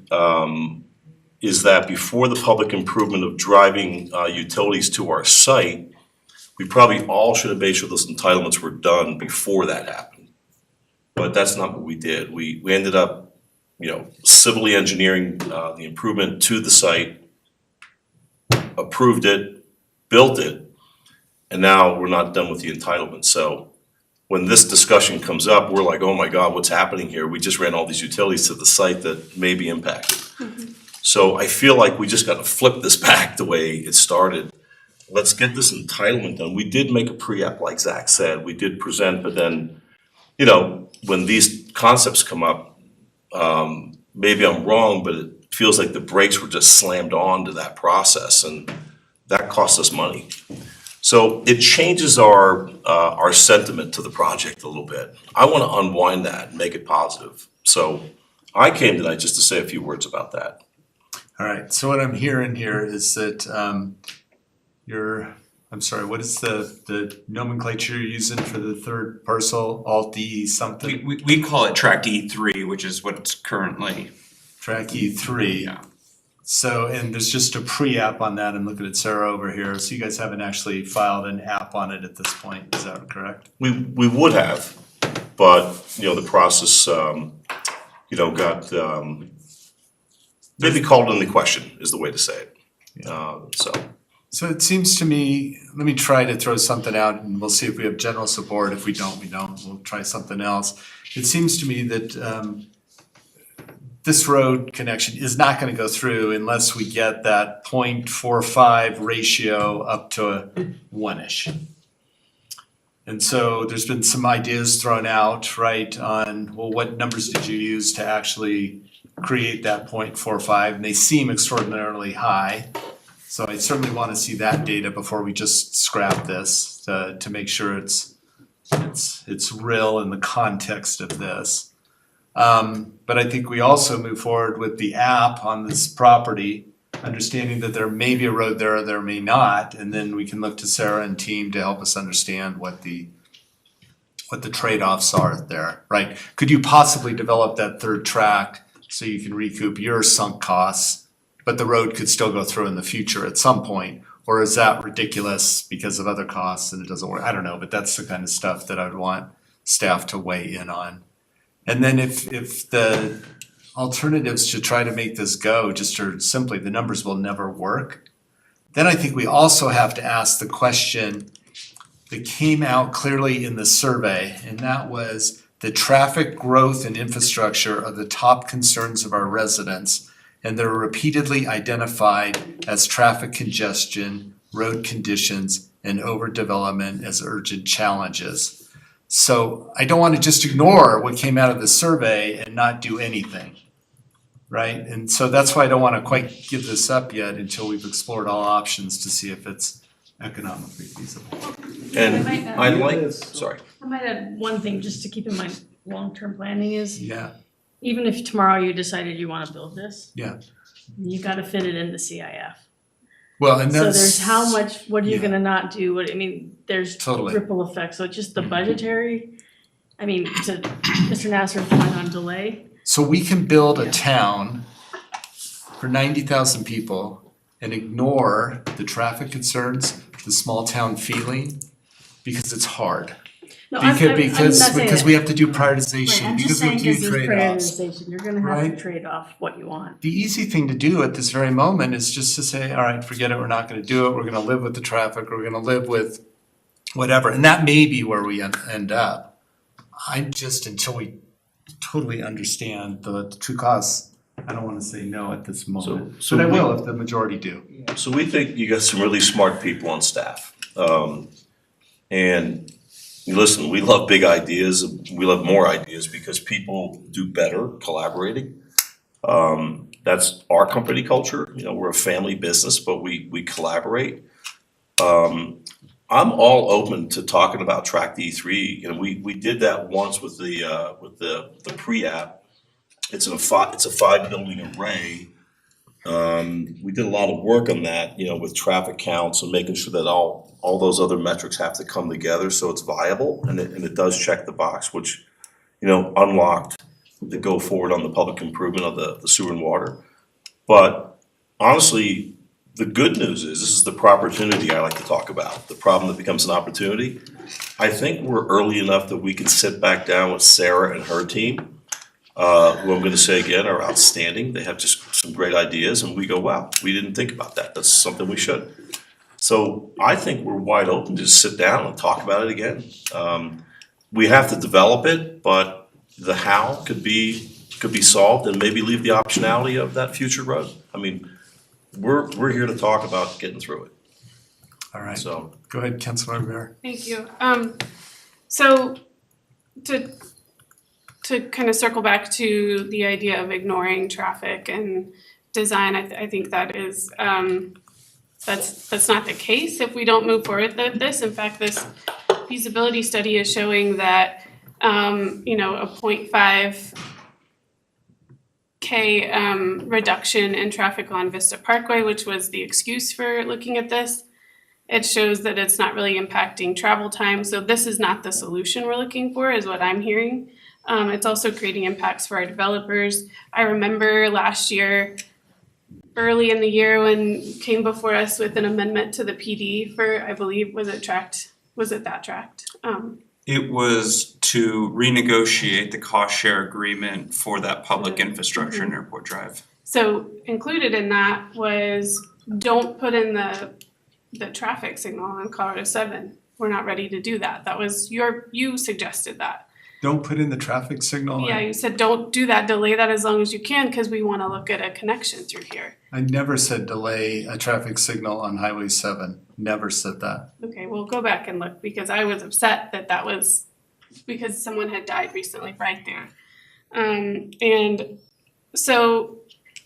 is that before the public improvement of driving utilities to our site, we probably all should have made sure those entitlements were done before that happened. But that's not what we did. We ended up, civilly engineering the improvement to the site, approved it, built it, and now we're not done with the entitlement. So when this discussion comes up, we're like, oh my God, what's happening here? We just ran all these utilities to the site that may be impacted. So I feel like we just got to flip this back the way it started. Let's get this entitlement done. We did make a pre-app, like Zach said. We did present, but then, when these concepts come up, maybe I'm wrong, but it feels like the brakes were just slammed on to that process, and that cost us money. So it changes our sentiment to the project a little bit. I want to unwind that and make it positive. So I came tonight just to say a few words about that. All right, so what I'm hearing here is that I'm sorry, what is the nomenclature you're using for the third parcel, Alt D something? We call it Tract E3, which is what's currently. Track E3. Yeah. So, and there's just a pre-app on that. I'm looking at Sarah over here. So you guys haven't actually filed an app on it at this point, is that correct? We would have, but, the process, got, maybe called into question is the way to say it. So it seems to me, let me try to throw something out and we'll see if we have general support. If we don't, we don't. We'll try something else. It seems to me that this road connection is not gonna go through unless we get that 0.45 ratio up to one-ish. And so there's been some ideas thrown out, right, on, well, what numbers did you use to actually create that 0.45? And they seem extraordinarily high. So I certainly want to see that data before we just scrap this to make sure it's real in the context of this. But I think we also move forward with the app on this property, understanding that there may be a road there or there may not, and then we can look to Sarah and team to help us understand what the trade-offs are there, right? Could you possibly develop that third track so you can recoup your sunk costs, but the road could still go through in the future at some point? Or is that ridiculous because of other costs and it doesn't work? I don't know, but that's the kind of stuff that I would want staff to weigh in on. And then if the alternatives to try to make this go just are simply the numbers will never work, then I think we also have to ask the question that came out clearly in the survey, and that was the traffic growth and infrastructure are the top concerns of our residents, and they're repeatedly identified as traffic congestion, road conditions, and overdevelopment as urgent challenges. So I don't want to just ignore what came out of the survey and not do anything, right? And so that's why I don't want to quite give this up yet until we've explored all options to see if it's economically feasible. And I like, I might add one thing just to keep in mind, long-term planning is, Yeah, even if tomorrow you decided you wanna build this, yeah. you gotta fit it into CIF. Well, and So that's. there's how much, what are you yeah. gonna not do, there's Totally. ripple effects, so just the budgetary, to Mr. Nasser's point on delay, So we can build a town for 90,000 people and ignore the traffic concerns, the small town feeling, because it's hard. No, I'm not saying Because that. we have to do Right, prioritization, I'm just because we saying, have to cause do there's trade-offs. prioritization, you're gonna have Right. to trade off what you want. The easy thing to do at this very moment is just to say, all right, forget it, we're not gonna do it, we're gonna live with the traffic, we're gonna live with whatever, and that may be where we end up. Until we totally understand the true costs, I don't wanna say no at this moment, So but I we- will if the majority do. So we think you got some really smart people on staff. And listen, we love big ideas, we love more ideas because people do better collaborating. That's our company culture, we're a family business, but we collaborate. I'm all open to talking about Tract E3, we did that once with the pre-app. It's a 5-building array. We did a lot of work on that, with traffic counts and making sure that all those other metrics have to come together so it's viable and it does check the box, which, unlocked the go forward on the public improvement of the sewer and water. But honestly, the good news is, this is the opportunity I like to talk about, the problem that becomes an opportunity. I think we're early enough that we can sit back down with Sarah and her team, who I'm gonna say again are outstanding. They have just some great ideas and we go, wow, we didn't think about that. That's something we should. So I think we're wide open to just sit down and talk about it again. We have to develop it, but the how could be solved and maybe leave the optionality of that future road. I mean, we're here to talk about getting through it. All right, So, go ahead, Councilor Rivera. Thank you. So to kind of circle back to the idea of ignoring traffic and design, I think that is, that's not the case if we don't move forward with this. In fact, this feasibility study is showing that, a 0.5 K reduction in traffic on Vista Parkway, which was the excuse for looking at this. It shows that it's not really impacting travel time. So this is not the solution we're looking for, is what I'm hearing. It's also creating impacts for our developers. I remember last year, early in the year, when came before us with an amendment to the PD for, I believe, was it that tract? It was to renegotiate the cost share agreement for that public infrastructure in Airport Drive. So included in that was, don't put in the traffic signal on Colorado 7. We're not ready to do that. That was you suggested that. Don't put in the traffic signal. Yeah, you said don't do that, delay that as long as you can, because we want to look at a connection through here. I never said delay a traffic signal on Highway 7. Never said that. Okay, well, go back and look, because I was upset that was because someone had died recently right there. And so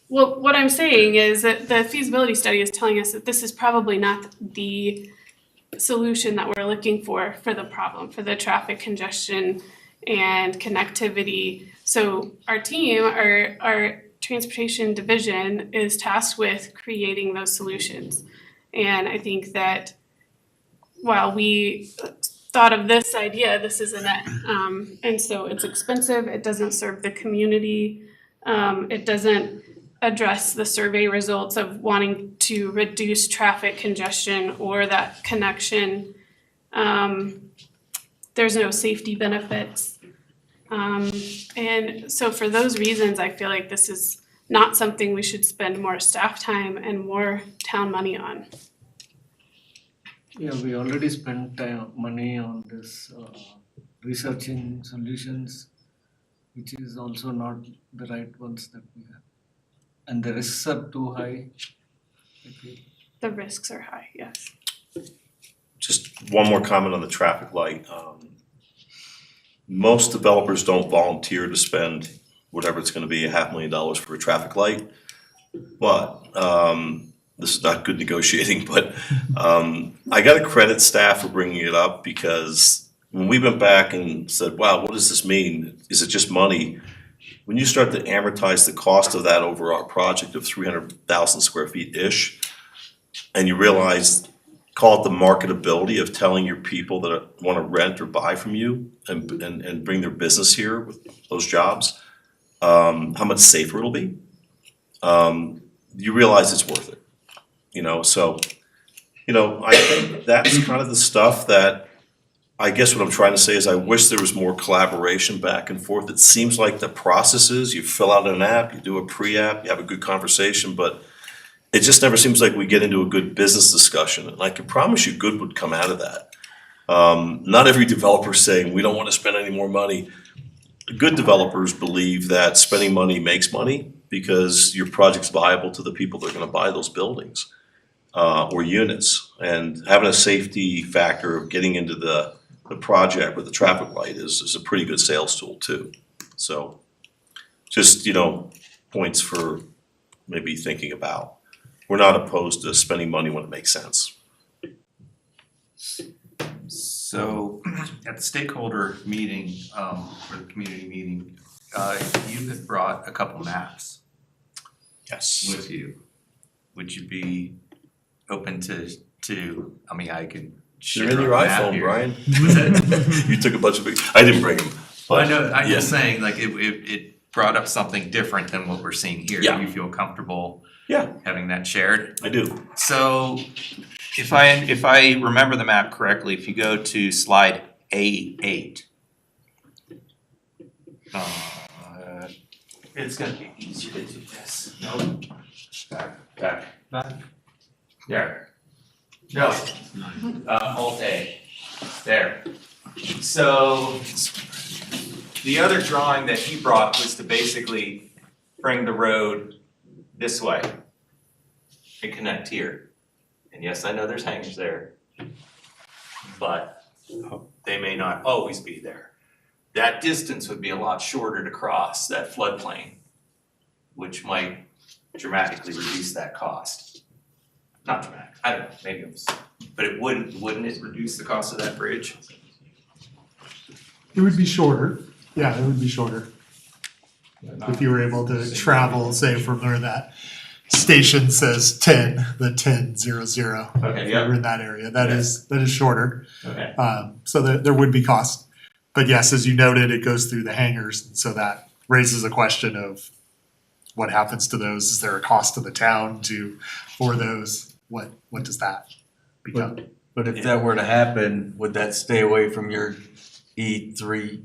what I'm saying is that the feasibility study is telling us that this is probably not the solution that we're looking for the problem, for the traffic congestion and connectivity. So our team, our transportation division is tasked with creating those solutions. And I think that while we thought of this idea, this isn't it. And so it's expensive, it doesn't serve the community, it doesn't address the survey results of wanting to reduce traffic congestion or that connection. There's no safety benefits. And so for those reasons, I feel like this is not something we should spend more staff time and more town money on. Yeah, we already spent money on this researching solutions, which is also not the right ones that we have. And the risks are too high. The risks are high, yes. just one more comment on the traffic light. Most developers don't volunteer to spend whatever it's gonna be, $500,000 for a traffic light. But, this is not good negotiating, but, I gotta credit staff for bringing it up because when we went back and said, wow, what does this mean? Is it just money? When you start to amortize the cost of that over our project of 300,000 square feet-ish, and you realize, call it the marketability of telling your people that wanna rent or buy from you and bring their business here with those jobs, how much safer it'll be. You realize it's worth it, so, I think that's kind of the stuff that, I guess what I'm trying to say is I wish there was more collaboration back and forth. It seems like the process is you fill out an app, you do a pre-app, you have a good conversation, but it just never seems like we get into a good business discussion. And I can promise you good would come out of that. Not every developer is saying we don't want to spend any more money. Good developers believe that spending money makes money because your project's viable to the people that are going to buy those buildings or units. And having a safety factor of getting into the project with the traffic light is a pretty good sales tool too. So just, points for maybe thinking about. We're not opposed to spending money when it makes sense. So at the stakeholder meeting, or the community meeting, you had brought a couple maps Yes. with you. Would you be open to, I can share They're in your a map iPhone, here. Brian. Was it? You took a bunch of big, I didn't bring them. Well, I know, I'm just saying, like, it brought up something different than what we're seeing here. Yeah. Do you feel comfortable Yeah. Having that shared. I do. So if I remember the map correctly, if you go to slide A8. It's gonna be easier to do this. No. Back. There. No. Alt A. There. So the other drawing that he brought was to basically bring the road this way and connect here. And yes, I know there's hangars there, but they may not always be there. That distance would be a lot shorter to cross that floodplain, which might dramatically reduce that cost. Not dramatic, I don't know, maybe it was, but it wouldn't it reduce the cost of that bridge? It would be shorter, yeah, it would be shorter. If you were able to travel, say from where that station says 10, the 1000. Okay, If yeah. you're in that area, that is shorter. Okay. So there would be cost. But yes, as you noted, it goes through the hangars, and so that raises a question of what happens to those? Is there a cost to the town for those? What does that become? But if that were to happen, would that stay away from your E3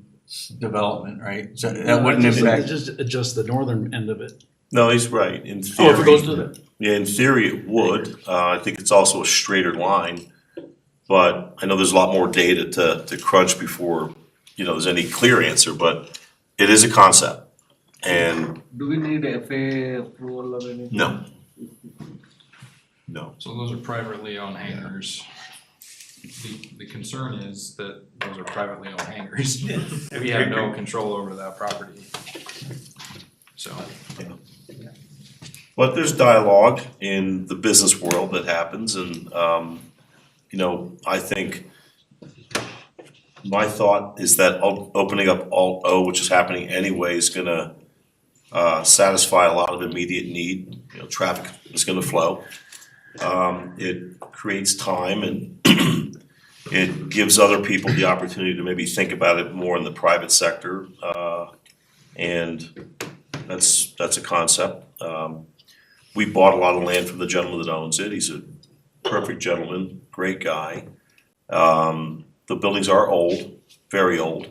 development, right? So that wouldn't impact. Just adjust the northern end of it. No, he's right, in theory. Oh, if it goes to the. Yeah, in theory it would. I think it's also a straighter line. But I know there's a lot more data to crunch before, there's any clear answer, but it is a concept. And Do we need FAA approval or anything? no. No. So those are privately owned hangars. The concern is that those are privately owned hangars. We have no control over that property. So. But there's dialogue in the business world that happens and, I think my thought is that opening up Alt O, which is happening anyway, is gonna satisfy a lot of immediate need. Traffic is gonna flow. It creates time and it gives other people the opportunity to maybe think about it more in the private sector. And that's a concept. We bought a lot of land from the gentleman that owns it. He's a perfect gentleman, great guy. The buildings are old, very old,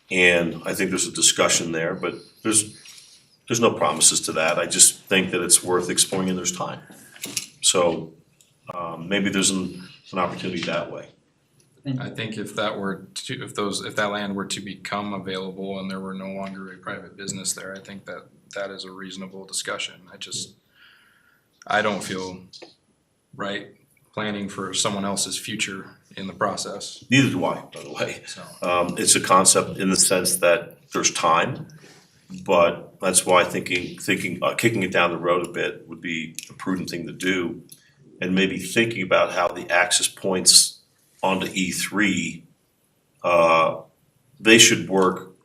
and I think there's a discussion there, but there's no promises to that. I just think that it's worth exploring and there's time. So maybe there's an opportunity that way. I think if that land were to become available and there were no longer a private business there, I think that is a reasonable discussion. I don't feel right planning for someone else's future in the process. Neither do I, by the way. So. It's a concept in the sense that there's time, but that's why thinking kicking it down the road a bit would be a prudent thing to do. And maybe thinking about how the access points onto E3, they should work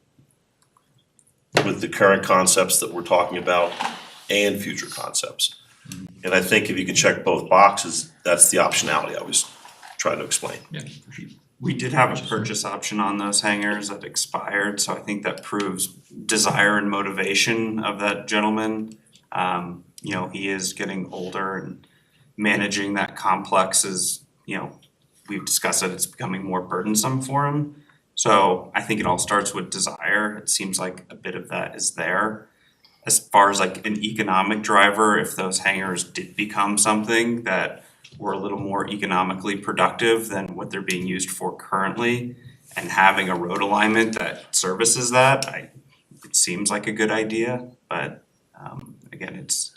with the current concepts that we're talking about and future concepts. And I think if you can check both boxes, that's the optionality I was trying to explain. Yeah. We did have a purchase option on those hangars that expired, so I think that proves desire and motivation of that gentleman. He is getting older and managing that complex is, we've discussed that it's becoming more burdensome for him. So I think it all starts with desire. It seems like a bit of that is there. As far as like an economic driver, if those hangars did become something that were a little more economically productive than what they're being used for currently, and having a road alignment that services that, it seems like a good idea, but again, it's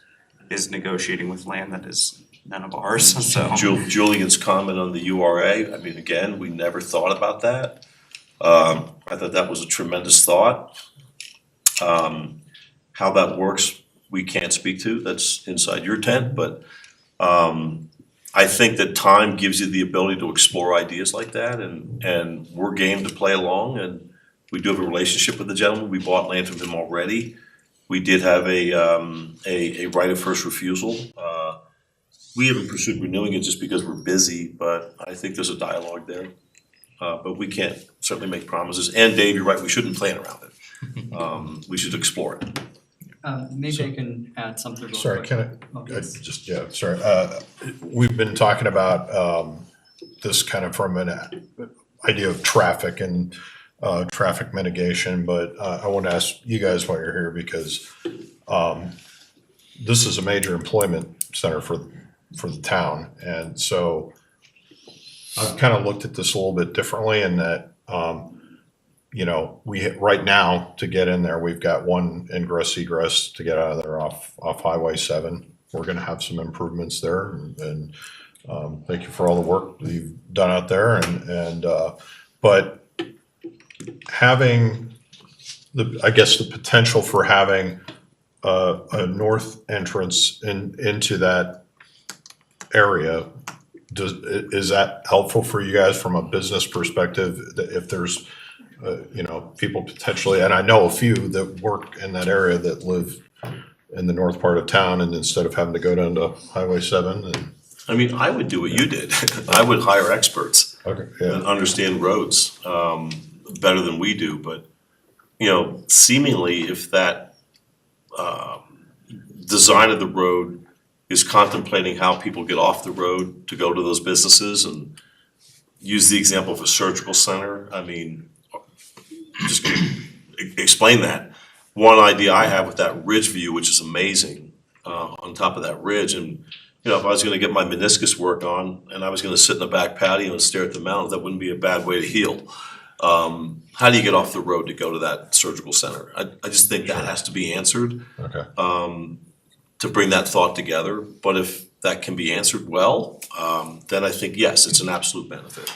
negotiating with land that is none of ours, so. Julian's comment on the URA, again, we never thought about that. I thought that was a tremendous thought. How that works, we can't speak to, that's inside your tent, but I think that time gives you the ability to explore ideas like that, and we're game to play along, and we do have a relationship with the gentleman, we bought land from him already. We did have a right of first refusal. We haven't pursued renewing it just because we're busy, but I think there's a dialogue there. But we can't certainly make promises, and Dave, you're right, we shouldn't plan around it. We should explore it. Maybe I can add something real quick. Sorry, can I, Okay. just, yeah, sorry, we've been talking about, this kind of from an idea of traffic and, traffic mitigation, but, I want to ask you guys while you're here because, this is a major employment center for the town, and so I've kind of looked at this a little bit differently in that, you know, right now, to get in there, we've got one ingress egress to get out of there off Highway 7. We're gonna have some improvements there and thank you for all the work that you've done out there and but having I guess the potential for having a north entrance into that area, is that helpful for you guys from a business perspective? If there's you know, people potentially, and I know a few that work in that area that live in the north part of town, and instead of having to go down to Highway 7 and. I mean, I would do what you did. I would hire experts. Okay, yeah. And understand roads, better than we do, but, you know, seemingly if that, design of the road is contemplating how people get off the road to go to those businesses and use the example of a surgical center, I mean, just gonna explain that. One idea I have with that ridge view, which is amazing, on top of that ridge, and you know, if I was gonna get my meniscus work on and I was gonna sit in the back patio and stare at the mountains, that wouldn't be a bad way to heal. How do you get off the road to go to that surgical center? I just think that has to be answered. Okay. To bring that thought together, but if that can be answered well, then I think, yes, it's an absolute benefit.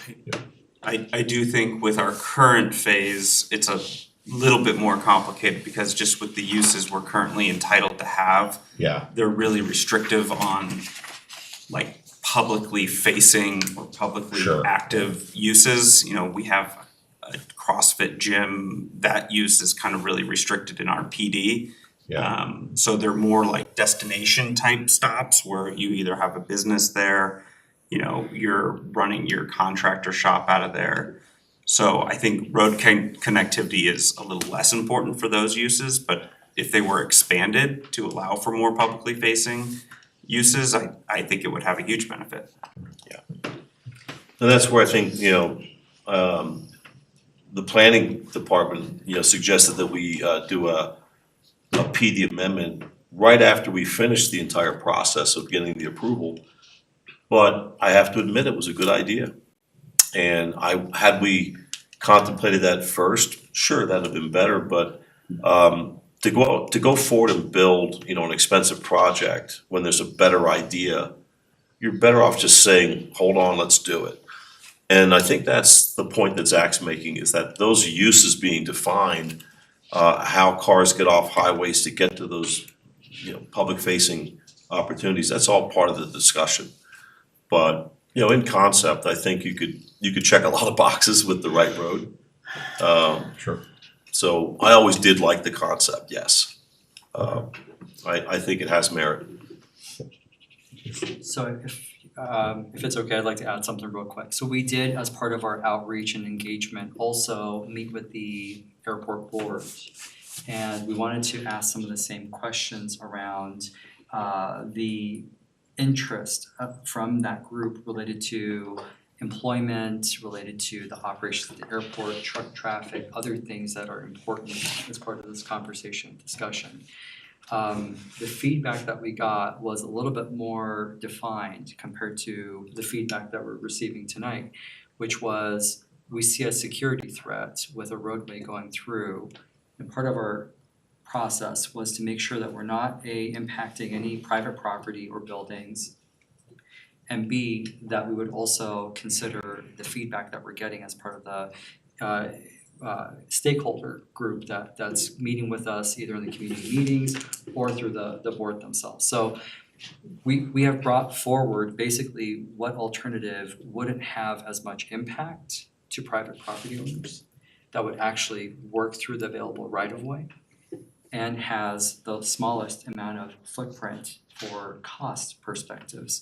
I do think with our current phase, it's a little bit more complicated because just with the uses we're currently entitled to have, Yeah. they're really restrictive on like publicly facing or publicly Sure. active uses. You know, we have a CrossFit gym, that use is kind of really restricted in our PD. Yeah. So they're more like destination type stops where you either have a business there, you know, you're running your contractor shop out of there. So I think road connectivity is a little less important for those uses, but if they were expanded to allow for more publicly facing uses, I think it would have a huge benefit. And that's where I think, you know, the planning department, you know, suggested that we do a PD amendment right after we finish the entire process of getting the approval. But I have to admit, it was a good idea. And had we contemplated that first, sure, that'd have been better, but to go forward and build, you know, an expensive project when there's a better idea, you're better off just saying, hold on, let's do it. And I think that's the point that Zach's making, is that those uses being defined, how cars get off highways to get to those, you know, public facing opportunities, that's all part of the discussion. But, you know, in concept, I think you could check a lot of boxes with the right road. Sure. So I always did like the concept, yes. I think it has merit. So if it's okay, I'd like to add something real quick. So we did, as part of our outreach and engagement, also meet with the airport board. And we wanted to ask some of the same questions around the interest from that group related to employment, related to the operations of the airport, truck traffic, other things that are important as part of this conversation, discussion. The feedback that we got was a little bit more defined compared to the feedback that we're receiving tonight, which was, we see a security threat with a roadway going through. And part of our process was to make sure that we're not impacting any private property or buildings, and B, that we would also consider the feedback that we're getting as part of the stakeholder group that's meeting with us either in the community meetings or through the board themselves. So we have brought forward basically what alternative wouldn't have as much impact to private property owners, that would actually work through the available right of way and has the smallest amount of footprint for cost perspectives.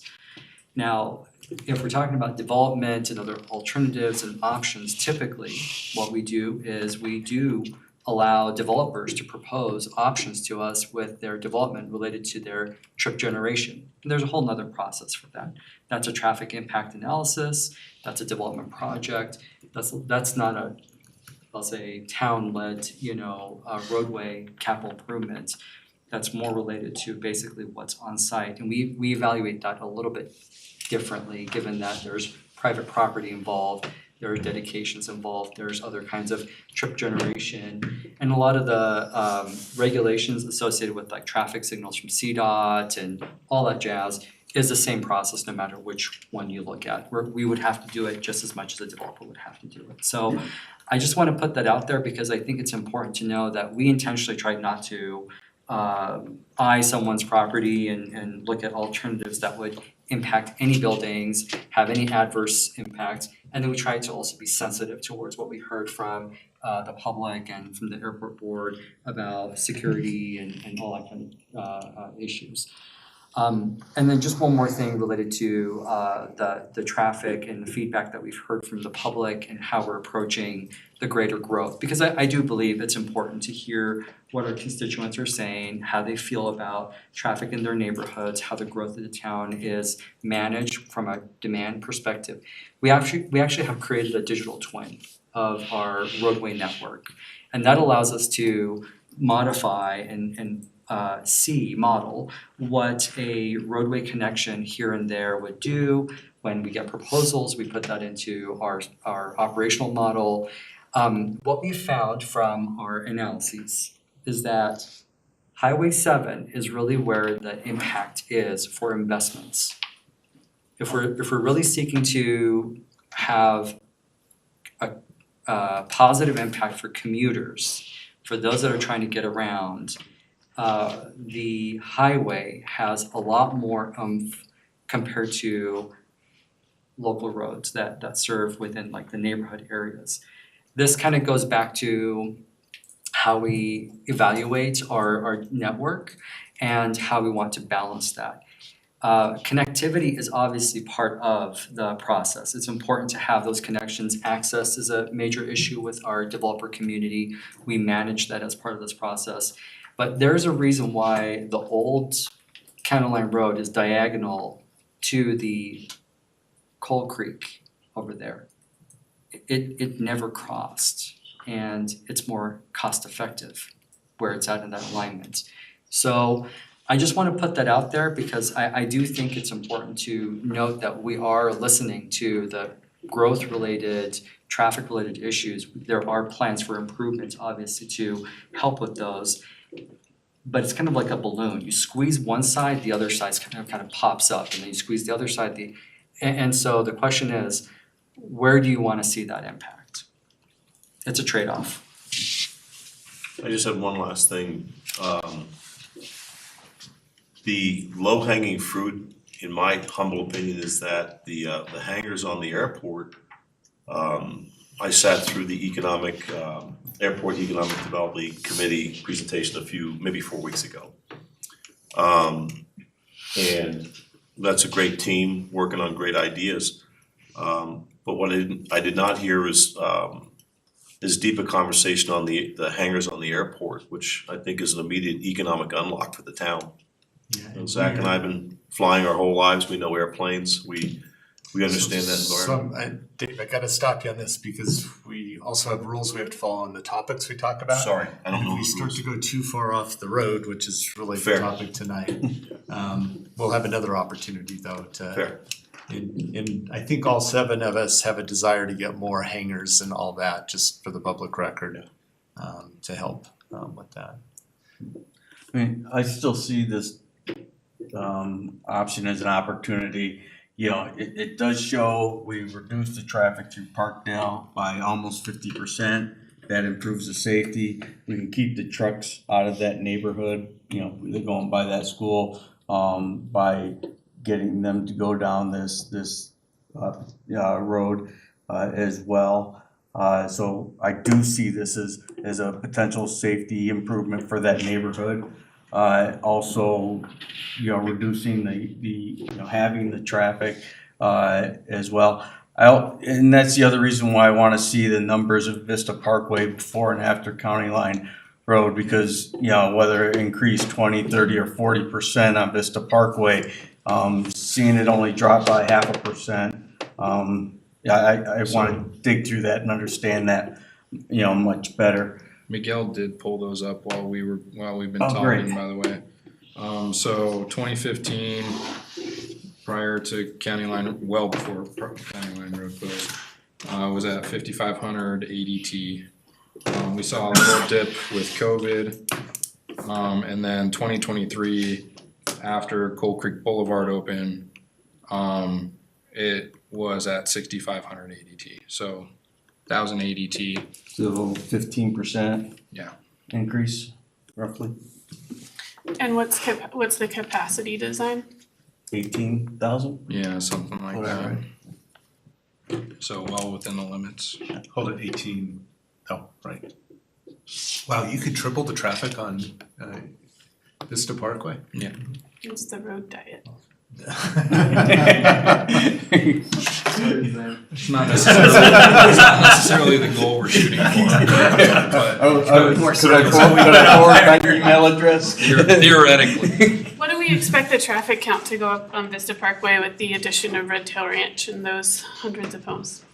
Now, if we're talking about development and other alternatives and options, typically what we do is we do allow developers to propose options to us with their development related to their trip generation. And there's a whole nother process for that. That's a traffic impact analysis, that's a development project, that's not a, I'll say, town-led, roadway capital improvement. That's more related to basically what's on site. And we evaluate that a little bit differently, given that there's private property involved, there are dedications involved, there's other kinds of trip generation, and a lot of the regulations associated with like traffic signals from CDOT and all that jazz is the same process no matter which one you look at. We would have to do it just as much as a developer would have to do it. So I just want to put that out there because I think it's important to know that we intentionally tried not to eye someone's property and look at alternatives that would impact any buildings, have any adverse impact. And then we tried to also be sensitive towards what we heard from the public and from the airport board about security and all that kind of issues. And then just one more thing related to the traffic and the feedback that we've heard from the public and how we're approaching the greater growth. Because I do believe it's important to hear what our constituents are saying, how they feel about traffic in their neighborhoods, how the growth of the town is managed from a demand perspective. We actually have created a digital twin of our roadway network. And that allows us to modify and model what a roadway connection here and there would do. When we get proposals, we put that into our operational model. What we found from our analyses is that Highway 7 is really where the impact is for investments. If we're really seeking to have a positive impact for commuters, for those that are trying to get around, the highway has a lot more compared to local roads that serve within like the neighborhood areas. This kind of goes back to how we evaluate our network and how we want to balance that. Connectivity is obviously part of the process. It's important to have those connections. Access is a major issue with our developer community. We manage that as part of this process. But there's a reason why the old County Line Road is diagonal to the Coal Creek over there. It never crossed, and it's more cost effective where it's at in that alignment. So I just want to put that out there because I do think it's important to note that we are listening to the growth related, traffic related issues. There are plans for improvements obviously to help with those. But it's kind of like a balloon. You squeeze one side, the other side kind of pops up, and then you squeeze the other side. And so the question is, where do you want to see that impact? It's a trade-off. I just have one last thing. The low-hanging fruit, in my humble opinion, is that the hangars on the airport, I sat through the Airport Economic Development Committee presentation maybe 4 weeks ago. And that's a great team working on great ideas. But what I did not hear is as deep a conversation on the hangars on the airport, which I think is an immediate economic unlock for the town. Zach and I have been flying our whole lives. We know airplanes. We understand that environment. Dave, I gotta stop you on this because we also have rules we have to follow on the topics we talk about. Sorry, I don't know. If we start to go too far off the road, which is really Fair. the topic tonight, we'll have another opportunity though to. Fair. And I think all 7 of us have a desire to get more hangers and all that, just for the public record, to help with that. I mean, I still see this option as an opportunity. You know, it does show we reduced the traffic through Parkdale by almost 50%. That improves the safety. We can keep the trucks out of that neighborhood. You know, they're going by that school by getting them to go down this road as well. So I do see this as a potential safety improvement for that neighborhood. Also, you know, reducing the having the traffic as well. And that's the other reason why I wanna see the numbers of Vista Parkway before and after County Line Road, because, you know, whether it increased 20, 30, or 40% on Vista Parkway, seeing it only drop by 0.5%, I wanna dig through that and understand that, you know, much better. Miguel did pull those up while we've been Oh, great. talking, by the way. So 2015, prior to County Line, well before County Line Road closed, was at 5,500 ADT. We saw a little dip with COVID, and then 2023, after Coal Creek Boulevard opened, it was at 6,500 ADT, so 1,000 ADT. So 15%. Yeah. Increase, roughly, And what's the capacity design? 18,000? Yeah, something like Whatever. that. So well within the limits. Hold it, 18, oh, right. Wow, you could triple the traffic on Vista Parkway? Yeah. It's the road diet. It's not necessarily the goal we're shooting for. Could I forward my email address? Theoretically. What do we expect the traffic count to go up on Vista Parkway with the addition of Red Tail Ranch and those hundreds of homes?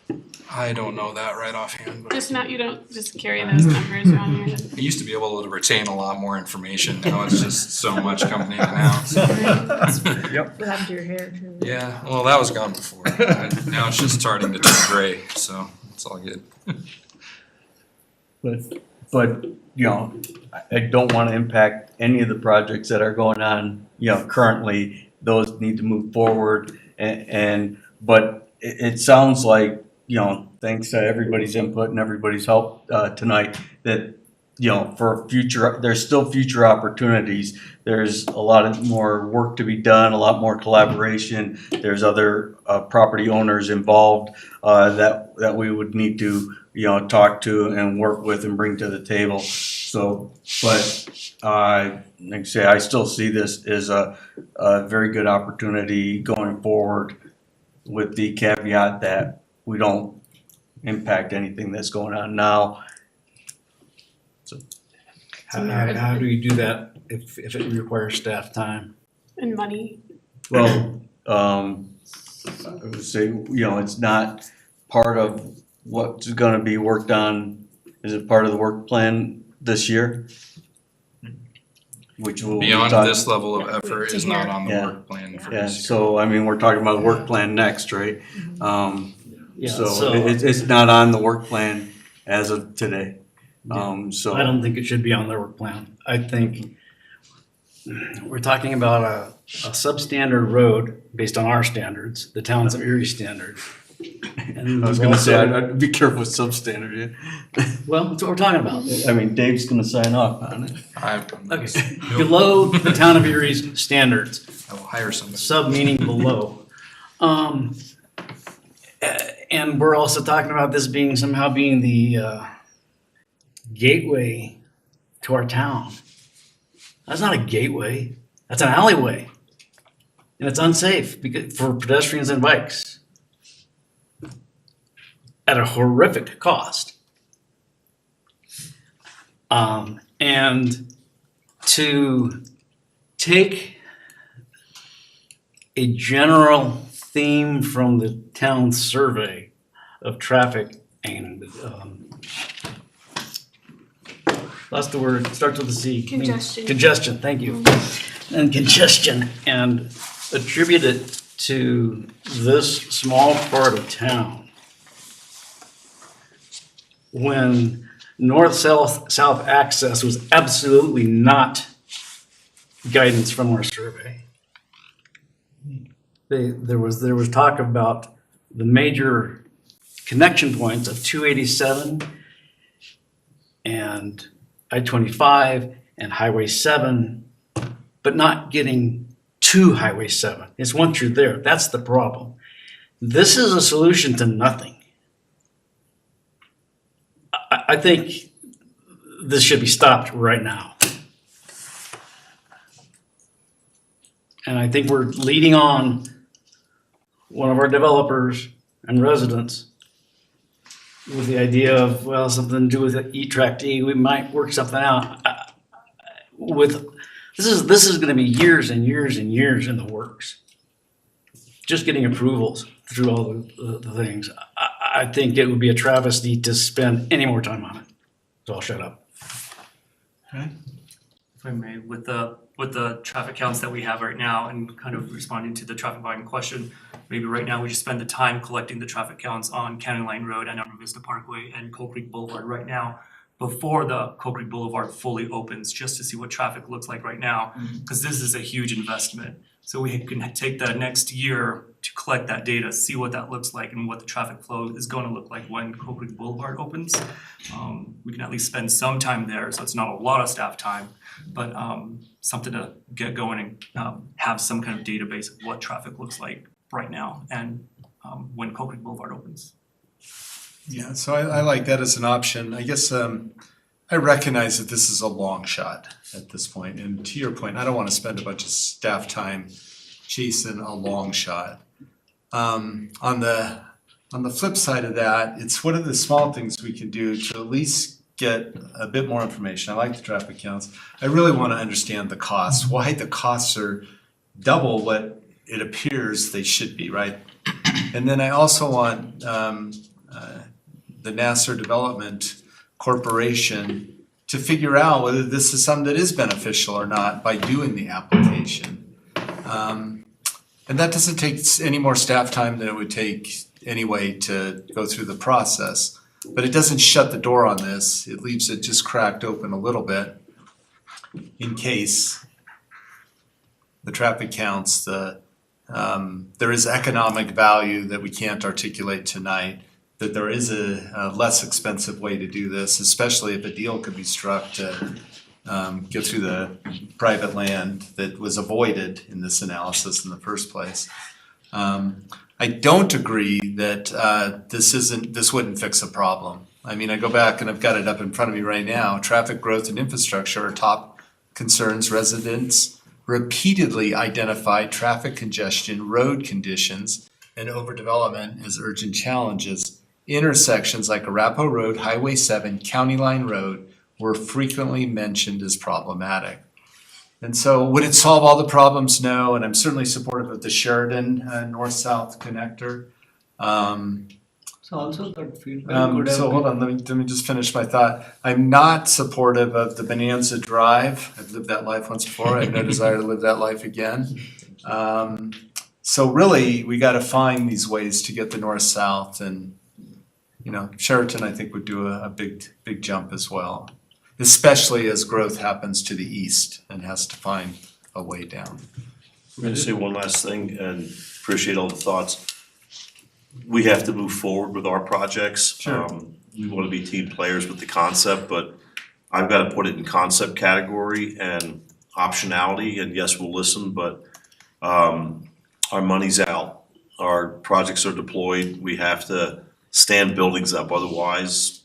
I don't know that right offhand, but You don't just carry those numbers around your head. I used to be able to retain a lot more information. Now it's just so much coming in and out. What happened to your hair too? Yeah, well, that was gone before. Now it's just starting to turn gray, so it's all good. But, you know, I don't wanna impact any of the projects that are going on, you know, currently. Those need to move forward but it sounds like, you know, thanks to everybody's input and everybody's help, tonight, that, you know, for future, there's still future opportunities. There's a lot of more work to be done, a lot more collaboration. There's other, property owners involved, that we would need to, you know, talk to and work with and bring to the table. So, but, like I say, I still see this as a very good opportunity going forward, with the caveat that we don't impact anything that's going on now. How do you do that if it requires staff time? And money. Well, I would say, you know, it's not part of what's gonna be worked on. Is it part of the work plan this year? Which will. Beyond this level of effort is not on the work plan for Yeah, this year. so I mean, we're talking about work plan next, right? Yeah, So it's not on the work plan as of today. So. I don't think it should be on their work plan. I think we're talking about a substandard road based on our standards, the town's of Erie standard. And I was gonna say, I'd be careful with substandard, yeah. Well, that's what we're talking about. I mean, Dave's gonna sign off on it. Okay, below the town of Erie's standards. I will hire somebody. Sub meaning below. And we're also talking about this somehow being the gateway to our town. That's not a gateway, that's an alleyway. And it's unsafe for pedestrians and bikes. At a horrific cost. And to take a general theme from the town survey of traffic and, that's the word, starts with a C. Congestion. Congestion, thank you. And congestion, and attribute it to this small part of town. When north-south access was absolutely not guidance from our survey. There was talk about the major connection points of 287 and I-25 and Highway 7, but not getting to Highway 7. It's once you're there, that's the problem. This is a solution to nothing. I think this should be stopped right now. And I think we're leading on one of our developers and residents with the idea of, well, something to do with Eat Tract E, we might work something out. This is gonna be years and years and years in the works. Just getting approvals through all the things. I think it would be a travesty to spend any more time on it. So I'll shut up. If I may, with the traffic counts that we have right now and kind of responding to the traffic volume question, maybe right now we just spend the time collecting the traffic counts on County Line Road and Elmer Vista Parkway and Coal Creek Boulevard right now before the Coal Creek Boulevard fully opens, just to see what traffic looks like right now, because this is a huge investment. So we can take the next year to collect that data, see what that looks like and what the traffic flow is going to look like when Coal Creek Boulevard opens. We can at least spend some time there, so it's not a lot of staff time, but something to get going and have some kind of database of what traffic looks like right now and when Coal Creek Boulevard opens. Yeah, so I like that as an option. I guess I recognize that this is a long shot at this point, and to your point, I don't want to spend a bunch of staff time chasing a long shot. On the flip side of that, it's what are the small things we can do to at least get a bit more information. I like the traffic counts. I really want to understand the costs, why the costs are double what it appears they should be, right? And then I also want the Nassar Development Corporation to figure out whether this is something that is beneficial or not by doing the application. And that doesn't take any more staff time than it would take anyway to go through the process. But it doesn't shut the door on this. It leaves it just cracked open a little bit in case the traffic counts, there is economic value that we can't articulate tonight, that there is a less expensive way to do this, especially if a deal could be struck to get through the private land that was avoided in this analysis in the first place. I don't agree that this wouldn't fix a problem. I mean, I go back and I've got it up in front of me right now. Traffic growth and infrastructure are top concerns. Residents repeatedly identified traffic congestion, road conditions, and overdevelopment as urgent challenges. Intersections like Arapahoe Road, Highway 7, County Line Road were frequently mentioned as problematic. And so would it solve all the problems? No, and I'm certainly supportive of the Sheridan north-south connector. So also that feedback could have So hold on, let me just finish my thought. I'm not supportive of the Bonanza Drive. I've lived that life once before. I have no desire to live that life again. So really, we gotta find these ways to get the north-south, and Sheraton, I think, would do a big jump as well, especially as growth happens to the east and has to find a way down. I'm gonna say one last thing and appreciate all the thoughts. We have to move forward with our projects. Sure. We wanna be team players with the concept, but I've gotta put it in concept category and optionality, and yes, we'll listen, but our money's out. Our projects are deployed. We have to stand buildings up, otherwise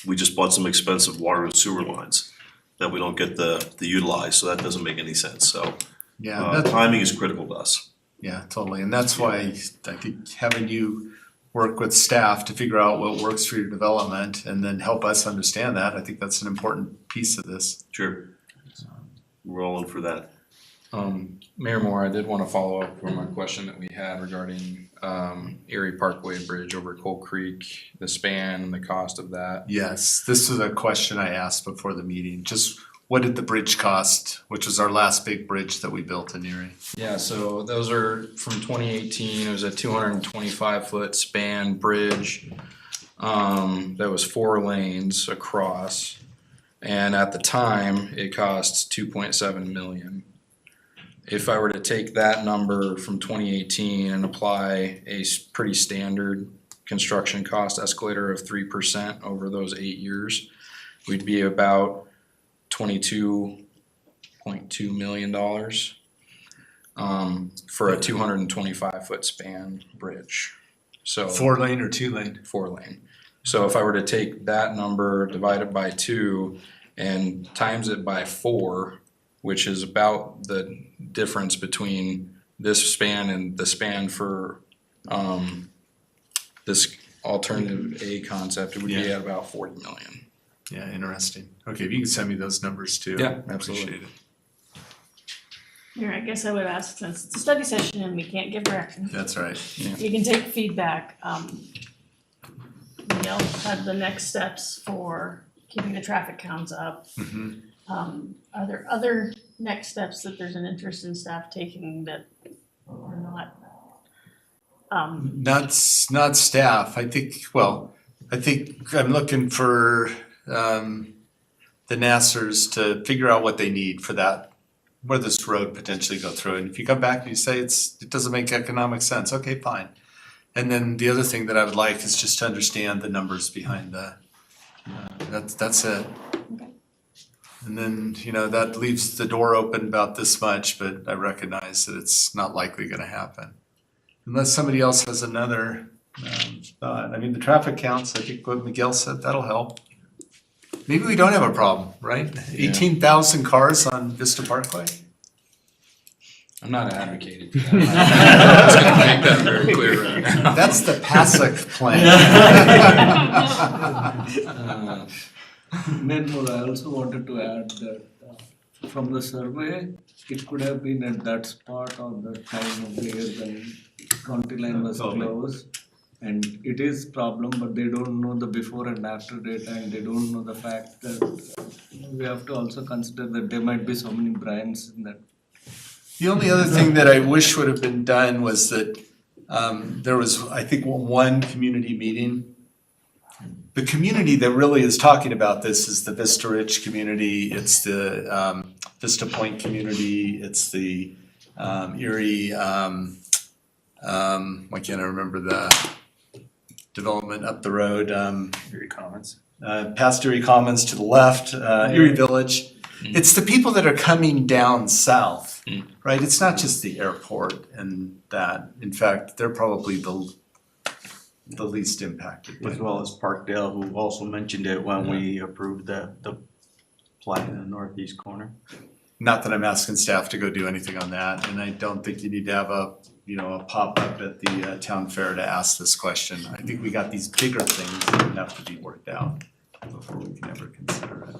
we just bought some expensive water and sewer lines that we don't get the utilize, so that doesn't make any sense, so. Yeah, Timing is critical to us. Yeah, totally, and that's why I think having you work with staff to figure out what works for your development and then help us understand that, I think that's an important piece of this. Sure. We're all in for that. Mayor Moore, I did want to follow up from a question that we had regarding Erie Parkway Bridge over Coal Creek, the span and the cost of that. Yes, this was a question I asked before the meeting, just what did the bridge cost, which was our last big bridge that we built in Erie? Yeah, so those are from 2018. It was a 225-foot span bridge that was 4 lanes across, and at the time it cost $2.7 million. If I were to take that number from 2018 and apply a pretty standard construction cost escalator of 3% over those 8 years, we'd be about $22.2 million for a 225-foot span bridge. So 4 lane or 2 lane? 4 lane. So if I were to take that number, divide it by 2, and times it by 4, which is about the difference between this span and the span for this alternative A concept, it would be Yeah. at about 40 million. Yeah, interesting. Okay, if you can send me those numbers too. Yeah, I absolutely. appreciate it. Here, I guess I would ask, since it's a study session and we can't give direction. That's right. We can take feedback. Miguel had the next steps for keeping the traffic counts up. Mhm. Are there other next steps that there's an interest in staff taking that are not? Not staff, I think I'm looking for the Nassers to figure out what they need for that, where this road potentially go through. And if you come back and you say it doesn't make economic sense, okay, fine. And then the other thing that I would like is just to understand the numbers behind that's it. And then, that leaves the door open about this much, but I recognize that it's not likely gonna happen. Unless somebody else has another thought. I mean, the traffic counts, I think what Miguel said, that'll help. Maybe we don't have a problem, right? 18,000 cars on Vista Parkway? I'm not advocating for that. Just gonna make that very clear right now. That's the PASIC plan. Nenhur, I also wanted to add that from the survey, it could have been at that spot or that time of the year when county line was closed. And it is problem, but they don't know the before and after data, and they don't know the fact that we have to also consider that there might be so many Bryans in that. The only other thing that I wish would have been done was that there was, I think, one community meeting. The community that really is talking about this is the Vista Ridge community, it's the Vista Point community, it's the Erie, why can't I remember the development up the road? Erie Commons. Past Erie Commons to the left, Erie Village. It's the people that are coming down south, right? It's not just the airport and that. In fact, they're probably the least impacted. As well as Parkdale, who also mentioned it when we approved the plat in the northeast corner. Not that I'm asking staff to go do anything on that, and I don't think you need to have a pop-up at the town fair to ask this question. I think we got these bigger things that have to be worked out before we can ever consider it.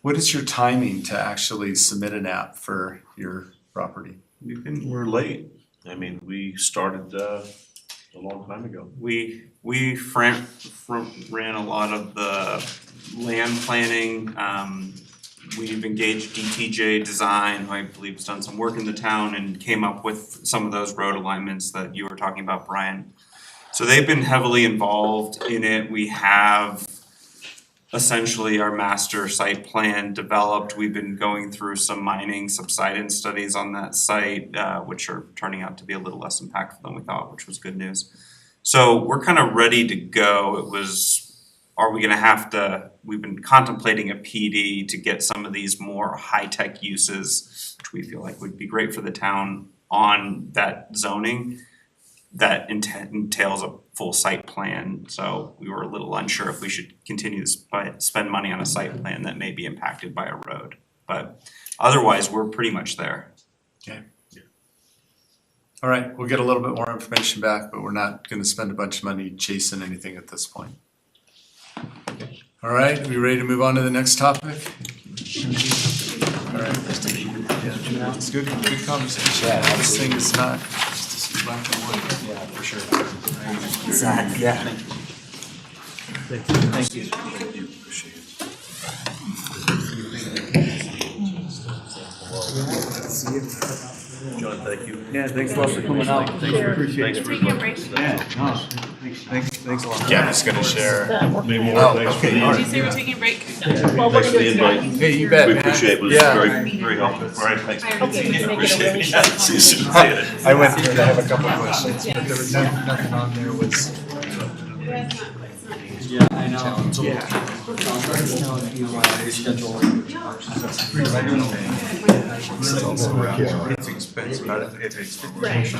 What is your timing to actually submit an app for your property? We're late. I mean, we started a long time ago. We ran a lot of the land planning. We've engaged DTJ Design, who I believe has done some work in the town and came up with some of those road alignments that you were talking about, Brian. So they've been heavily involved in it. We have essentially our master site plan developed. We've been going through some mining subsidence studies on that site, which are turning out to be a little less impactful than we thought, which was good news. So we're kind of ready to go. We've been contemplating a PD to get some of these more high-tech uses, which we feel like would be great for the town on that zoning. That entails a full site plan, so we were a little unsure if we should continue to spend money on a site plan that may be impacted by a road. But otherwise, we're pretty much there. Okay. All right, we'll get a little bit more information back, but we're not gonna spend a bunch of money chasing anything at this point. All right, we ready to move on to the next topic? All right. Yeah, it's good conversation. Yeah, This thing is not black and white. Yeah, for sure. Exactly, yeah. Thank you. John, thank you. Yeah, thanks a lot for coming out. Thanks for appreciate it. Taking a break. Yeah, no, thanks a lot. Yeah, I'm just gonna share maybe more Oh, things for okay, the. all Did you say we're taking a break? Well, we're Thanks for gonna the do it invite. tonight. Hey, you bet, We man. appreciate it, it was Yeah. very helpful. All right, thanks. Okay, we can make it a really Appreciate short it. See you soon. I went through and I have a couple of questions, but there was nothing on there was. Yeah, I know. Yeah. Let us know if you want to schedule. It's expensive, if it's. Right.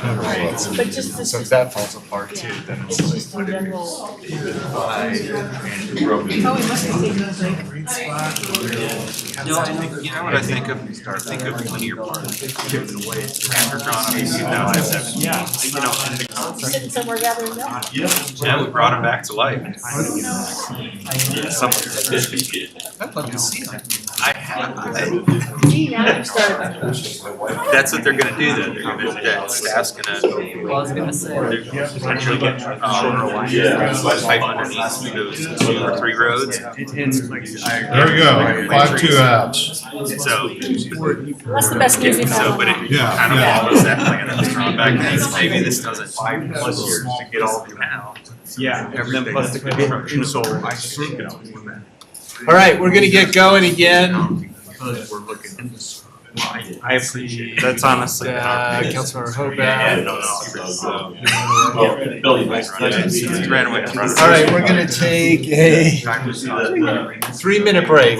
But just this So if is- that falls apart too, then It's it's just in general. Oh, we must be taking a break. You know what I think of? I think of linear park. Drawn up in 2007. Yeah. You know, and the Sitting somewhere gathering milk. yeah, we brought them back to life. Something. I'd love to see them. I have. See, now you've started. That's what they're gonna do though. They're gonna, that staff's gonna. Well, I was gonna say. They're potentially get, pipe underneath those 2 or 3 roads. There we go, 5-2 outs. So. That's the best news we've had. So, but it Yeah, kind of yeah. follows that plan that was drawn back then. So maybe this doesn't 5+ years to get all through now. Yeah. Everything plus the construction, so I think, All right, we're gonna get going again. we're looking. I appreciate it. That's honestly. Councilmember Hobart. Ran away from it. All right, we're gonna take a 3-minute break.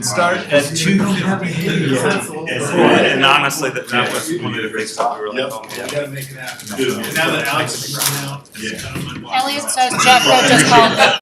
Start at 2. And honestly, that was one of the things that we were like, oh man. Now that Alex is out. Elliot says Jeff just called.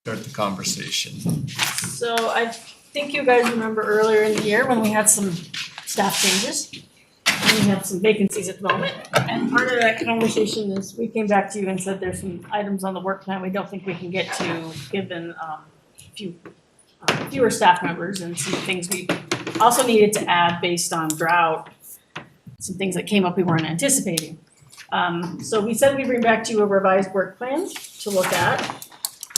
start the conversation. So I think you guys remember earlier in the year when we had some staff changes. And we have some vacancies at the moment. And part of that conversation is we came back to you and said there's some items on the work plan we don't think we can get to given fewer staff members and some things we also needed to add based on drought. Some things that came up we weren't anticipating. So we said we'd bring back to you a revised work plan to look at.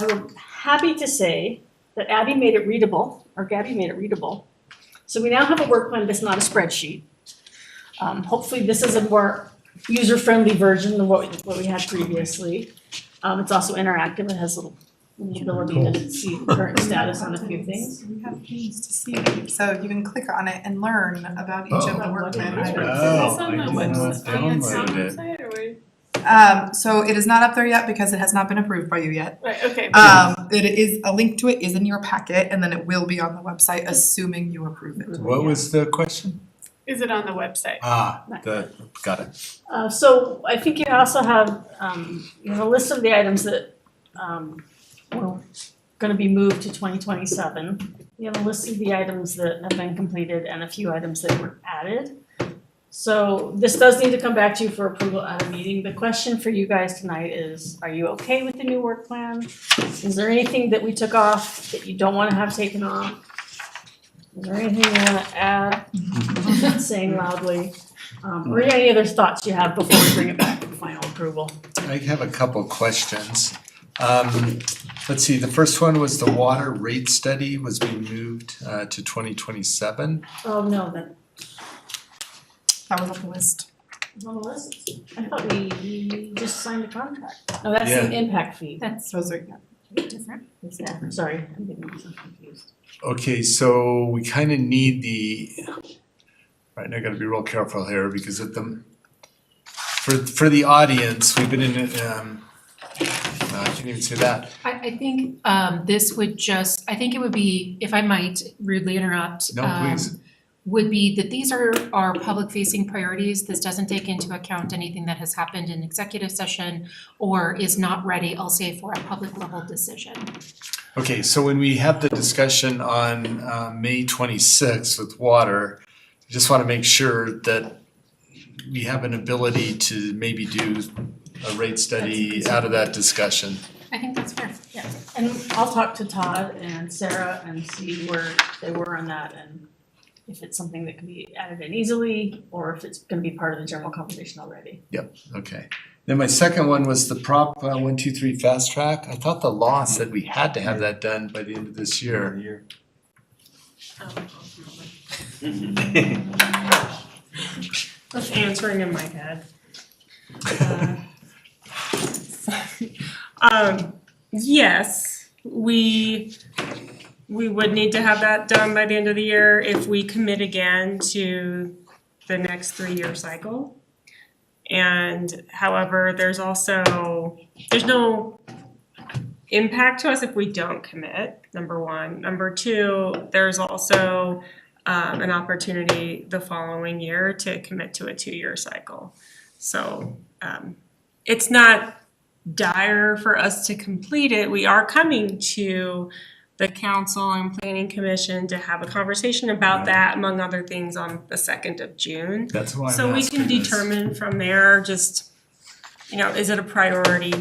I'm happy to say that Gabby made it readable. So we now have a work plan that's not a spreadsheet. Hopefully this is a more user-friendly version than what we had previously. It's also interactive. It has a little ability to see the current status on a few things. We have things to see, so you can click on it and learn about each of the work plan items. So it is not up there yet because it has not been approved by you yet. Right, okay. It is, a link to it is in your packet, and then it will be on the website, assuming you approve it. What was the question? Is it on the website? Got it. So I think you also have, you have a list of the items that, were gonna be moved to 2027. You have a list of the items that have been completed and a few items that were added. So this does need to come back to you for approval at a meeting. The question for you guys tonight is, are you okay with the new work plan? Is there anything that we took off that you don't wanna have taken off? Is there anything you wanna add? Saying loudly. Or any other thoughts you have before we bring it back for final approval? I have a couple questions. Let's see, the first one was the water rate study was being moved to 2027. Oh, no, that was on the list. It's on the list? I thought we just signed a contract. No, that's the impact fee. Those are different. Yeah, sorry, I'm getting myself confused. Okay, so we kind of need right now I gotta be real careful here because for the audience, we've been in, I can't even say that. I think this would just, I think it would be, if I might rudely interrupt. No, please. Would be that these are our public facing priorities. This doesn't take into account anything that has happened in executive session or is not ready, I'll say, for a public level decision. Okay, so when we have the discussion on May 26th with water, I just want to make sure that we have an ability to maybe do a rate study out of that discussion. I think that's fair. Yeah, and I'll talk to Todd and Sarah and see where they were on that and if it's something that can be added in easily or if it's gonna be part of the general conversation already. Yep, okay. Then my second one was the Prop 123 fast track. I thought the law said we had to have that done by the end of this year. That's answering in my head. Yes, we would need to have that done by the end of the year if we commit again to the next 3-year cycle. And however, there's no impact to us if we don't commit, number one. Number two, there's also an opportunity the following year to commit to a 2-year cycle. So it's not dire for us to complete it. We are coming to the council and planning commission to have a conversation about that, among other things, on the 2nd of June. That's why I'm So we can asking this. determine from there, just, is it a priority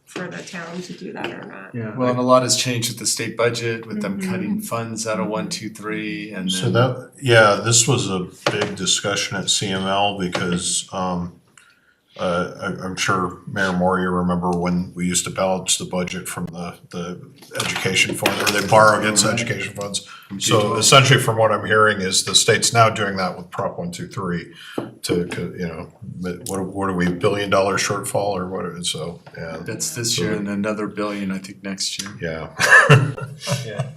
for the town to do that or not? Yeah. Well, and a lot has changed with the state budget, with them cutting funds out of 123 and So then. this was a big discussion at CML because I'm sure Mayor Moore, you remember when we used to balance the budget from the education fund, or they borrow against education funds. So essentially from what I'm hearing is the state's now doing that with Prop 123 what are we, $1 billion shortfall or what, so, yeah. That's this year and another $1 billion, I think, next year. Yeah. Yeah.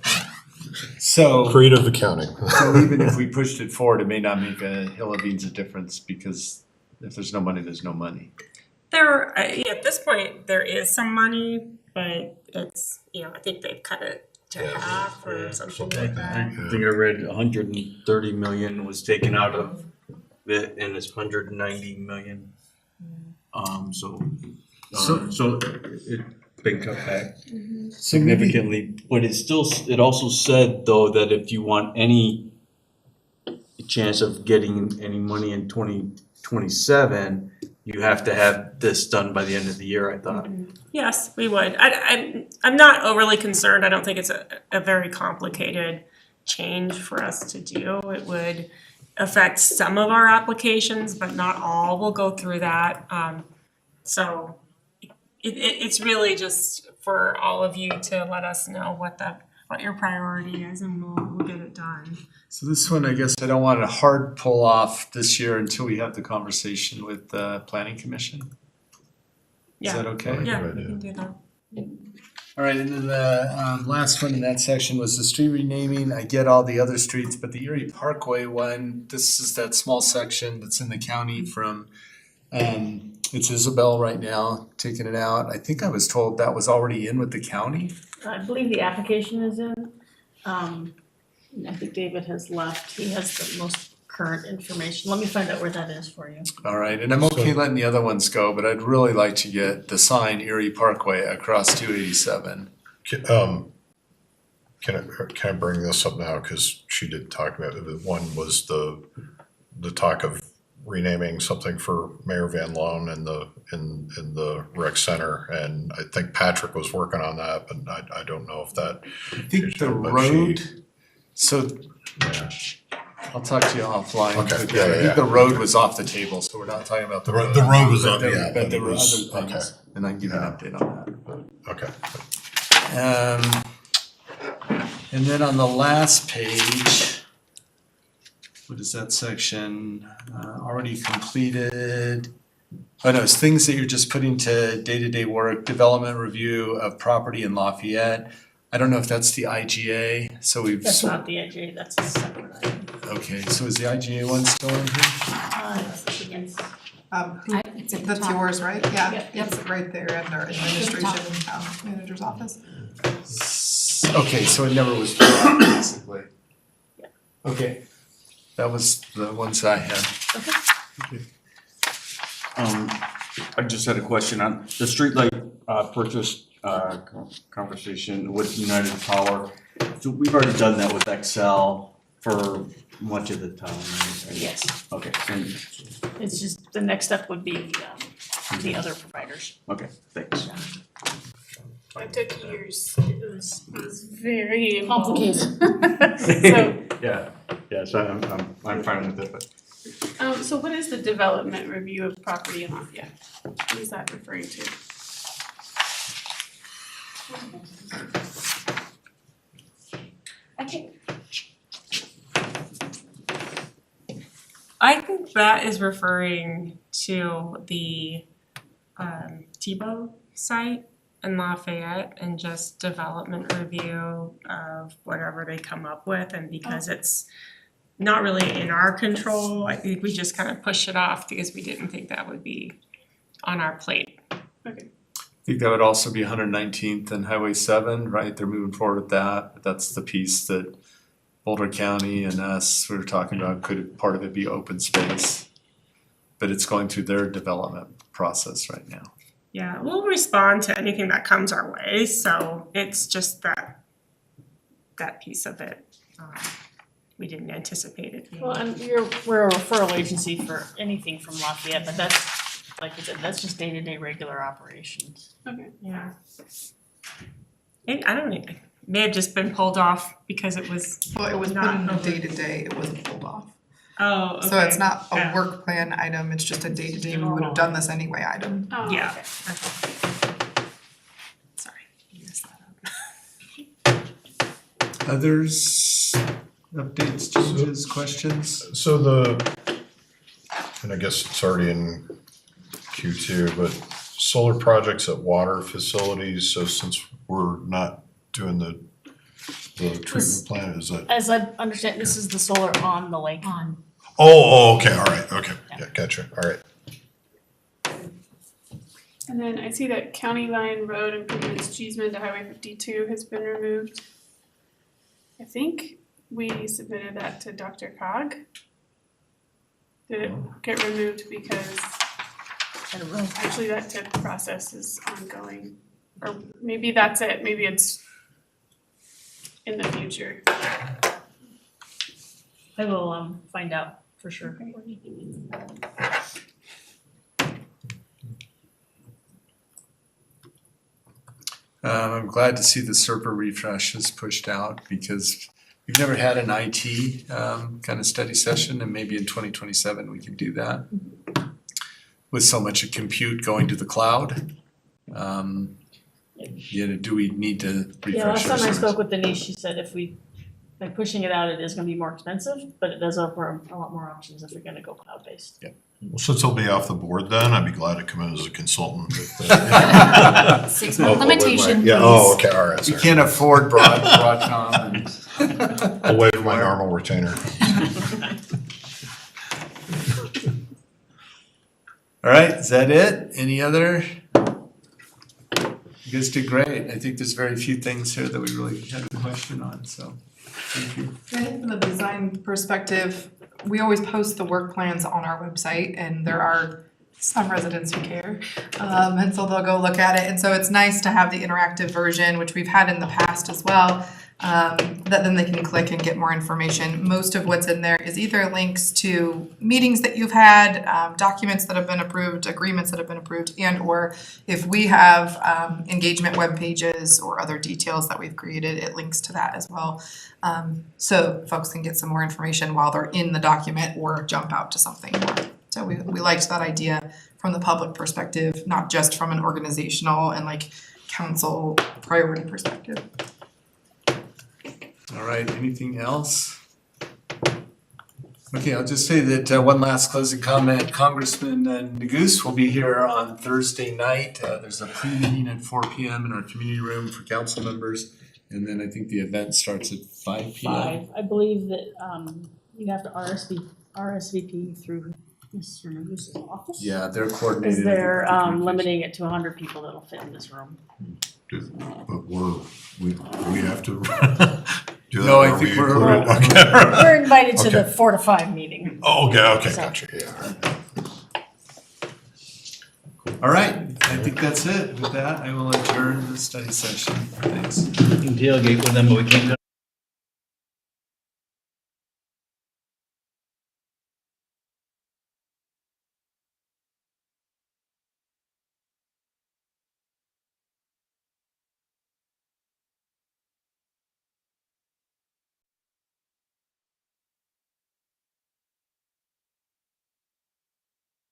So. Creative accounting. So even if we pushed it forward, it may not make a hill of beans a difference because if there's no money, there's no money. At this point, there is some money, but it's, I think they've cut it to half or something like that. I think I read 130 million was taken out of it and it's 190 million. So been cut back. significantly, but it also said though that if you want any chance of getting any money in 2027, you have to have this done by the end of the year, I thought. Yes, we would. I'm not overly concerned. I don't think it's a very complicated change for us to do. It would affect some of our applications, but not all will go through that. So it's really just for all of you to let us know what your priority is, and we'll get it done. So this one, I guess I don't want to hard pull off this year until we have the conversation with the planning commission. Is that okay? Yeah, we can do that. All right, and then the last one in that section was the street renaming. I get all the other streets, but the Erie Parkway one, this is that small section that's in the county from, it's Isabel right now, taking it out. I think I was told that was already in with the county. I believe the application is in. I think David has left. He has the most current information. Let me find out where that is for you. All right, and I'm okay letting the other ones go, but I'd really like to get the sign Erie Parkway across 287. Can I bring this up now, because she did talk about it. One was the talk of renaming something for Mayor Van Loan in the rec center, and I think Patrick was working on that, but I don't know if that. I think the road, so I'll talk to you offline. Okay, But yeah, I yeah. think the road was off the table, so we're not talking about the road. The road was But up, there- yeah, But but there it were was- other things, and I can give you an update on Okay. that. And then on the last page, what is that section? Already completed. Oh no, it's things that you're just putting to day-to-day work, development review of property in Lafayette. I don't know if that's the IGA, so we've. That's not the IGA, that's a separate item. Okay, so is the IGA one still in here? It's against. It's at the That's top. yours, right? Yeah, Yep. it's right there at our administration manager's office. Okay, so it never was put out, basically. Okay, that was the ones I had. I just had a question on the streetlight purchase conversation with United Power. So we've already done that with Excel for much of the time, right? Yes. Okay, and, It's just, the next step would be the other providers. okay, thanks. It took years. It was very involved. Complicated. Yeah, so I'm fine with it, but. So what is the development review of property in Lafayette? What is that referring to? I think that is referring to the Tebow site in Lafayette and just development review of whatever they come up with, and because it's not really in our control, I think we just kind of push it off because we didn't think that would be on our plate. Okay. I think that would also be 119th and Highway 7, right? They're moving forward with that. But that's the piece that Boulder County and us, we were talking about, could part of it be open space? But it's going through their development process right now. Yeah, we'll respond to anything that comes our way, so it's just that piece of it. We didn't anticipate it being. Well, and we're a referral agency for anything from Lafayette, but that's, like I said, that's just day-to-day regular operations. Okay. Yeah. I don't know, it may have just been pulled off because it was. Well, it was put not in the over- day-to-day, it wasn't pulled off. Oh, okay. So it's not a Yeah. work plan item, it's just a day-to-day, we would have done this anyway item. Oh, Yeah. okay. Sorry, I messed that up. Others, updates, changes, questions? So and I guess it's already in Q2, but solar projects at water facilities, so since we're not doing the treatment plant, is that? As I understand, this is the solar on the lake. Oh, okay, all right, okay, yeah, gotcha, all right. And then I see that County Line Road improvements Cheeseman to Highway 52 has been removed. I think we submitted that to Dr. Cog. Did it get removed because I don't know. actually that TIP process is ongoing? Or maybe that's it, maybe it's in the future. I will find out for sure. I'm glad to see the SERPA refresh is pushed out because we've never had an IT kind of study session, and maybe in 2027 we can do that. With so much of compute going to the cloud, do we need to refresh Yeah, last our time I servers? spoke with Denise, she said if we, by pushing it out, it is gonna be more expensive, but it does offer a lot more options if we're gonna go cloud-based. Well, since he'll be off the board then, I'd be glad to come in as a consultant. If, 6 month with my- limitation, Yeah, oh, okay, all right, We sorry. can't afford Broadcom and. I'll waive my normal retainer. All right, is that it? Any other? You guys did great. I think there's very few things here that we really had a question on, so thank you. I think from the design perspective, we always post the work plans on our website, and there are some residents who care. And so they'll go look at it, and so it's nice to have the interactive version, which we've had in the past as well, that then they can click and get more information. Most of what's in there is either links to meetings that you've had, documents that have been approved, agreements that have been approved, and or if we have engagement web pages or other details that we've created, it links to that as well. So folks can get some more information while they're in the document or jump out to something more. So we liked that idea from the public perspective, not just from an organizational and like council priority perspective. All right, anything else? Okay, I'll just say that one last closing comment. Congressman Neguse will be here on Thursday night. There's a pre-meeting at 4 p.m. in our community room for council members. And then I think the event starts at 5 p.m. I believe that you have to RSVP through Mr. Neguse's office. Yeah, they're coordinated. Because they're limiting it to 100 people that'll fit in this room. But we have to do that. No, I or think we we're- include it? Okay. We're invited to the Okay. 4 to 5 meeting. Oh, okay, So- gotcha, yeah. All right, I think that's it. With that, I will adjourn the study session. Thanks. You can tailgate with them, but we can't go